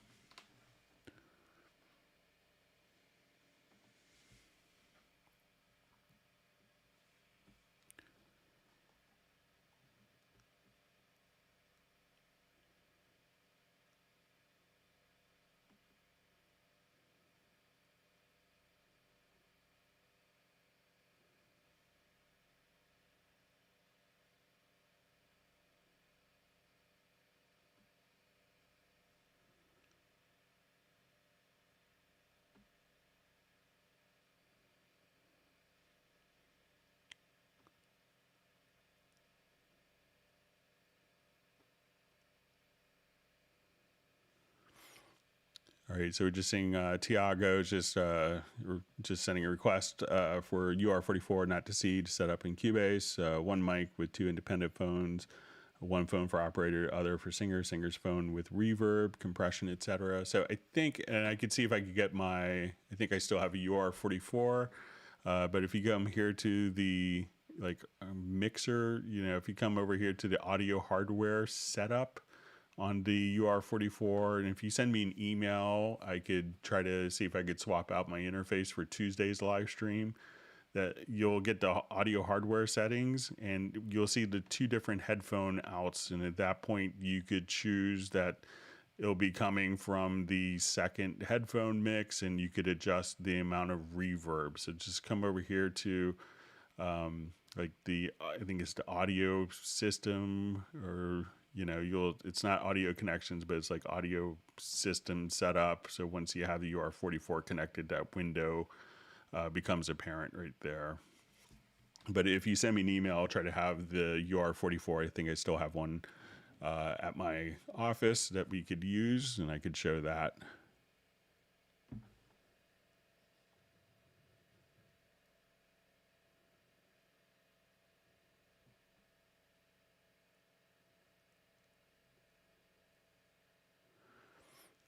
All right, so we're just seeing Tiago's just sending a request for UR44 not to see to set up in Cubase. 1 mic with 2 independent phones, 1 phone for operator, other for singer, singer's phone with reverb, compression, etc. So I think, and I could see if I could get I think I still have a UR44, but if you come here to the mixer, if you come over here to the audio hardware setup on the UR44, and if you send me an email, I could try to see if I could swap out my interface for Tuesday's live stream. That you'll get the audio hardware settings, and you'll see the 2 different headphone outs, and at that point you could choose that it'll be coming from the second headphone mix, and you could adjust the amount of reverb. So just come over here to I think it's the audio system, or it's not audio connections, but it's like audio system setup. So once you have the UR44 connected, that window becomes apparent right there. But if you send me an email, I'll try to have the UR44. I think I still have one at my office that we could use, and I could show that.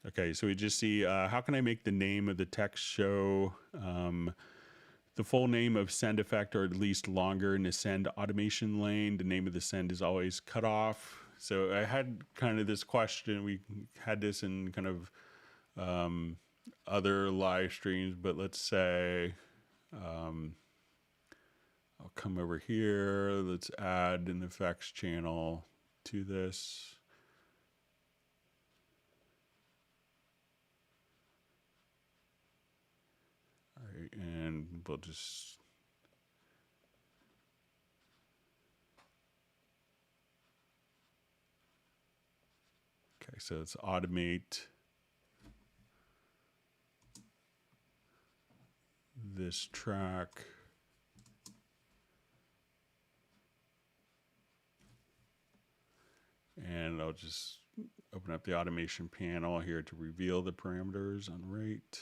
Okay, so we just see how can I make the name of the text show the full name of send effect, or at least longer in the send automation lane. The name of the send is always cut off. So I had kind of this question. We had this in kind of other live streams, but let's say I'll come over here. Let's add an effects channel to this. And we'll just okay, so let's automate this track. And I'll just open up the automation panel here to reveal the parameters on rate.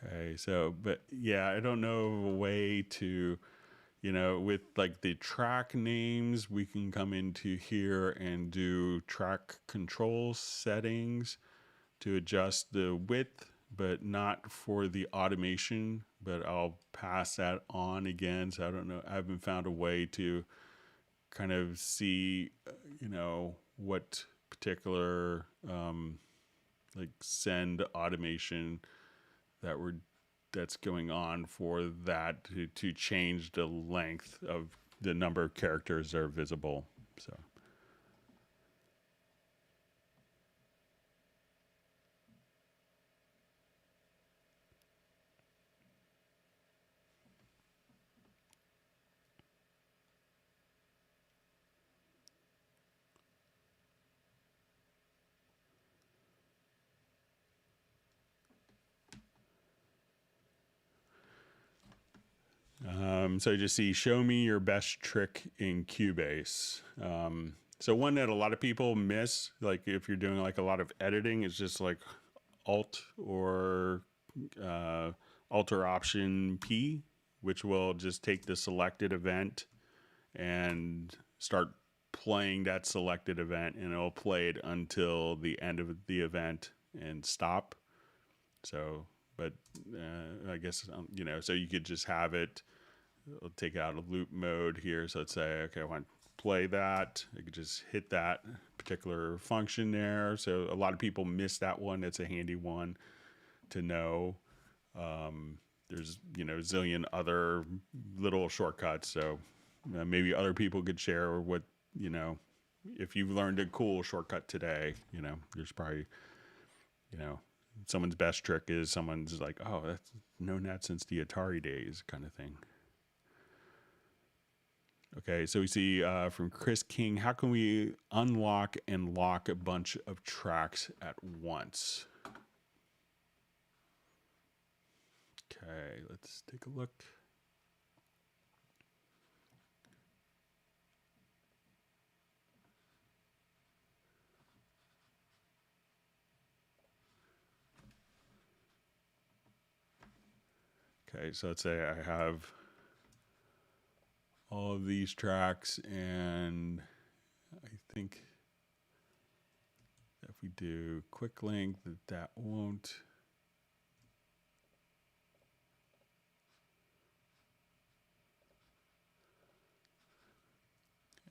Okay, so, but yeah, I don't know of a way to, with like the track names, we can come into here and do track control settings to adjust the width, but not for the automation. But I'll pass that on again. So I don't know. I haven't found a way to kind of see, what particular like send automation that we're that's going on for that to change the length of the number of characters that are visible. So so just see, show me your best trick in Cubase. So one that a lot of people miss, like if you're doing like a lot of editing, is just like Alt or Alt or Option P, which will just take the selected event and start playing that selected event, and it'll play it until the end of the event and stop. So, but I guess, so you could just have it, it'll take out a loop mode here. So let's say, okay, I want to play that. I could just hit that particular function there. So a lot of people miss that one. It's a handy one to know. There's, a zillion other little shortcuts. So maybe other people could share what, if you've learned a cool shortcut today, there's probably, someone's best trick is someone's like, oh, that's known that since the Atari days kind of thing. Okay, so we see from Chris King, how can we unlock and lock a bunch of tracks at once? Okay, let's take a look. Okay, so let's say I have all of these tracks, and I think if we do quick link, that won't.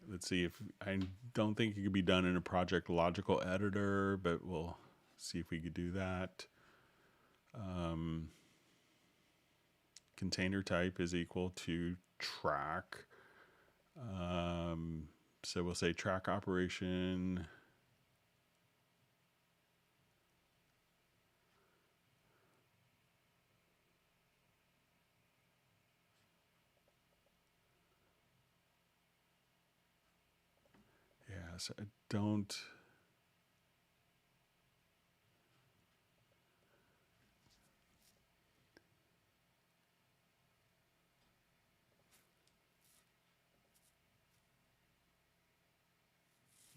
Let's see, if I don't think it could be done in a project logical editor, but we'll see if we could do that. Container type is equal to track. So we'll say track operation. Yeah, so I don't.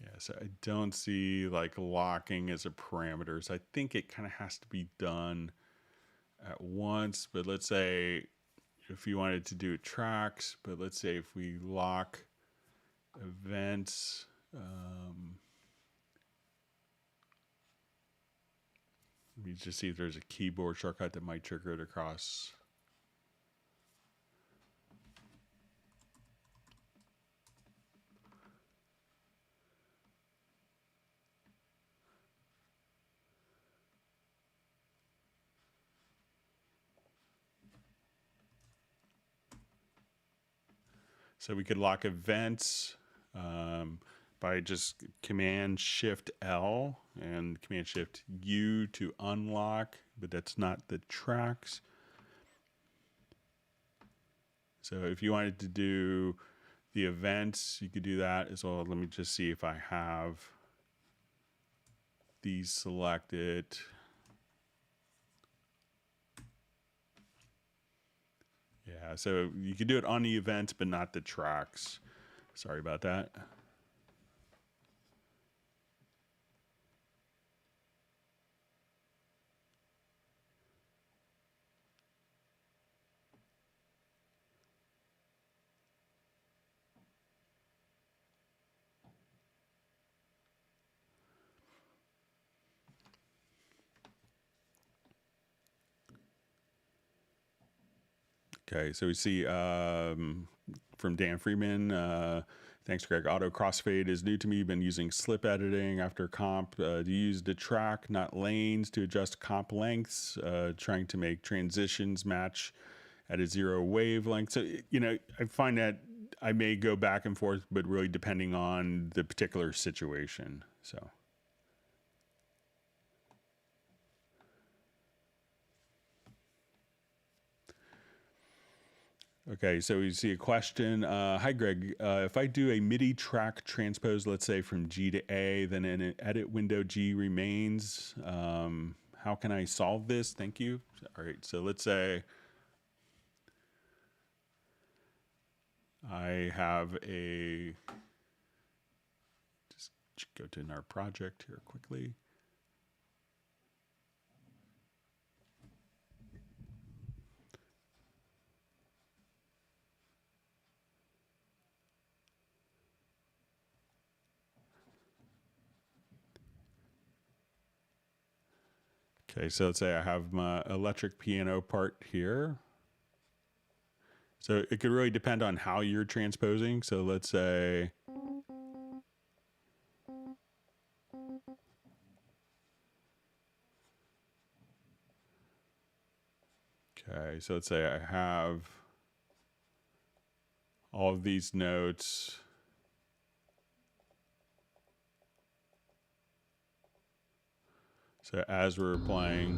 Yeah, so I don't see like locking as a parameter. So I think it kind of has to be done at once. But let's say if you wanted to do tracks, but let's say if we lock events, let me just see if there's a keyboard shortcut that might trigger it across. So we could lock events by just Command Shift L and Command Shift U to unlock, but that's not the tracks. So if you wanted to do the events, you could do that as well. Let me just see if I have these selected. Yeah, so you could do it on the events, but not the tracks. Sorry about that. Okay, so we see from Dan Freeman, thanks Greg, auto crossfade is new to me, been using slip editing after comp. Do you use the track, not lanes, to adjust comp lengths, trying to make transitions match at a 0 wavelength? So, you know, I find that I may go back and forth, but really depending on the particular situation, so. Okay, so we see a question. Hi, Greg. If I do a MIDI track transpose, let's say from G to A, then in an edit window G remains. How can I solve this? Thank you. All right, so let's say I have a, just go to our project here quickly. Okay, so let's say I have my electric piano part here. So it could really depend on how you're transposing. So let's say, okay, so let's say I have all of these notes. So as we're playing,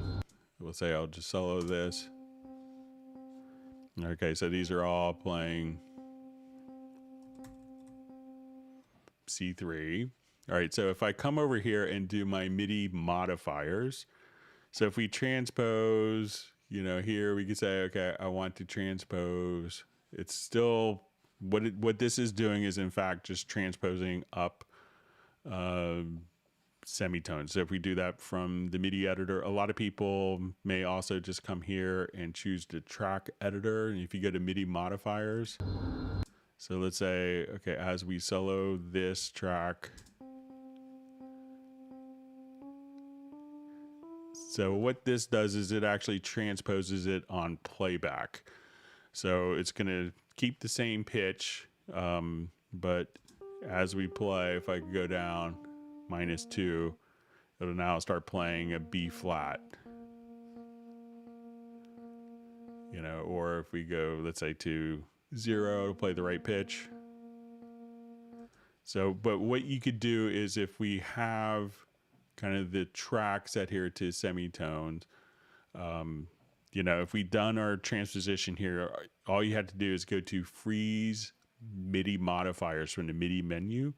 we'll say I'll just solo this. Okay, so these are all playing C3. All right, so if I come over here and do my MIDI modifiers, so if we transpose, you know, here we could say, okay, I want to transpose. It's still, what this is doing is in fact just transposing up semitones. So if we do that from the MIDI editor, a lot of people may also just come here and choose the track editor. And if you go to MIDI modifiers, so let's say, okay, as we solo this track, so what this does is it actually transposes it on playback. So it's going to keep the same pitch, but as we play, if I go down -2, it'll now start playing a B flat. You know, or if we go, let's say to 0, it'll play the right pitch. So, but what you could do is if we have kind of the track set here to semitones, you know, if we've done our transposition here, all you had to do is go to freeze MIDI modifiers from the MIDI menu,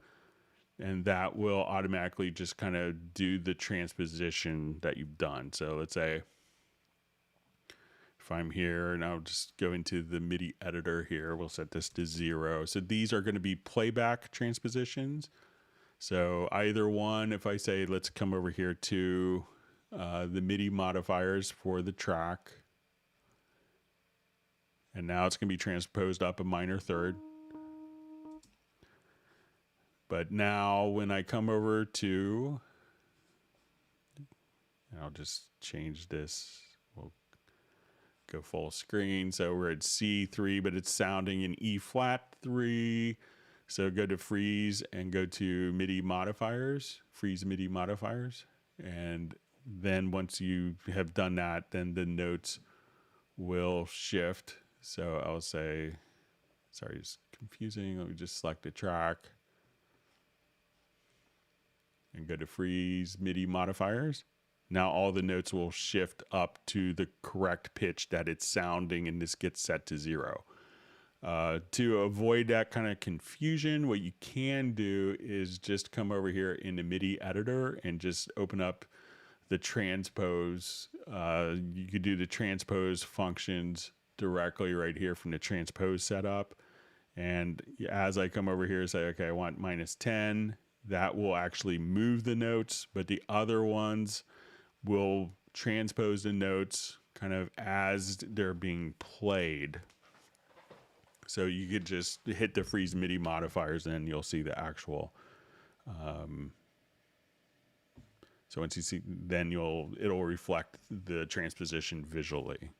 and that will automatically just kind of do the transposition that you've done. So let's say if I'm here and I'll just go into the MIDI editor here, we'll set this to 0. So these are going to be playback transpositions. So either one, if I say, let's come over here to the MIDI modifiers for the track, and now it's going to be transposed up a minor third. But now when I come over to, I'll just change this, we'll go full screen. So we're at C3, but it's sounding in E flat 3. So go to freeze and go to MIDI modifiers, freeze MIDI modifiers. And then once you have done that, then the notes will shift. So I'll say, sorry, it's confusing. Let me just select a track and go to freeze MIDI modifiers. Now all the notes will shift up to the correct pitch that it's sounding, and this gets set to 0. To avoid that kind of confusion, what you can do is just come over here in the MIDI editor and just open up the transpose. You could do the transpose functions directly right here from the transpose setup. And as I come over here and say, okay, I want -10, that will actually move the notes, but the other ones will transpose the notes kind of as they're being played. So you could just hit the freeze MIDI modifiers and you'll see the actual, so once you see, then it'll reflect the transposition visually.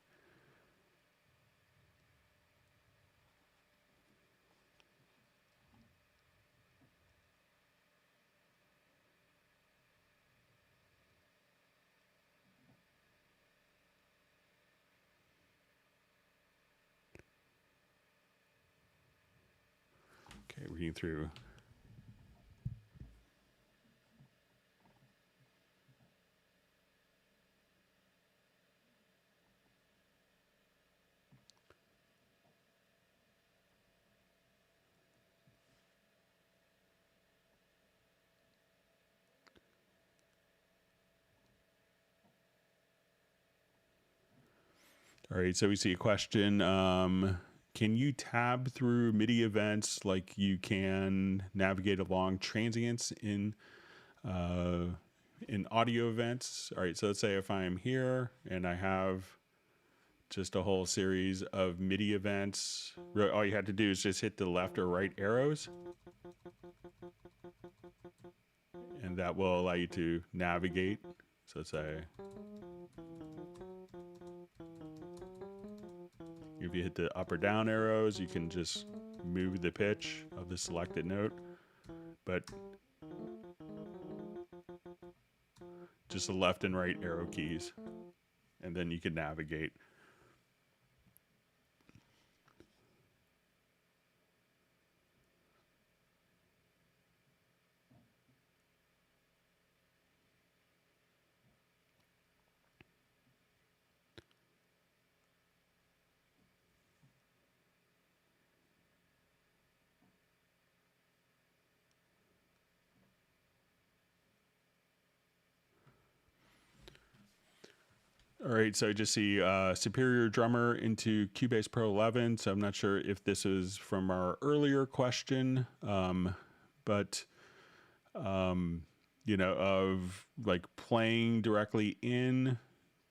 reading through. All right, so we see a question. Can you tab through MIDI events like you can navigate along transients in audio events? All right, so let's say if I'm here and I have just a whole series of MIDI events, all you had to do is just hit the left or right arrows, and that will allow you to navigate. So let's say if you hit the up or down arrows, you can just move the pitch of the selected note, but just the left and right arrow keys, and then you can navigate. All right, so I just see Superior Drummer into Cubase Pro 11. So I'm not sure if this is from our earlier question, but you know, of like playing directly in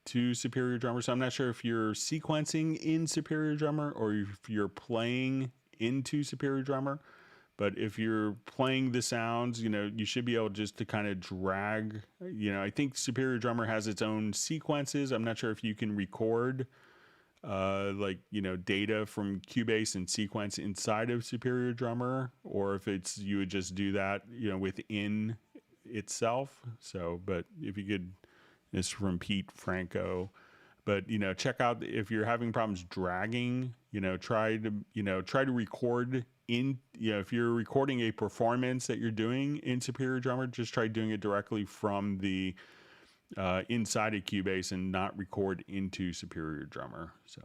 to Superior Drummer. So I'm not sure if you're sequencing in Superior Drummer or if you're playing into Superior Drummer. But if you're playing the sounds, you know, you should be able just to kind of drag, you know, I think Superior Drummer has its own sequences. I'm not sure if you can record like, you know, data from Cubase and sequence inside of Superior Drummer, or if it's, you would just do that, you know, within itself. So, but if you could, this is from Pete Franco. But, you know, check out if you're having problems dragging, you know, try to record in, you know, if you're recording a performance that you're doing in Superior Drummer, just try doing it directly from the inside of Cubase and not record into Superior Drummer. So,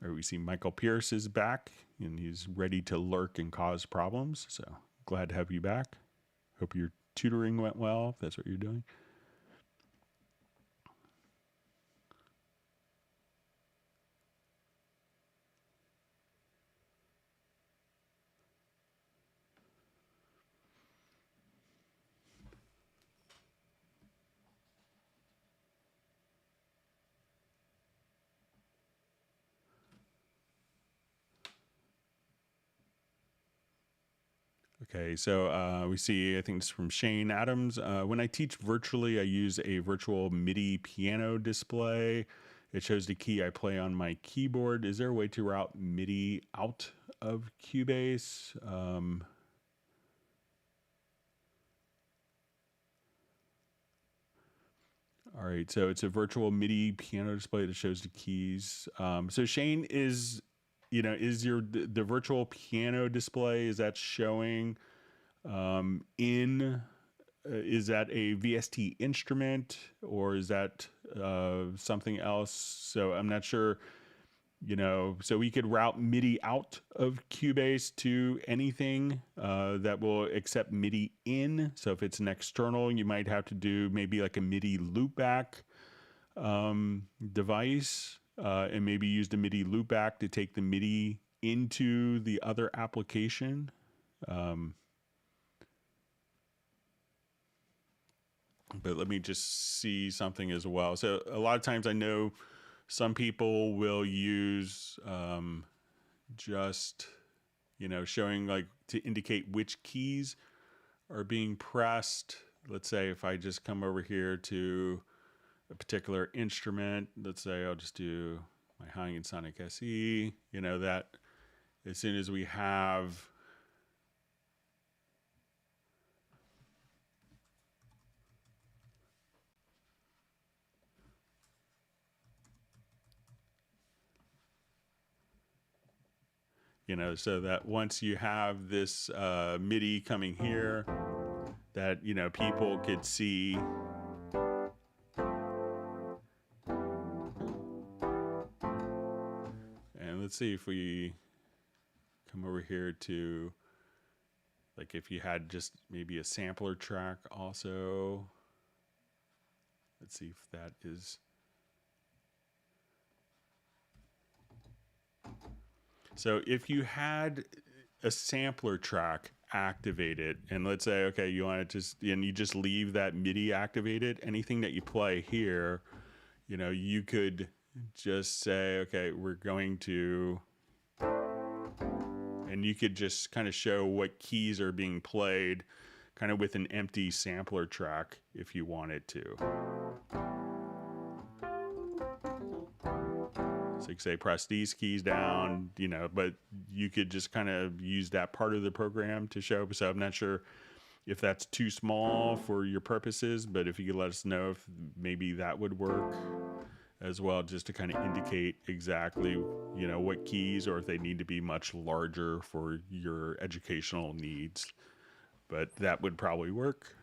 or we see Michael Pierce is back and he's ready to lurk and cause problems. So glad to have you back. Hope your tutoring went well, if that's what you're doing. Okay, so we see, I think it's from Shane Adams. When I teach virtually, I use a virtual MIDI piano display. It shows the key I play on my keyboard. Is there a way to route MIDI out of Cubase? All right, so it's a virtual MIDI piano display that shows the keys. So Shane, is, you know, is the virtual piano display, is that showing in, is that a VST instrument or is that something else? So I'm not sure, you know, so we could route MIDI out of Cubase to anything that will accept MIDI in. So if it's an external, you might have to do maybe like a MIDI loopback device and maybe use the MIDI loopback to take the MIDI into the other application. But let me just see something as well. So a lot of times I know some people will use just, you know, showing like to indicate which keys are being pressed. Let's say if I just come over here to a particular instrument, let's say I'll just do my High and Sonic SE, you know, that as soon as we have so that once you have this MIDI coming here, that, people could see. And let's see if we come over here to, like, if you had just maybe a sampler track also. Let's see if that is. So if you had a sampler track activated, and let's say, okay, you want to you just leave that MIDI activated, anything that you play here, you could just say, okay, we're going to, and you could just kind of show what keys are being played kind of with an empty sampler track if you wanted to. So you could say press these keys down, but you could just kind of use that part of the program to show. So I'm not sure if that's too small for your purposes, but if you could let us know if maybe that would work as well, just to kind of indicate exactly, what keys, or if they need to be much larger for your educational needs. But that would probably work.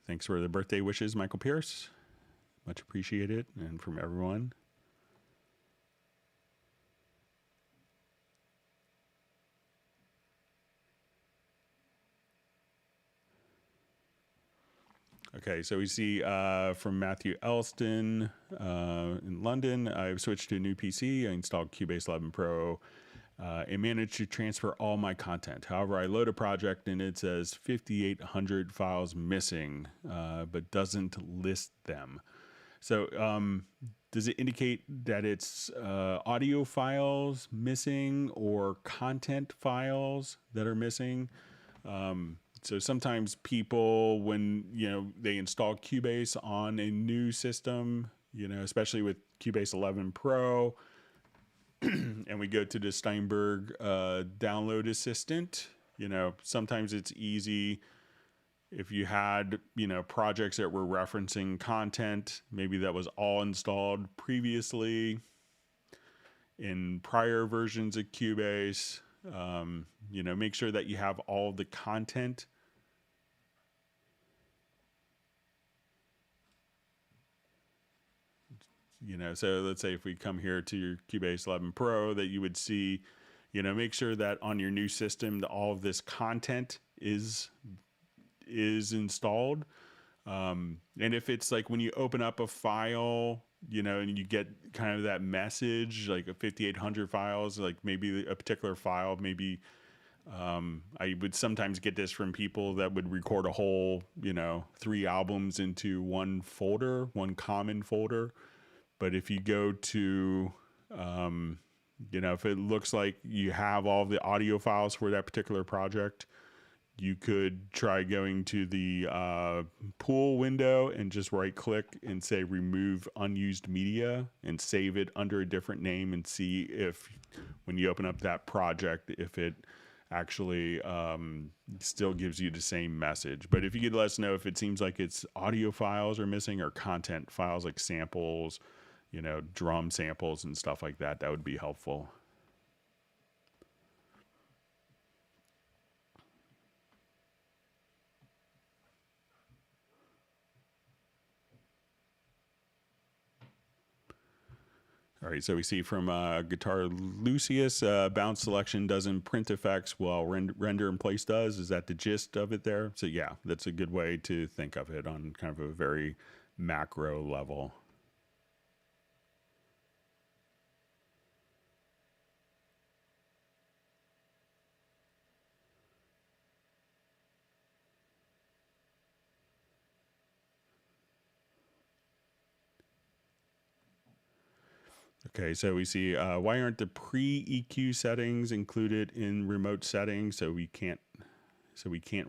Thanks for the birthday wishes, Michael Pierce. Much appreciated, and from everyone. Okay, so we see from Matthew Elston in London, I've switched to a new PC. I installed Cubase 11 Pro and managed to transfer all my content. However, I load a project and it says 5,800 files missing, but doesn't list them. So does it indicate that it's audio files missing or content files that are missing? So sometimes people, when, they install Cubase on a new system, especially with Cubase 11 Pro, and we go to the Steinberg download assistant, sometimes it's easy if you had, projects that were referencing content, maybe that was all installed previously in prior versions of Cubase, make sure that you have all the content. So let's say if we come here to your Cubase 11 Pro, that you would see, make sure that on your new system, all of this content is installed. And if it's like when you open up a file, and you get kind of that message, like a 5,800 files, like maybe a particular file, maybe I would sometimes get this from people that would record a whole, 3 albums into one folder, one common folder. But if you go to, if it looks like you have all the audio files for that particular project, you could try going to the pool window and just right click and say remove unused media and save it under a different name, and see if when you open up that project, if it actually still gives you the same message. But if you could let us know if it seems like it's audio files are missing or content files like samples, drum samples and stuff like that, that would be helpful. All right, so we see from Guitar Lucius, bounce selection doesn't print effects while render in place does. Is that the gist of it there? So yeah, that's a good way to think of it on kind of a very macro level. Okay, so we see why aren't the pre-EQ settings included in remote settings? So we can't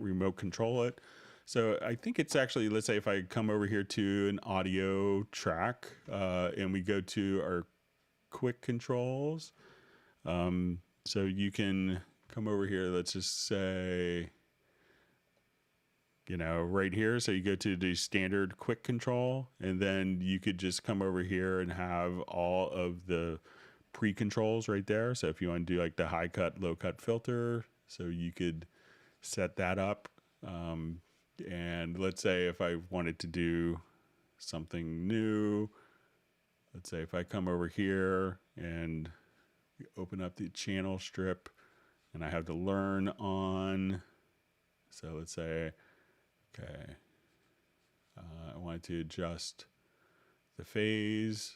remote control it. So I think it's actually, let's say if I come over here to an audio track and we go to our quick controls. So you can come over here, let's just say right here. So you go to the standard quick control, and then you could just come over here and have all of the pre-controls right there. So if you want to do like the high cut, low cut filter, so you could set that up. And let's say if I wanted to do something new, let's say if I come over here and open up the channel strip and I have to learn on, so let's say, okay, I wanted to adjust the phase,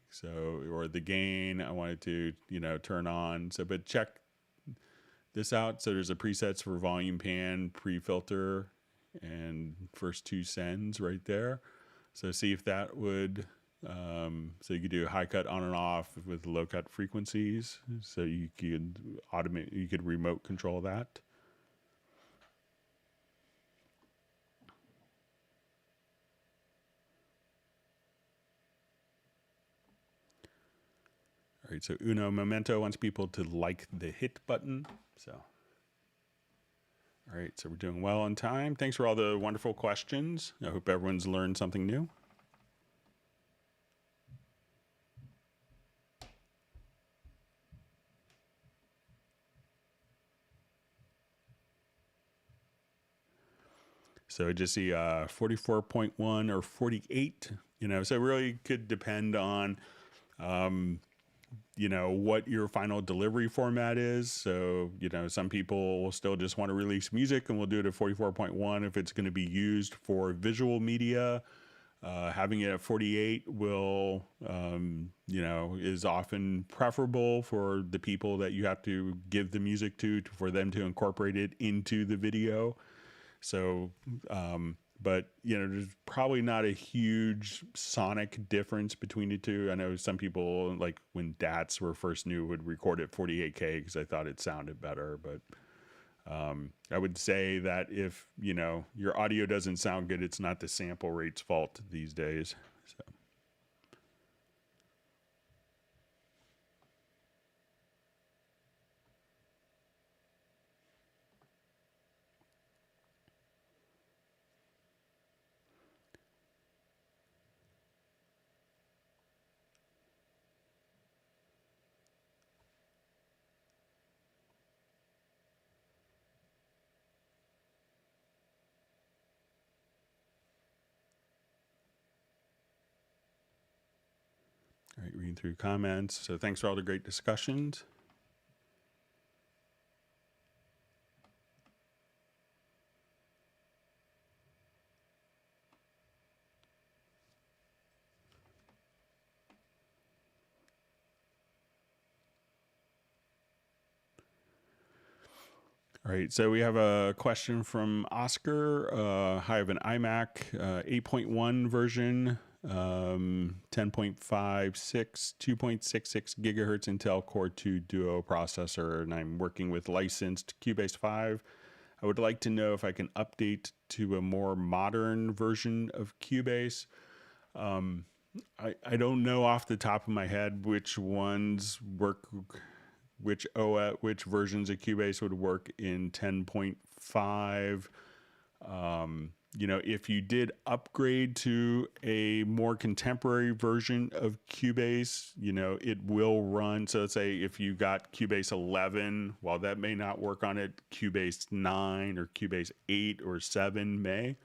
so, or the gain, I wanted to, turn on. So, but check this out. So there's a presets for volume pan, pre-filter, and first two sends right there. So see if that would, so you could do high cut on and off with low cut frequencies. So you could automate, you could remote control that. All right, so Uno Momento wants people to like the hit button. So, all right, so we're doing well on time. Thanks for all the wonderful questions. I hope everyone's learned something new. So I just see 44.1 or 48, so it really could depend on, what your final delivery format is. So, some people will still just want to release music and we'll do it at 44.1 if it's going to be used for visual media. Having it at 48 will, is often preferable for the people that you have to give the music to for them to incorporate it into the video. So, but there's probably not a huge sonic difference between the two. I know some people, like when DATs were first new, would record at 48K because I thought it sounded better. But I would say that if your audio doesn't sound good, it's not the sample rate's fault these days. So. All right, reading through comments. So thanks for all the great discussions. All right, so we have a question from Oscar. I have an iMac 8.1 version, 10.56, 2.66 gigahertz Intel Core 2 Duo processor, and I'm working with licensed Cubase 5. I would like to know if I can update to a more modern version of Cubase. I don't know off the top of my head which ones work, which versions of Cubase would work in 10.5. If you did upgrade to a more contemporary version of Cubase, it will run. So let's say if you got Cubase 11, while that may not work on it, Cubase 9 or Cubase 8 or 7 may.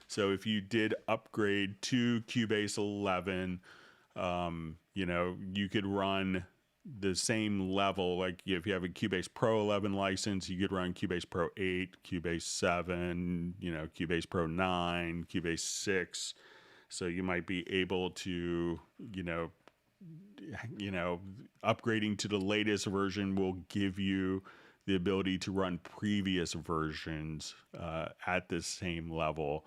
So if you did upgrade to Cubase 11, you could run the same level. Like if you have a Cubase Pro 11 license, you could run Cubase Pro 8, Cubase 7, Cubase Pro 9, Cubase 6. So you might be able to, upgrading to the latest version will give you the ability to run previous versions at the same level.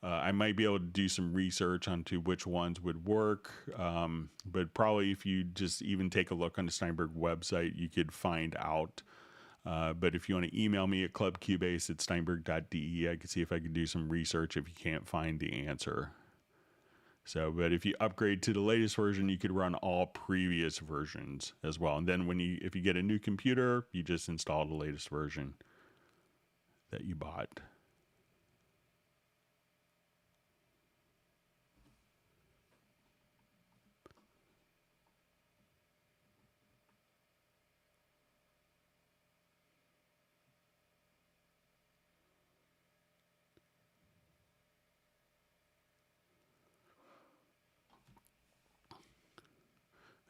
I might be able to do some research onto which ones would work, but probably if you just even take a look on the Steinberg website, you could find out. But if you want to email me at clubcubase@steinberg.de, I can see if I can do some research if you can't find the answer. So, but if you upgrade to the latest version, you could run all previous versions as well. And then if you get a new computer, you just install the latest version that you bought.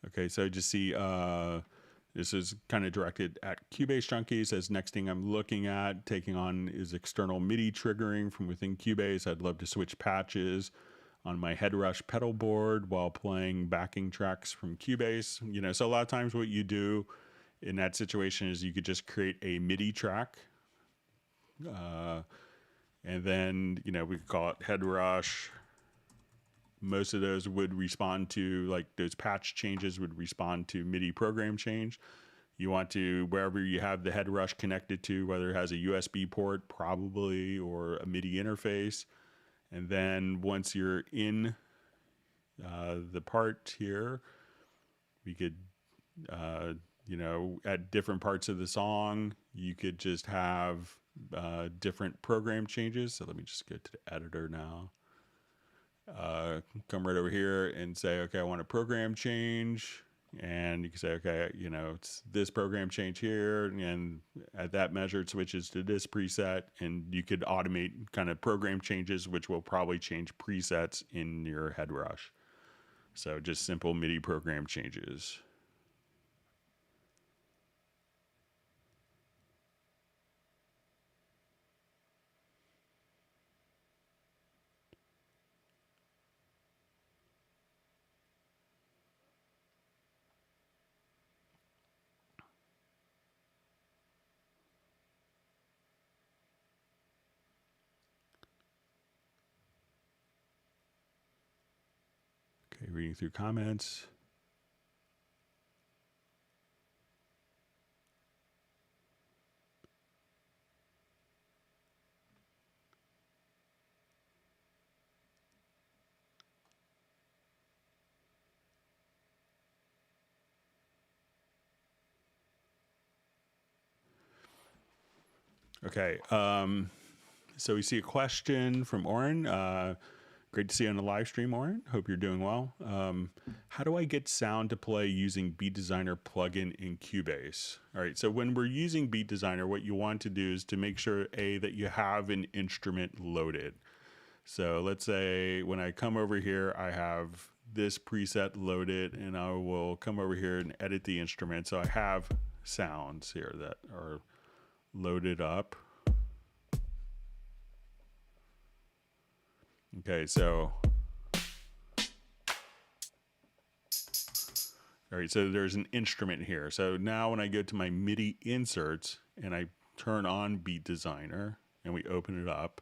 Okay, so just see this is kind of directed at Cubase junkies. As next thing I'm looking at taking on is external MIDI triggering from within Cubase. I'd love to switch patches on my Headrush pedal board while playing backing tracks from Cubase. You know, so a lot of times what you do in that situation is you could just create a MIDI track. And then, you know, we could call it Headrush. Most of those would respond to, like, those patch changes would respond to MIDI program change. You want to, wherever you have the Headrush connected to, whether it has a USB port probably or a MIDI interface. And then once you're in the part here, we could, you know, at different parts of the song, you could just have different program changes. So let me just go to the editor now. Come right over here and say, okay, I want a program change. And you can say, okay, you know, it's this program change here. And at that measure, it switches to this preset. And you could automate kind of program changes, which will probably change presets in your Headrush. So just simple MIDI program changes. Okay, reading through comments. Okay, so we see a question from Oren. Great to see you on the live stream, Oren. Hope you're doing well. How do I get sound to play using Beat Designer plugin in Cubase? All right, so when we're using Beat Designer, what you want to do is to make sure, that you have an instrument loaded. So let's say when I come over here, I have this preset loaded, and I will come over here and edit the instrument. So I have sounds here that are loaded up. Okay, so all right, so there's an instrument here. So now when I go to my MIDI inserts and I turn on Beat Designer and we open it up,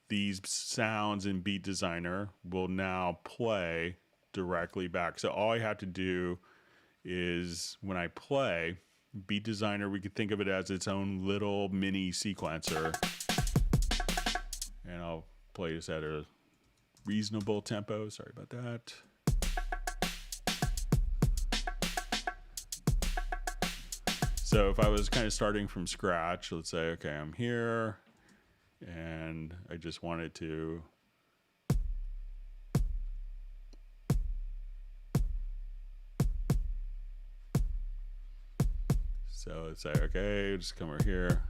these sounds in Beat Designer will now play directly back. So all I have to do is when I play Beat Designer, we could think of it as its own little mini sequencer. And I'll play this at a reasonable tempo. Sorry about that. So if I was kind of starting from scratch, let's say, okay, I'm here and I just wanted to so let's say, okay, just come over here.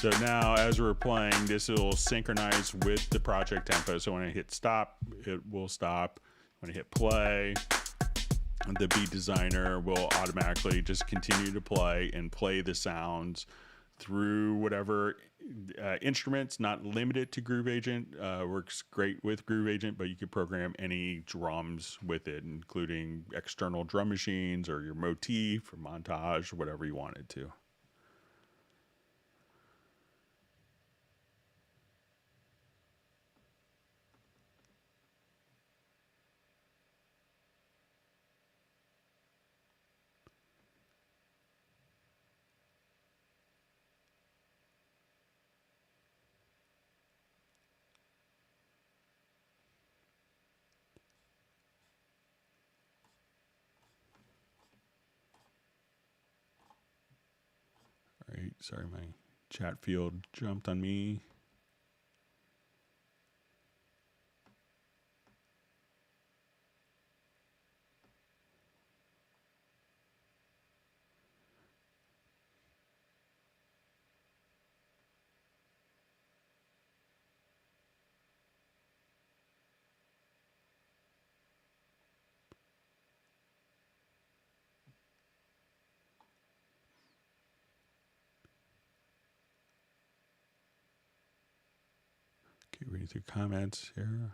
So now as we're playing, this will synchronize with the project tempo. So when I hit stop, it will stop. When I hit play, the Beat Designer will automatically just continue to play and play the sounds through whatever instruments, not limited to Groove Agent. Works great with Groove Agent, but you could program any drums with it, including external drum machines or your motif or montage, or whatever you wanted to. sorry, my chat field jumped on me. Okay, reading through comments here.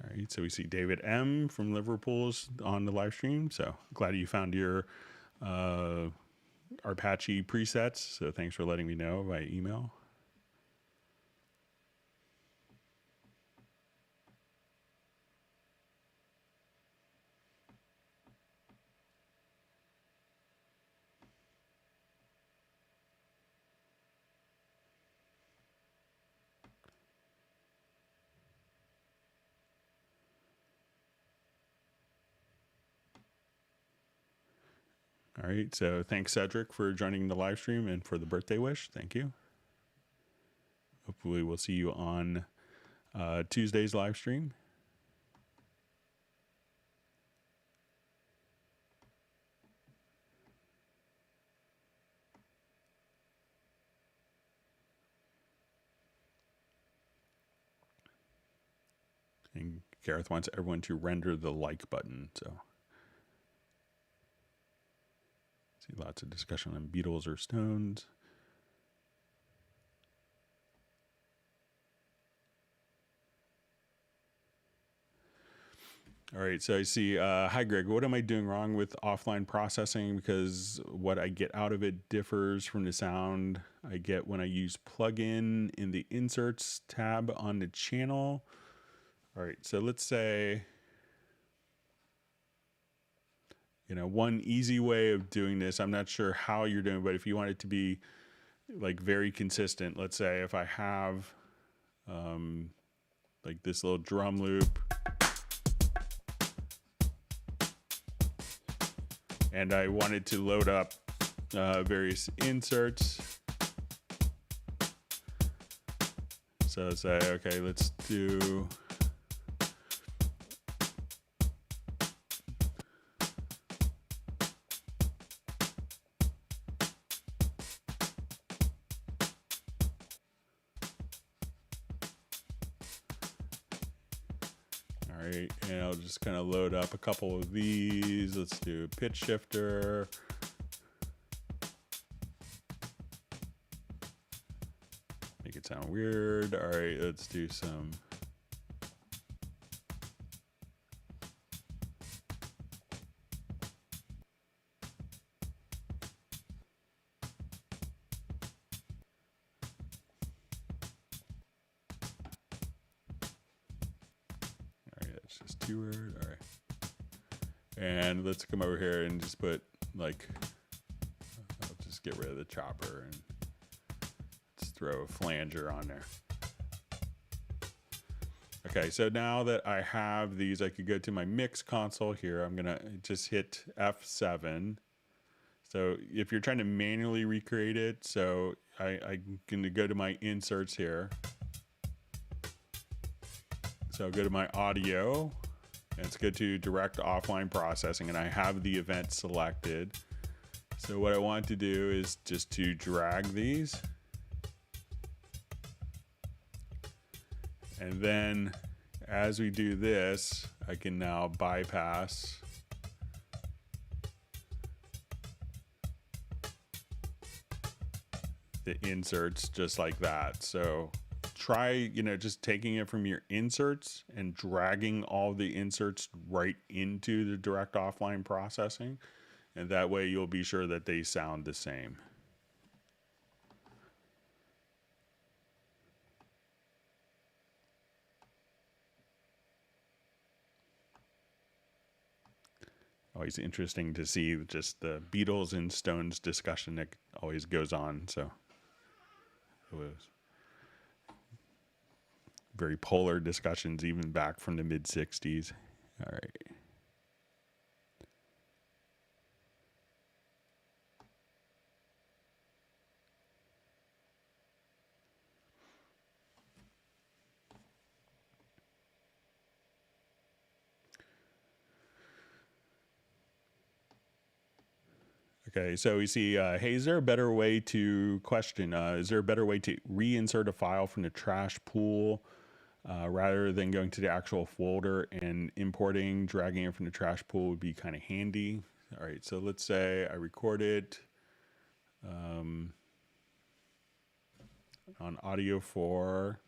All right, so we see David M from Liverpool's on the live stream. So glad you found your Apache presets. So thanks for letting me know by email. All right, so thanks, Cedric, for joining the live stream and for the birthday wish. Thank you. Hopefully we'll see you on Tuesday's live stream. And Gareth wants everyone to render the like button. So see lots of discussion on Beatles or Stones. All right, so I see, hi Greg, what am I doing wrong with offline processing? Because what I get out of it differs from the sound I get when I use plugin in the inserts tab on the channel. All right, so let's say, one easy way of doing this, I'm not sure how you're doing, but if you want it to be like very consistent, let's say if I have like this little drum loop, and I wanted to load up various inserts. So say, okay, let's do, all right, and I'll just kind of load up a couple of these. Let's do pitch shifter. Make it sound weird. All right, let's do some. It's just too weird. All right. And let's come over here and just put like, I'll just get rid of the chopper and let's throw a flanger on there. Okay, so now that I have these, I could go to my mix console here. I'm gonna just hit F7. So if you're trying to manually recreate it, so I'm gonna go to my inserts here. So I'll go to my audio, and let's go to direct offline processing, and I have the event selected. So what I want to do is just to drag these. And then as we do this, I can now bypass the inserts just like that. So try, just taking it from your inserts and dragging all the inserts right into the direct offline processing. And that way you'll be sure that they sound the same. always interesting to see just the Beatles and Stones discussion that always goes on. So it was very polar discussions, even back from the mid 60s. All right. Okay, so we see, hey, is there a better way to question? Is there a better way to reinsert a file from the trash pool rather than going to the actual folder and importing, dragging it from the trash pool would be kind of handy. All right, so let's say I record it on audio 4.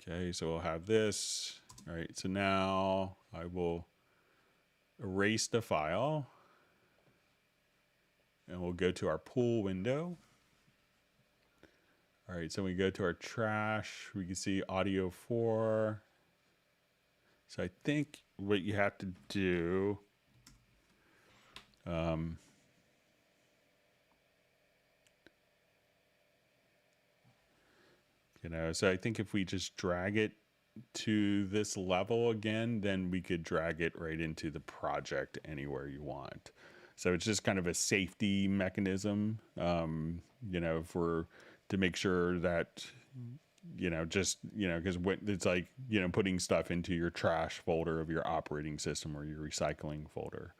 Okay, so we'll have this. All right, so now I will erase the file and we'll go to our pool window. All right, so we go to our trash, we can see audio 4. So I think what you have to do, so I think if we just drag it to this level again, then we could drag it right into the project anywhere you want. So it's just kind of a safety mechanism, if we're to make sure that, because it's like, putting stuff into your trash folder of your operating system or your recycling folder.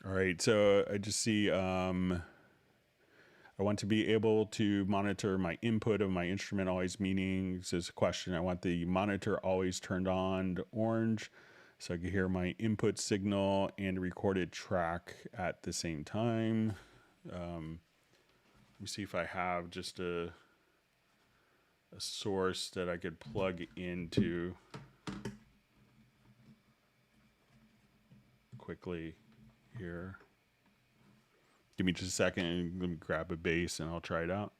All right, so I just see I want to be able to monitor my input of my instrument always, meaning this is a question. I want the monitor always turned on to orange so I can hear my input signal and recorded track at the same time. Let me see if I have just a source that I could plug into quickly here. Give me just a second and let me grab a bass and I'll try it out.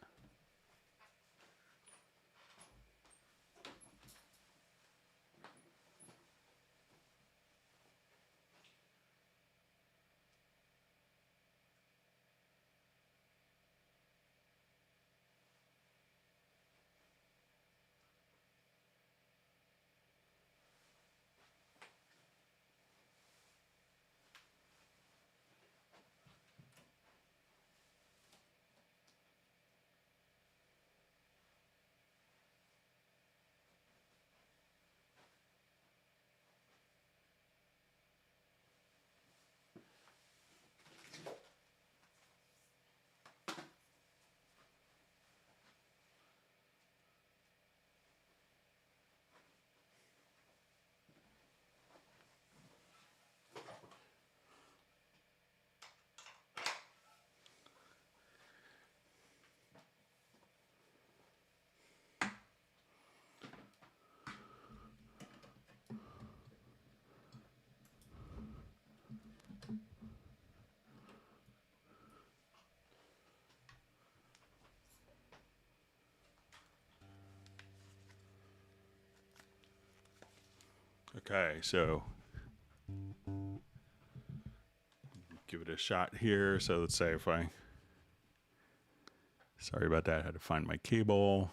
Okay, so give it a shot here. So let's say if sorry about that, I had to find my cable.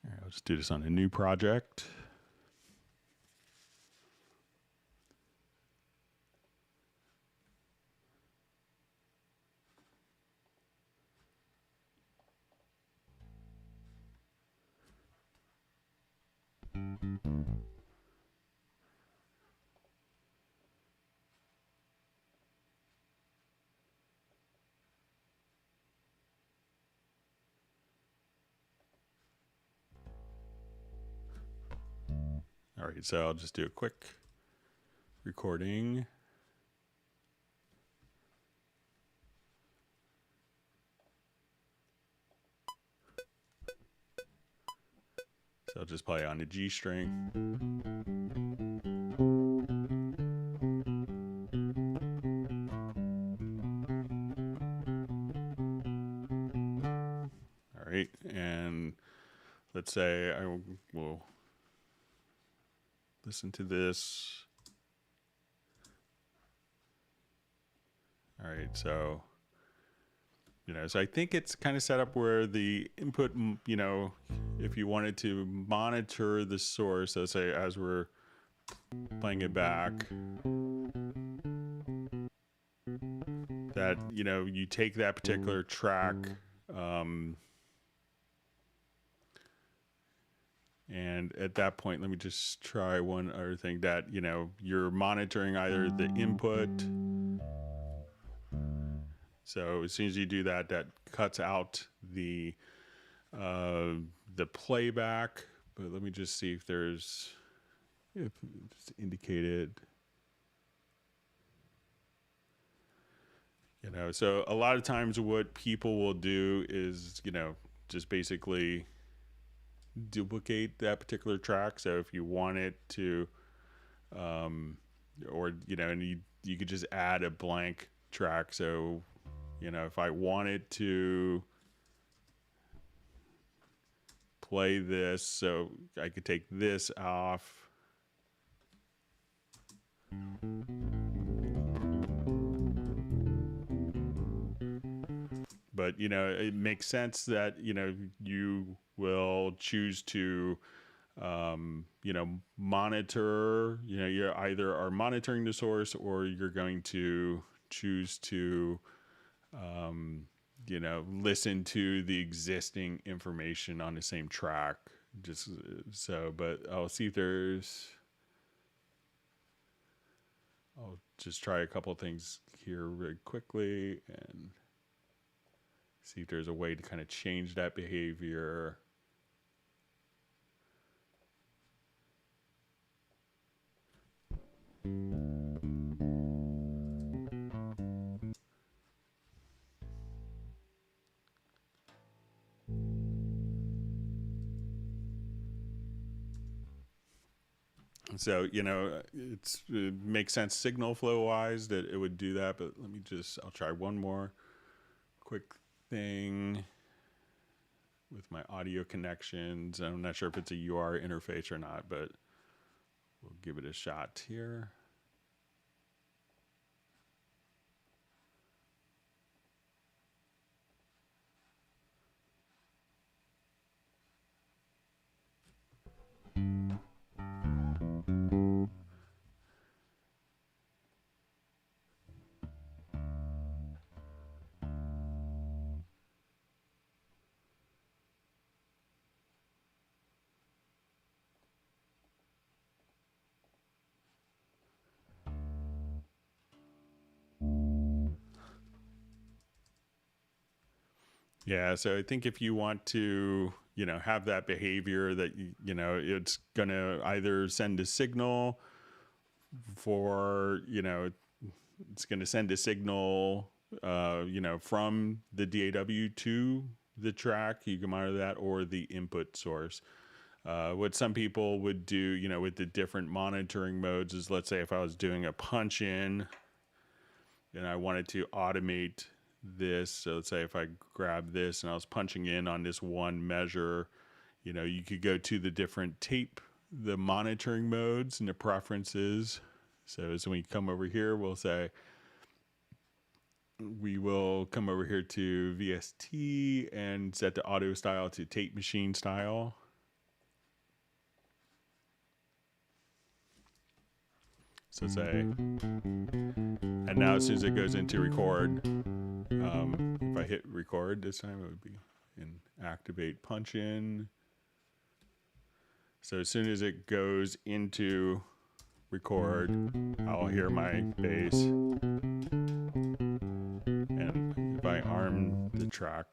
All right, I'll just do this on a new project. All right, so I'll just do a quick recording. So I'll just play on the G string. All right, and let's say I will listen to this. All right, so, so I think it's kind of set up where the input, if you wanted to monitor the source, let's say as we're playing it back, that, you take that particular track, and at that point, let me just try one other thing that, you're monitoring either the input. So as soon as you do that, that cuts out the playback. But let me just see if it's indicated. So a lot of times what people will do is, just basically duplicate that particular track. So if you want it to, and you could just add a blank track. So, if I wanted to play this, so I could take this off. But, it makes sense that, you will choose to, monitor, you either are monitoring the source or you're going to choose to, listen to the existing information on the same track. Just so, but I'll see if I'll just try a couple things here really quickly and see if there's a way to kind of change that behavior. So, it makes sense signal flow wise that it would do that, but I'll try one more quick thing with my audio connections. I'm not sure if it's a UART interface or not, but we'll give it a shot here. Yeah, so I think if you want to, have that behavior that, it's going to either send a signal for, it's going to send a signal, from the DAW to the track. You can monitor that, or the input source. What some people would do, with the different monitoring modes is, let's say if I was doing a punch in and I wanted to automate this. So let's say if I grab this and I was punching in on this one measure, you could go to the monitoring modes and the preferences. So as we come over here, we will come over here to VST and set the audio style to tape machine style. So say, and now as soon as it goes into record, if I hit record this time, it would be in activate punch in. So as soon as it goes into record, I'll hear my bass. And if I arm the track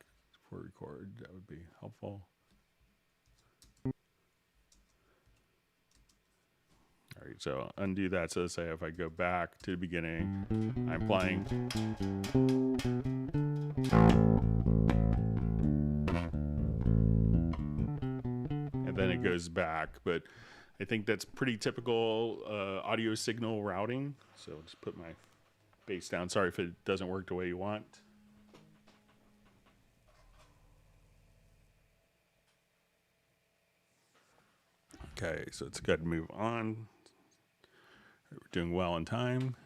for record, that would be helpful. perfect. So undo that. So let's say if I go back to the beginning, I'm playing. And then it goes back. But I think that's pretty typical audio signal routing. So I'll just put my bass down. Sorry if it doesn't work the way you want. Okay, so it's good to move on. We're doing well in time.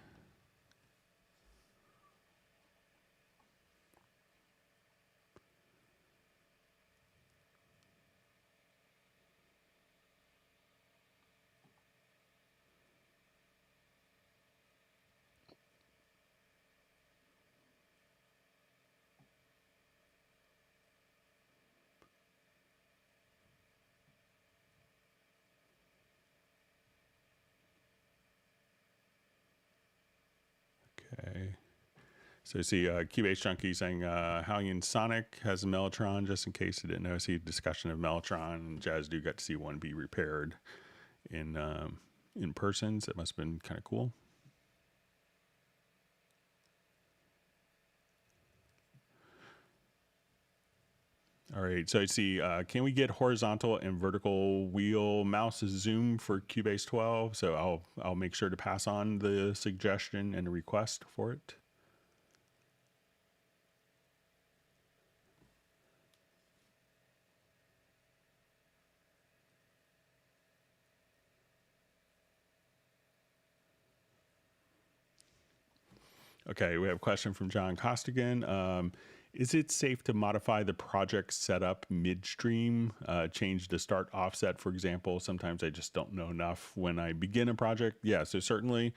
Okay. So you see Cubase Junkie saying Hallian Sonic has a Mellotron, just in case you didn't know. See discussion of Mellotron, and Jazz do got to see one be repaired in person, so it must have been kind of cool. All right, so I see, can we get horizontal and vertical wheel mouse zoom for Cubase 12? So I'll make sure to pass on the suggestion and the request for it. Okay, we have a question from John Costigan. Is it safe to modify the project setup midstream? Change the start offset, for example. Sometimes I just don't know enough when I begin a project. Yeah, so certainly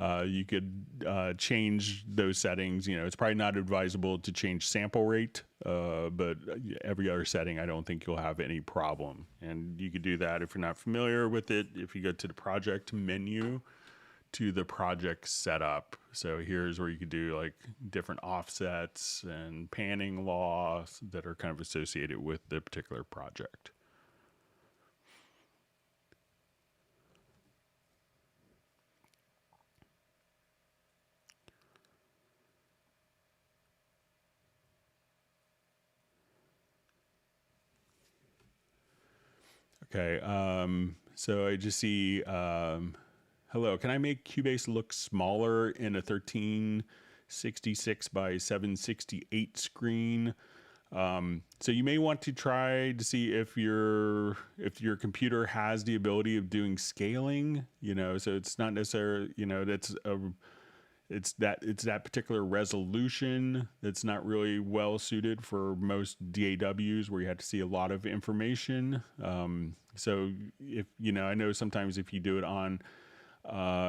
you could change those settings. You know, it's probably not advisable to change sample rate, but every other setting, I don't think you'll have any problem. And you could do that if you're not familiar with it. If you go to the project menu, to the project setup. So here's where you could do like different offsets and panning laws that are kind of associated with the particular project. Okay, so I just see, hello, can I make Cubase look smaller in a 1366 by 768 screen? So you may want to try to see if your computer has the ability of doing scaling, you know, so it's not necessarily, you know, it's that particular resolution that's not really well suited for most DAWs where you have to see a lot of information. So if, you know, I know sometimes if you do it on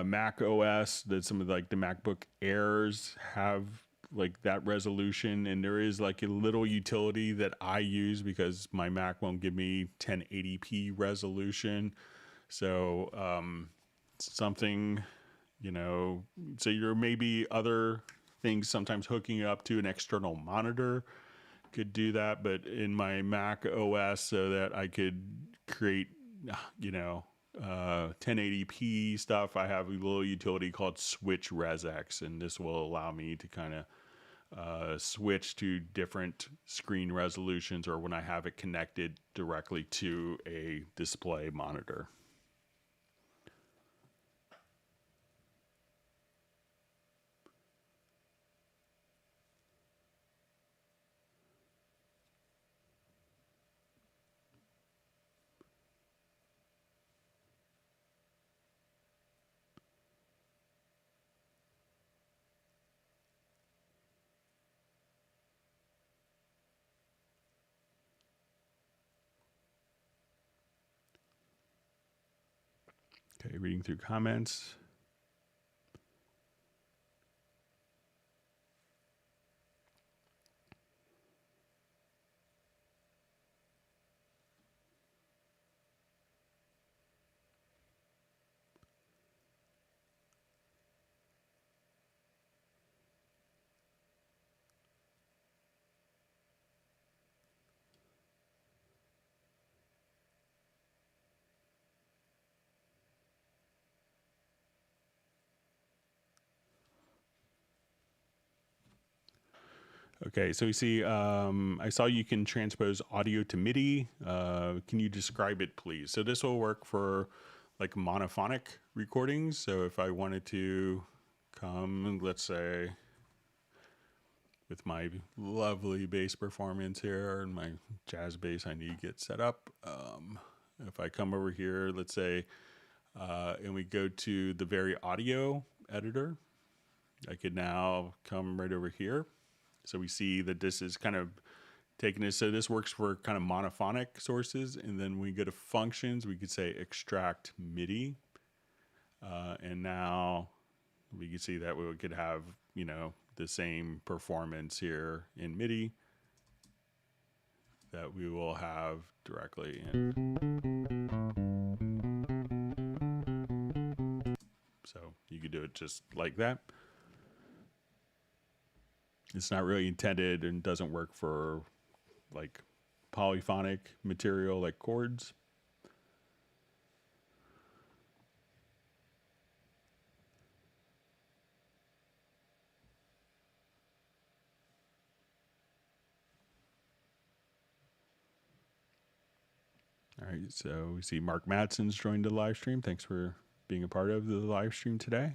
Mac OS, that some of like the MacBook Airs have like that resolution, and there is like a little utility that I use because my Mac won't give me 1080p resolution. So something, you know, so there may be other things, sometimes hooking up to an external monitor could do that, but in my Mac OS, so that I could create, you know, 1080p stuff, I have a little utility called Switch ResX, and this will allow me to kind of switch to different screen resolutions, or when I have it connected directly to a display monitor. Okay, reading through comments. Okay, so you see, I saw you can transpose audio to MIDI. Can you describe it, please? So this will work for like monophonic recordings. So if I wanted to come, let's say, with my lovely bass performance here and my jazz bass I need to get set up. If I come over here, let's say, and we go to the very audio editor, I could now come right over here. So we see that this is kind of taking this. So this works for kind of monophonic sources. And then we go to functions, we could say extract MIDI. And now we can see that we could have, you know, the same performance here in MIDI that we will have directly in. So you could do it just like that. It's not really intended and doesn't work for like polyphonic material like chords. All right, so we see Mark Madsen's joined the live stream. Thanks for being a part of the live stream today.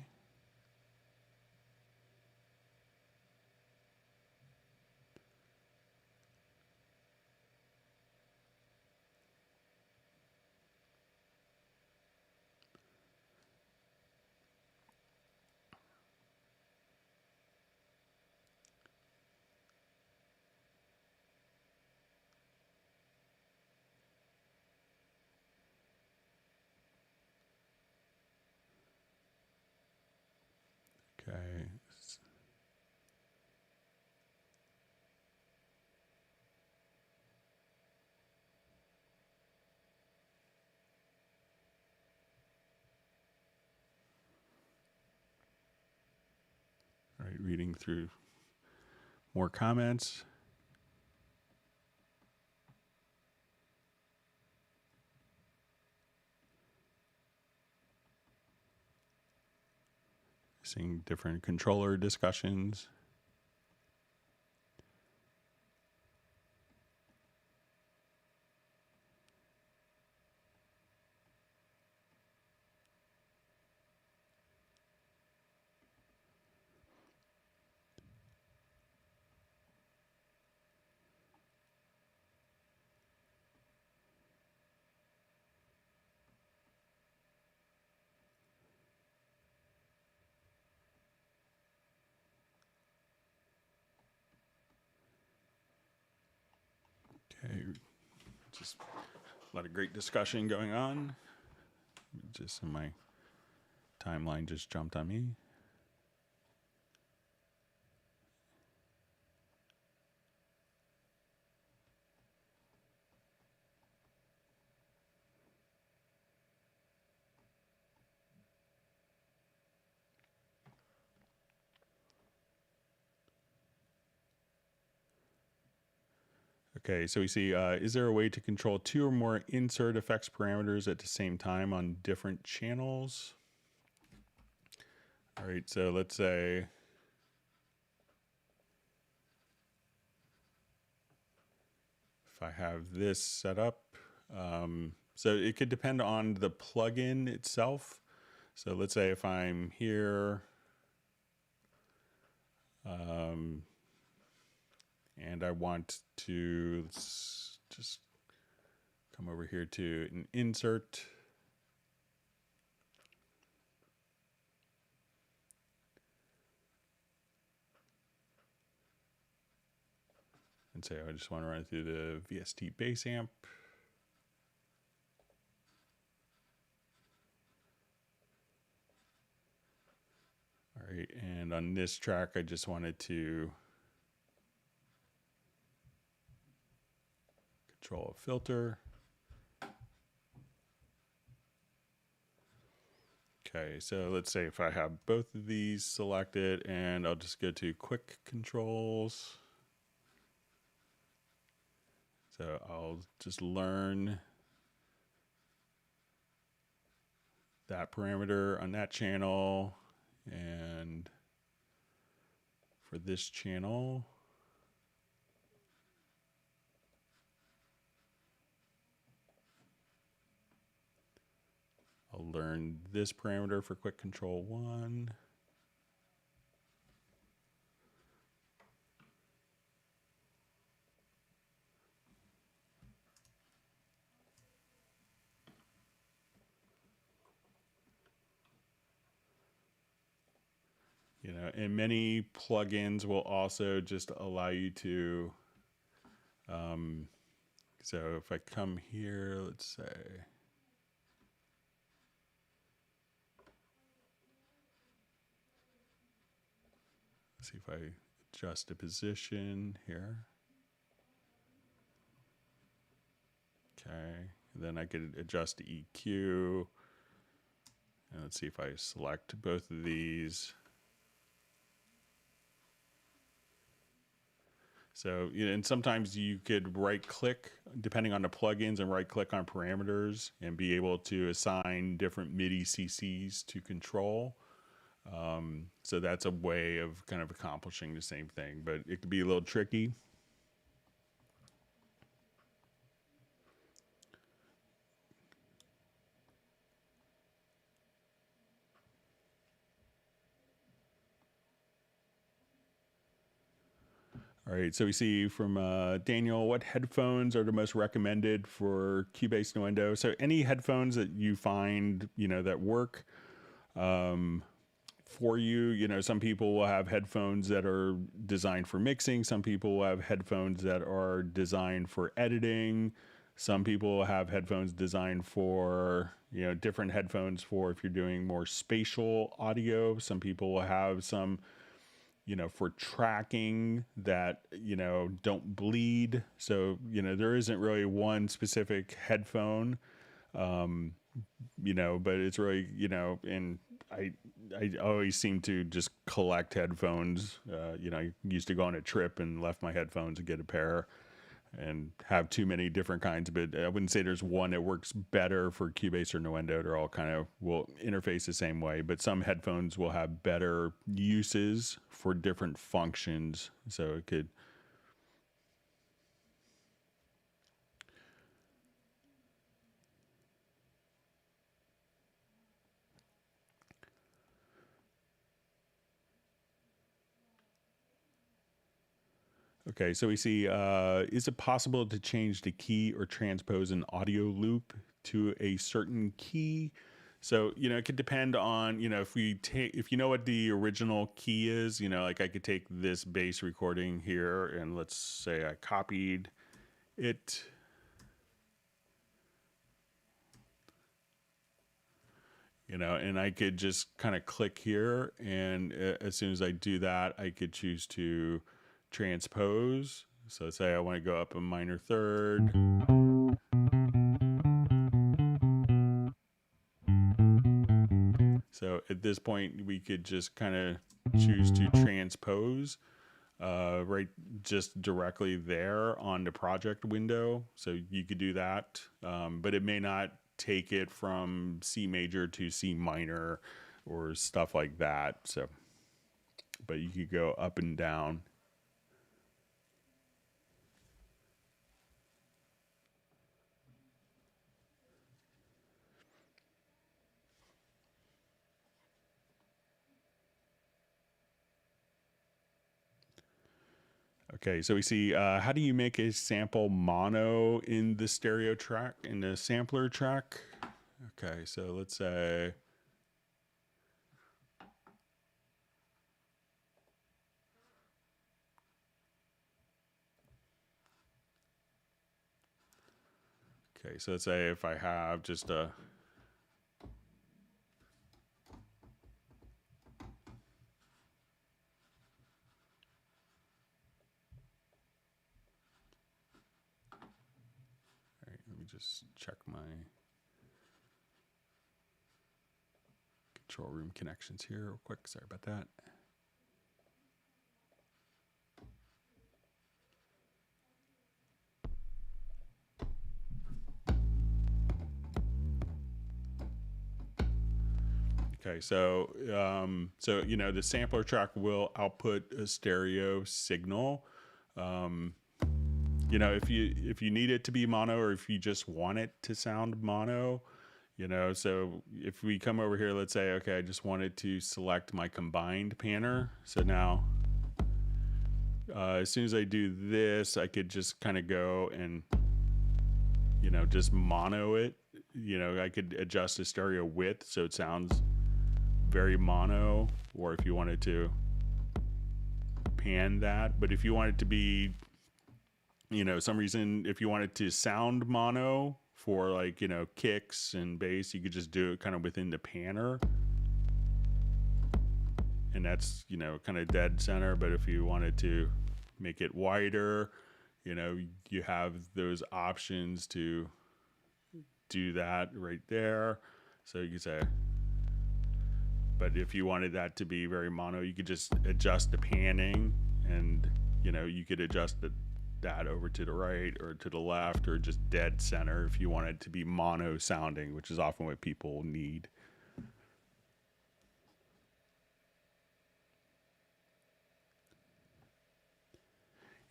Okay. All right, reading through more comments. Seeing different controller discussions. Okay, just a lot of great discussion going on. Just in my timeline just jumped on me. Okay, so we see, is there a way to control 2 or more insert effects parameters at the same time on different channels? All right, so let's say if I have this set up, so it could depend on the plugin itself. So let's say if I'm here, and I want to, let's just come over here to an insert. And say I just want to run it through the VST bass amp. All right, and on this track, I just wanted to control a filter. Okay, so let's say if I have both of these selected, and I'll just go to quick controls. So I'll just learn that parameter on that channel, and for this channel, learn this parameter for quick control 1. You know, and many plugins will also just allow you to, so if I come here, let's say, let's see if I adjust the position here. Okay, then I could adjust the EQ. And let's see if I select both of these. So, you know, and sometimes you could right click, depending on the plugins, and right click on parameters and be able to assign different MIDI CCs to control. So that's a way of kind of accomplishing the same thing, but it could be a little tricky. All right, so we see from Daniel, what headphones are the most recommended for Cubase Nuendo? So any headphones that you find, you know, that work for you. You know, some people will have headphones that are designed for mixing. Some people will have headphones that are designed for editing. Some people will have headphones designed for, you know, different headphones for if you're doing more spatial audio. Some people will have some, you know, for tracking that, you know, don't bleed. So, you know, there isn't really one specific headphone, you know, but it's really, you know, and I always seem to just collect headphones. You know, I used to go on a trip and left my headphones and get a pair and have too many different kinds, but I wouldn't say there's one that works better for Cubase or Nuendo. They're all kind of will interface the same way, but some headphones will have better uses for different functions. So it could, okay, so we see, is it possible to change the key or transpose an audio loop to a certain key? So, you know, it could depend on, you know, if we take, if you know what the original key is, you know, like I could take this bass recording here and let's say I copied it. You know, and I could just kind of click here, and as soon as I do that, I could choose to transpose. So say I want to go up a minor third. So at this point, we could just kind of choose to transpose right just directly there on the project window. So you could do that, but it may not take it from C major to C minor or stuff like that. So, but you could go up and down. Okay, so we see, how do you make a sample mono in the stereo track, in the sampler track? Okay, so let's say, okay, so let's say if I have just a, all right, let me just check my control room connections here real quick. Sorry about that. Okay, so so you know the sampler track will output a stereo signal. You know, if you need it to be mono, or if you just want it to sound mono, So if we come over here, let's say, okay, I just wanted to select my combined panner. So now, as soon as I do this, I could just kind of go and, just mono it. I could adjust the stereo width so it sounds very mono, or if you wanted to pan that. But if you want it to be, some reason, if you want it to sound mono for like, kicks and bass, you could just do it kind of within the panner. And that's, kind of dead center. But if you wanted to make it wider, you have those options to do that right there. So you could say, but if you wanted that to be very mono, you could just adjust the panning, and, you could adjust that over to the right or to the left, or just dead center if you want it to be mono sounding, which is often what people need.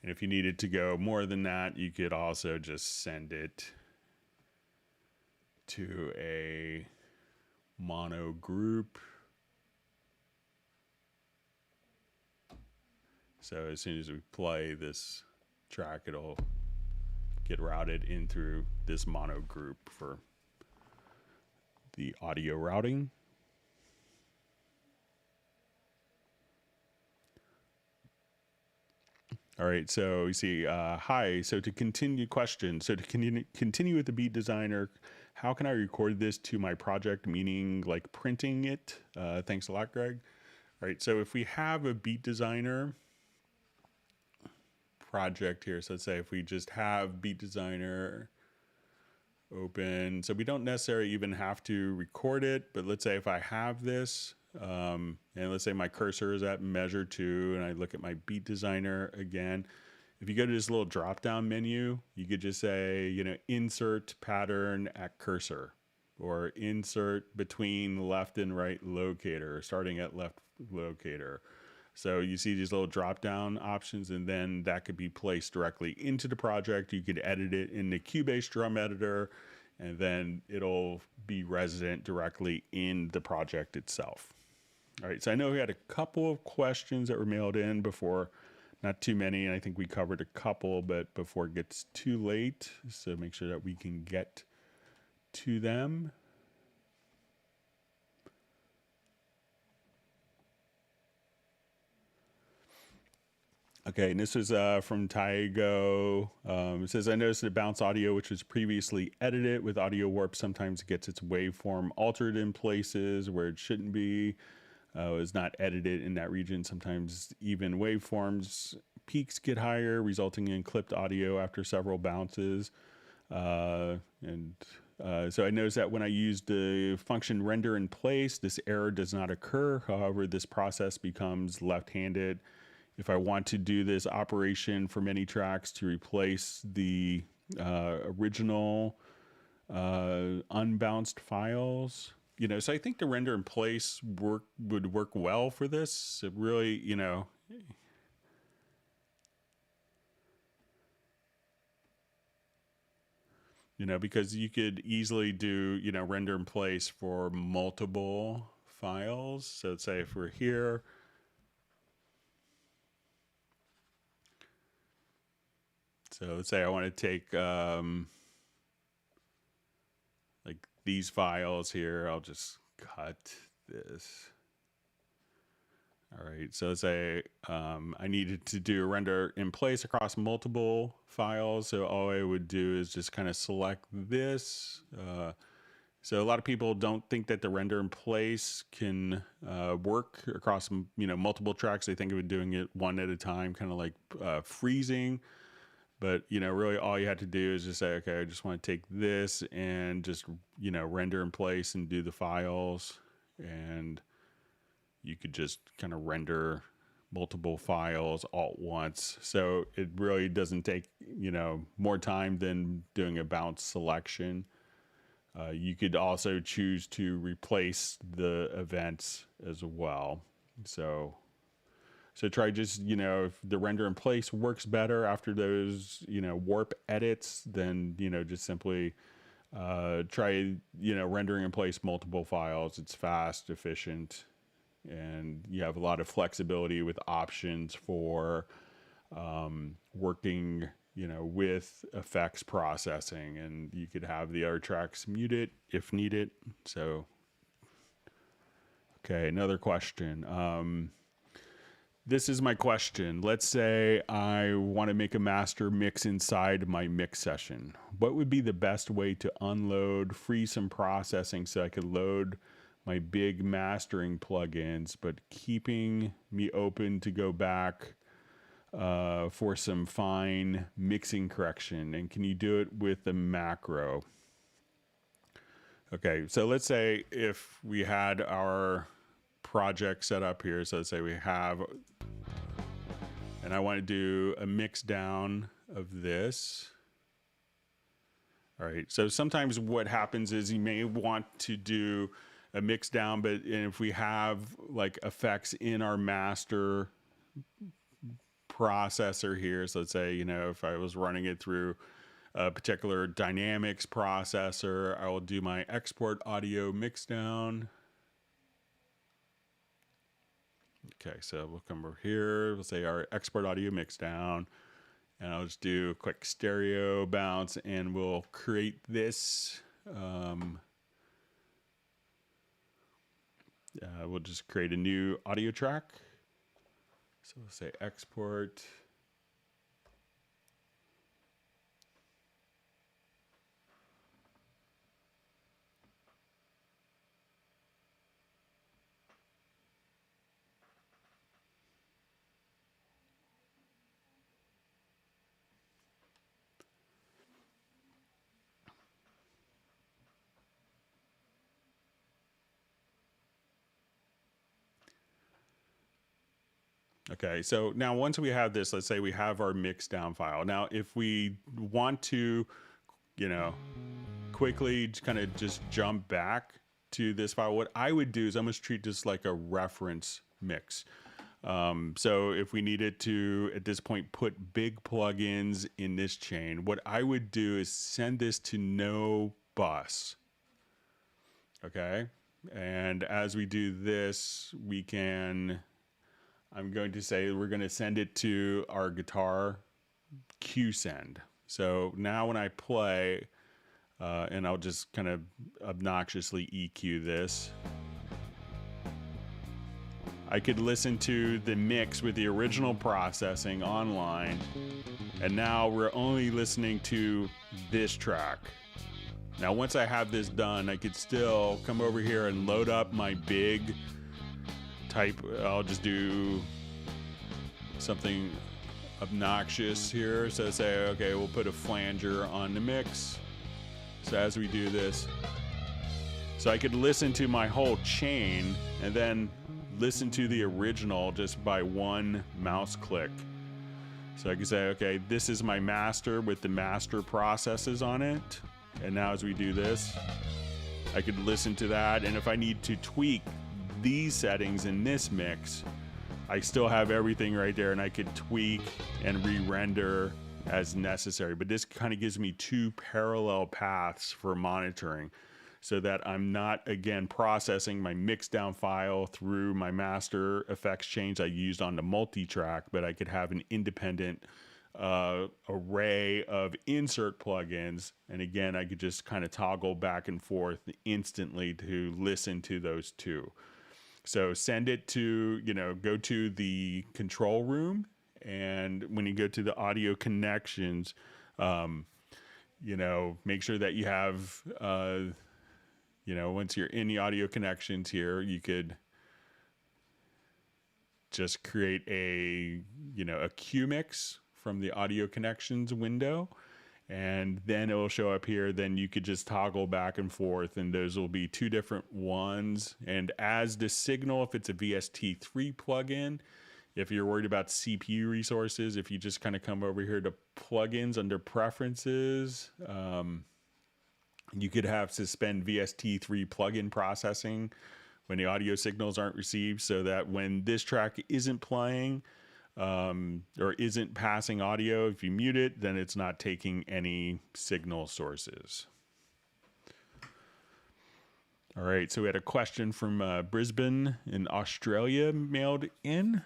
And if you needed to go more than that, you could also just send it to a mono group. So as soon as we play this track, it'll get routed in through this mono group for the audio routing. All right, so you see, hi, so to continue question, so to continue with the Beat Designer, how can I record this to my project, meaning like printing it? Thanks a lot, Greg. All right, so if we have a Beat Designer project here, so let's say if we just have Beat Designer open, so we don't necessarily even have to record it, but let's say if I have this, and let's say my cursor is at measure 2 and I look at my Beat Designer again, if you go to this little drop down menu, you could just say, insert pattern at cursor, or insert between left and right locator, starting at left locator. So you see these little drop down options, and then that could be placed directly into the project. You could edit it in the Cubase drum editor, and then it'll be resident directly in the project itself. All right, so I know we had a couple of questions that were mailed in before, not too many, and I think we covered a couple, but before it gets too late, so make sure that we can get to them. Okay, and this is from Taigo. It says, I noticed that bounce audio, which was previously edited with audio warp, sometimes gets its waveform altered in places where it shouldn't be. Is not edited in that region. Sometimes even waveforms peaks get higher, resulting in clipped audio after several bounces. So I noticed that when I use the function render in place, this error does not occur. However, this process becomes left-handed. If I want to do this operation for many tracks to replace the original unbounced files, so I think the render in place would work well for this. It really, because you could easily do, render in place for multiple files. So let's say if we're here, so let's say I want to take like these files here. I'll just cut this. All right, so let's say I needed to do a render in place across multiple files. So all I would do is just kind of select this. So a lot of people don't think that the render in place can work across multiple tracks. They think of it doing it one at a time, kind of like freezing. But, really all you have to do is just say, okay, I just want to take this and just, render in place and do the files. And you could just kind of render multiple files all at once. So it really doesn't take, more time than doing a bounce selection. You could also choose to replace the events as well. So try just, if the render in place works better after those, warp edits, then, just simply Try, rendering in place multiple files. It's fast, efficient, and you have a lot of flexibility with options for working, with effects processing, and you could have the other tracks muted if needed. So, okay, another question. This is my question. Let's say I want to make a master mix inside my mix session. What would be the best way to unload, free some processing so I could load my big mastering plugins, but keeping me open to go back for some fine mixing correction? And can you do it with the macro? Okay, so let's say if we had our project set up here. So let's say we have, and I want to do a mix down of this. All right, so sometimes what happens is you may want to do a mix down, but if we have like effects in our master processor here, so let's say, if I was running it through a particular dynamics processor, I will do my export audio mix down. Okay, so we'll come over here. We'll say our export audio mix down, and I'll just do a quick stereo bounce, and we'll create this. We'll just create a new audio track. So we'll say export. Okay, so now once we have this, let's say we have our mix down file. Now, if we want to, quickly kind of just jump back to this file, what I would do is I'm going to treat this like a reference mix. So if we needed to, at this point, put big plugins in this chain, what I would do is send this to no bus. Okay, and as we do this, we can... I'm going to say we're going to send it to our guitar Q send. So now when I play, and I'll just kind of obnoxiously EQ this, I could listen to the mix with the original processing online, and now we're only listening to this track. Now once I have this done, I could still come over here and load up my big type. I'll just do something obnoxious here. So say, okay, we'll put a flanger on the mix. So as we do this, so I could listen to my whole chain and then listen to the original just by one mouse click. So I can say, okay, this is my master with the master processes on it. And now as we do this, I could listen to that. And if I need to tweak these settings in this mix, I still have everything right there, and I could tweak and re-render as necessary. But this kind of gives me two parallel paths for monitoring, so that I'm not, again, processing my mix down file through my master effects change I used on the multi-track, but I could have an independent array of insert plugins. And again, I could just kind of toggle back and forth instantly to listen to those two. So send it to, go to the control room, and when you go to the audio connections, make sure that you have, once you're in the audio connections here, you could just create a Q mix from the audio connections window, and then it will show up here. Then you could just toggle back and forth, and those will be two different ones. And as the signal, if it's a VST3 plugin, if you're worried about CPU resources, if you just kind of come over here to plugins under preferences, you could have suspend VST3 plugin processing when the audio signals aren't received, so that when this track isn't playing, or isn't passing audio, if you mute it, then it's not taking any signal sources. All right, so we had a question from Brisbane in Australia mailed in.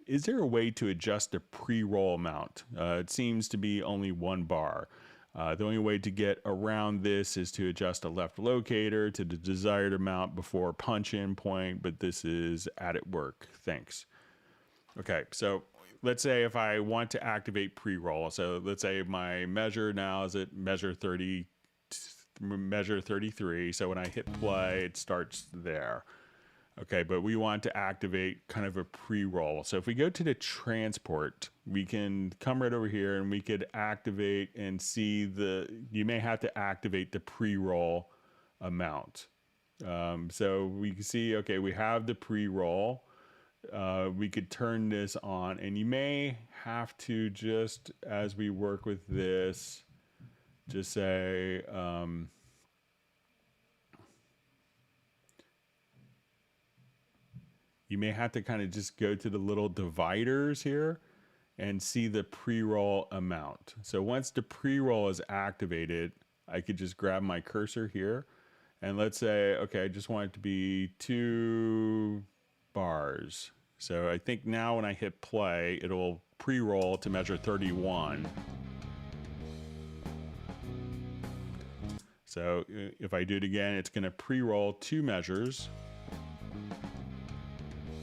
Is there a way to adjust the pre-roll amount? It seems to be only one bar. The only way to get around this is to adjust a left locator to the desired amount before punch-in point, but this is added work. Thanks. Okay, so let's say if I want to activate pre-roll, so let's say my measure now is at measure 33. So when I hit play, it starts there. Okay, but we want to activate kind of a pre-roll. So if we go to the transport, we can come right over here and we could activate and see you may have to activate the pre-roll amount. So we can see, okay, we have the pre-roll. We could turn this on, and you may have to just, as we work with this, just say, you may have to kind of just go to the little dividers here and see the pre-roll amount. So once the pre-roll is activated, I could just grab my cursor here, and let's say, okay, I just want it to be 2 bars. So I think now when I hit play, it'll pre-roll to measure 31. So if I do it again, it's going to pre-roll 2 measures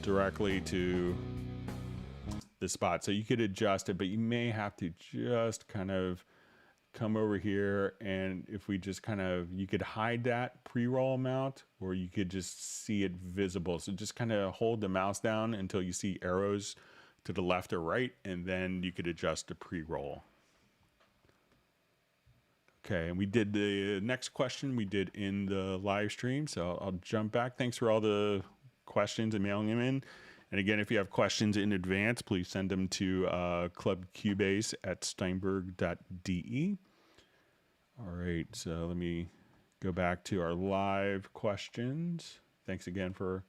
directly to the spot. So you could adjust it, but you may have to just kind of come over here, and if we just kind of, you could hide that pre-roll amount, or you could just see it visible. So just kind of hold the mouse down until you see arrows to the left or right, and then you could adjust the pre-roll. Okay, and we did the next question we did in the live stream, so I'll jump back. Thanks for all the questions and mailing them in. And again, if you have questions in advance, please send them to clubcubase@steinberg.de. All right, so let me go back to our live questions. Thanks again for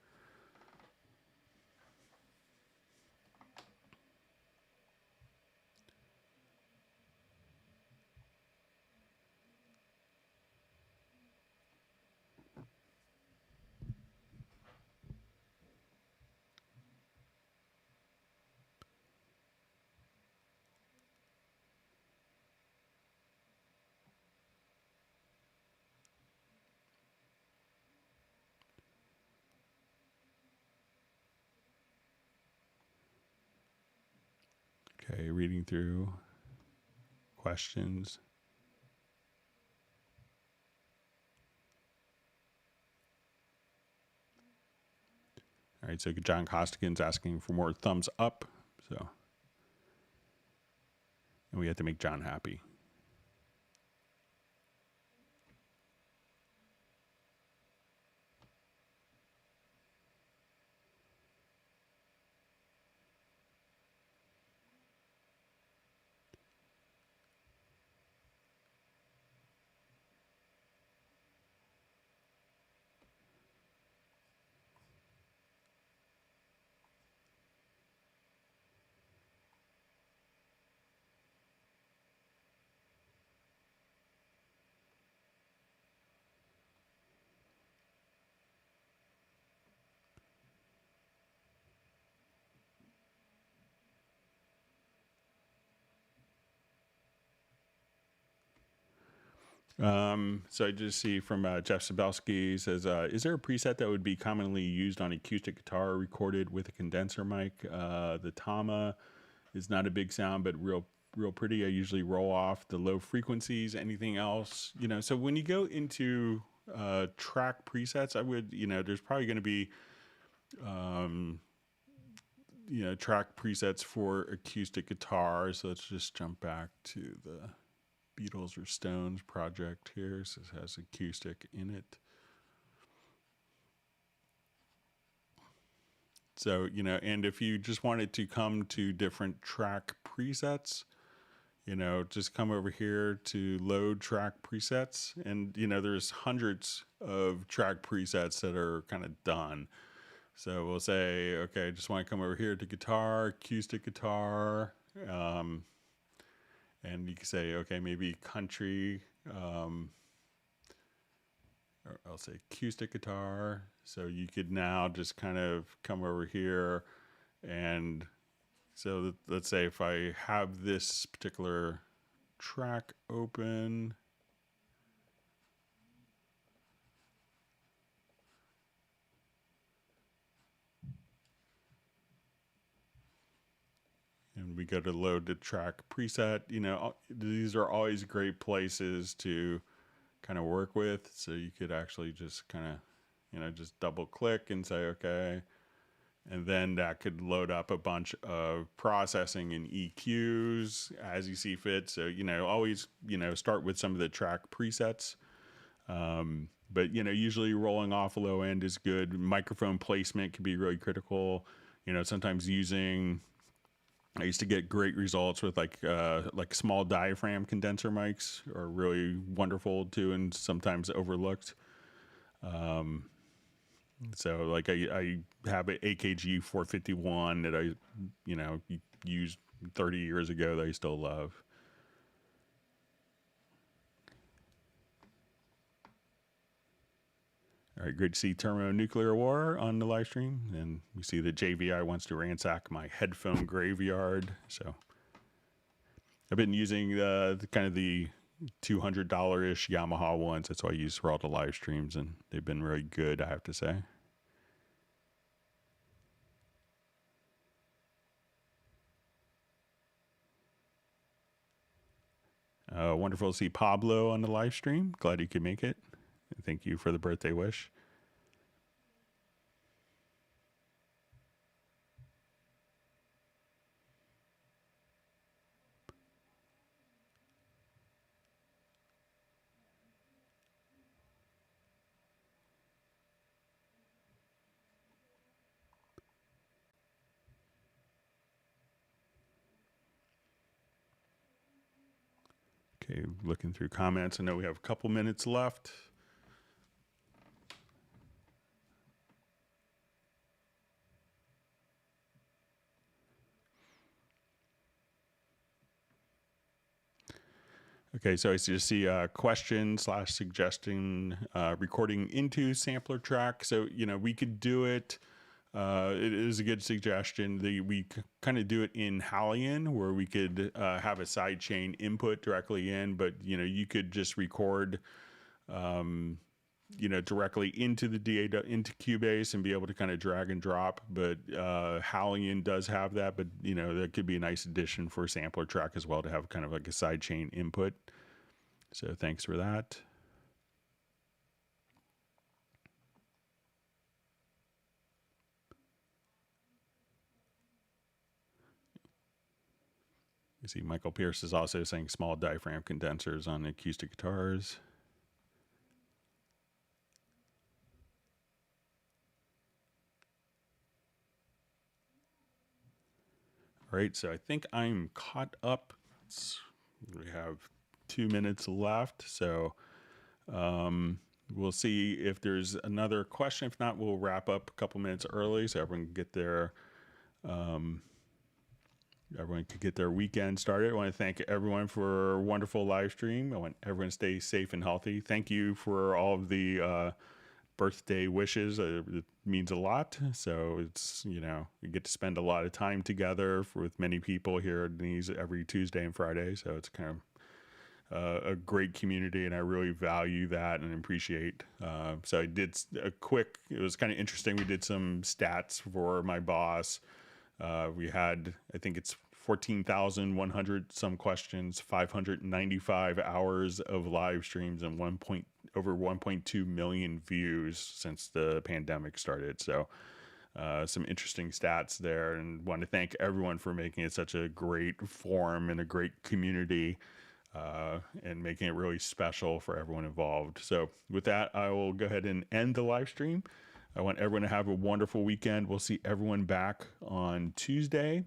reading through questions. All right, so John Costigan's asking for more thumbs up. So, and we have to make John happy. So I just see from Jeff Sabelski says, is there a preset that would be commonly used on acoustic guitar recorded with a condenser mic? The Tama is not a big sound, but real pretty. I usually roll off the low frequencies. Anything else, so when you go into track presets, I would, there's probably going to be, track presets for acoustic guitar. So let's just jump back to the Beatles or Stones project here. So it has acoustic in it. So, and if you just wanted to come to different track presets, just come over here to load track presets. And, there's hundreds of track presets that are kind of done. So we'll say, okay, I just want to come over here to guitar, acoustic guitar. And you can say, okay, maybe country. or I'll say acoustic guitar. So you could now just kind of come over here, and so let's say if I have this particular track open, and we go to load the track preset, these are always great places to kind of work with. So you could actually just kind of, just double click and say, okay. And then that could load up a bunch of processing and EQs as you see fit. So, always, start with some of the track presets. But, usually rolling off a low end is good. Microphone placement can be really critical. Sometimes I used to get great results with like small diaphragm condenser mics are really wonderful too, and sometimes overlooked. So like I have an AKG 451 that I, used 30 years ago that I still love. All right, great to see Thermonuclear War on the live stream. And we see that JVI wants to ransack my headphone graveyard. So I've been using the $200-ish Yamaha ones. That's what I use for all the live streams, and they've been really good, I have to say. Wonderful to see Pablo on the live stream. Glad you could make it. Thank you for the birthday wish. Okay, looking through comments. I know we have a couple minutes left. Okay, so I just see question / suggesting recording into sampler track. So, we could do it. It is a good suggestion. We kind of do it in Hallian, where we could have a sidechain input directly in, but, you could just record, directly into the DAW, into Cubase, and be able to kind of drag and drop. But Hallian does have that, but that could be a nice addition for a sampler track as well, to have kind of like a sidechain input. So thanks for that. You see Michael Pierce is also saying small diaphragm condensers on acoustic guitars. All right, so I think I'm caught up. We have 2 minutes left, so we'll see if there's another question. If not, we'll wrap up a couple minutes early so everyone can get their weekend started. I want to thank everyone for a wonderful live stream. I want everyone to stay safe and healthy. Thank you for all of the birthday wishes. It means a lot. So it's, we get to spend a lot of time together with many people here at these every Tuesday and Friday. So it's kind of a great community, and I really value that and appreciate. So I did it was kind of interesting. We did some stats for my boss. We had, I think it's 14,100 some questions, 595 hours of live streams, and over 1.2 million views since the pandemic started. So some interesting stats there, and want to thank everyone for making it such a great forum and a great community, and making it really special for everyone involved. So with that, I will go ahead and end the live stream. I want everyone to have a wonderful weekend. We'll see everyone back on Tuesday.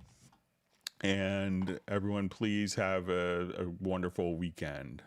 And everyone, please have a wonderful weekend.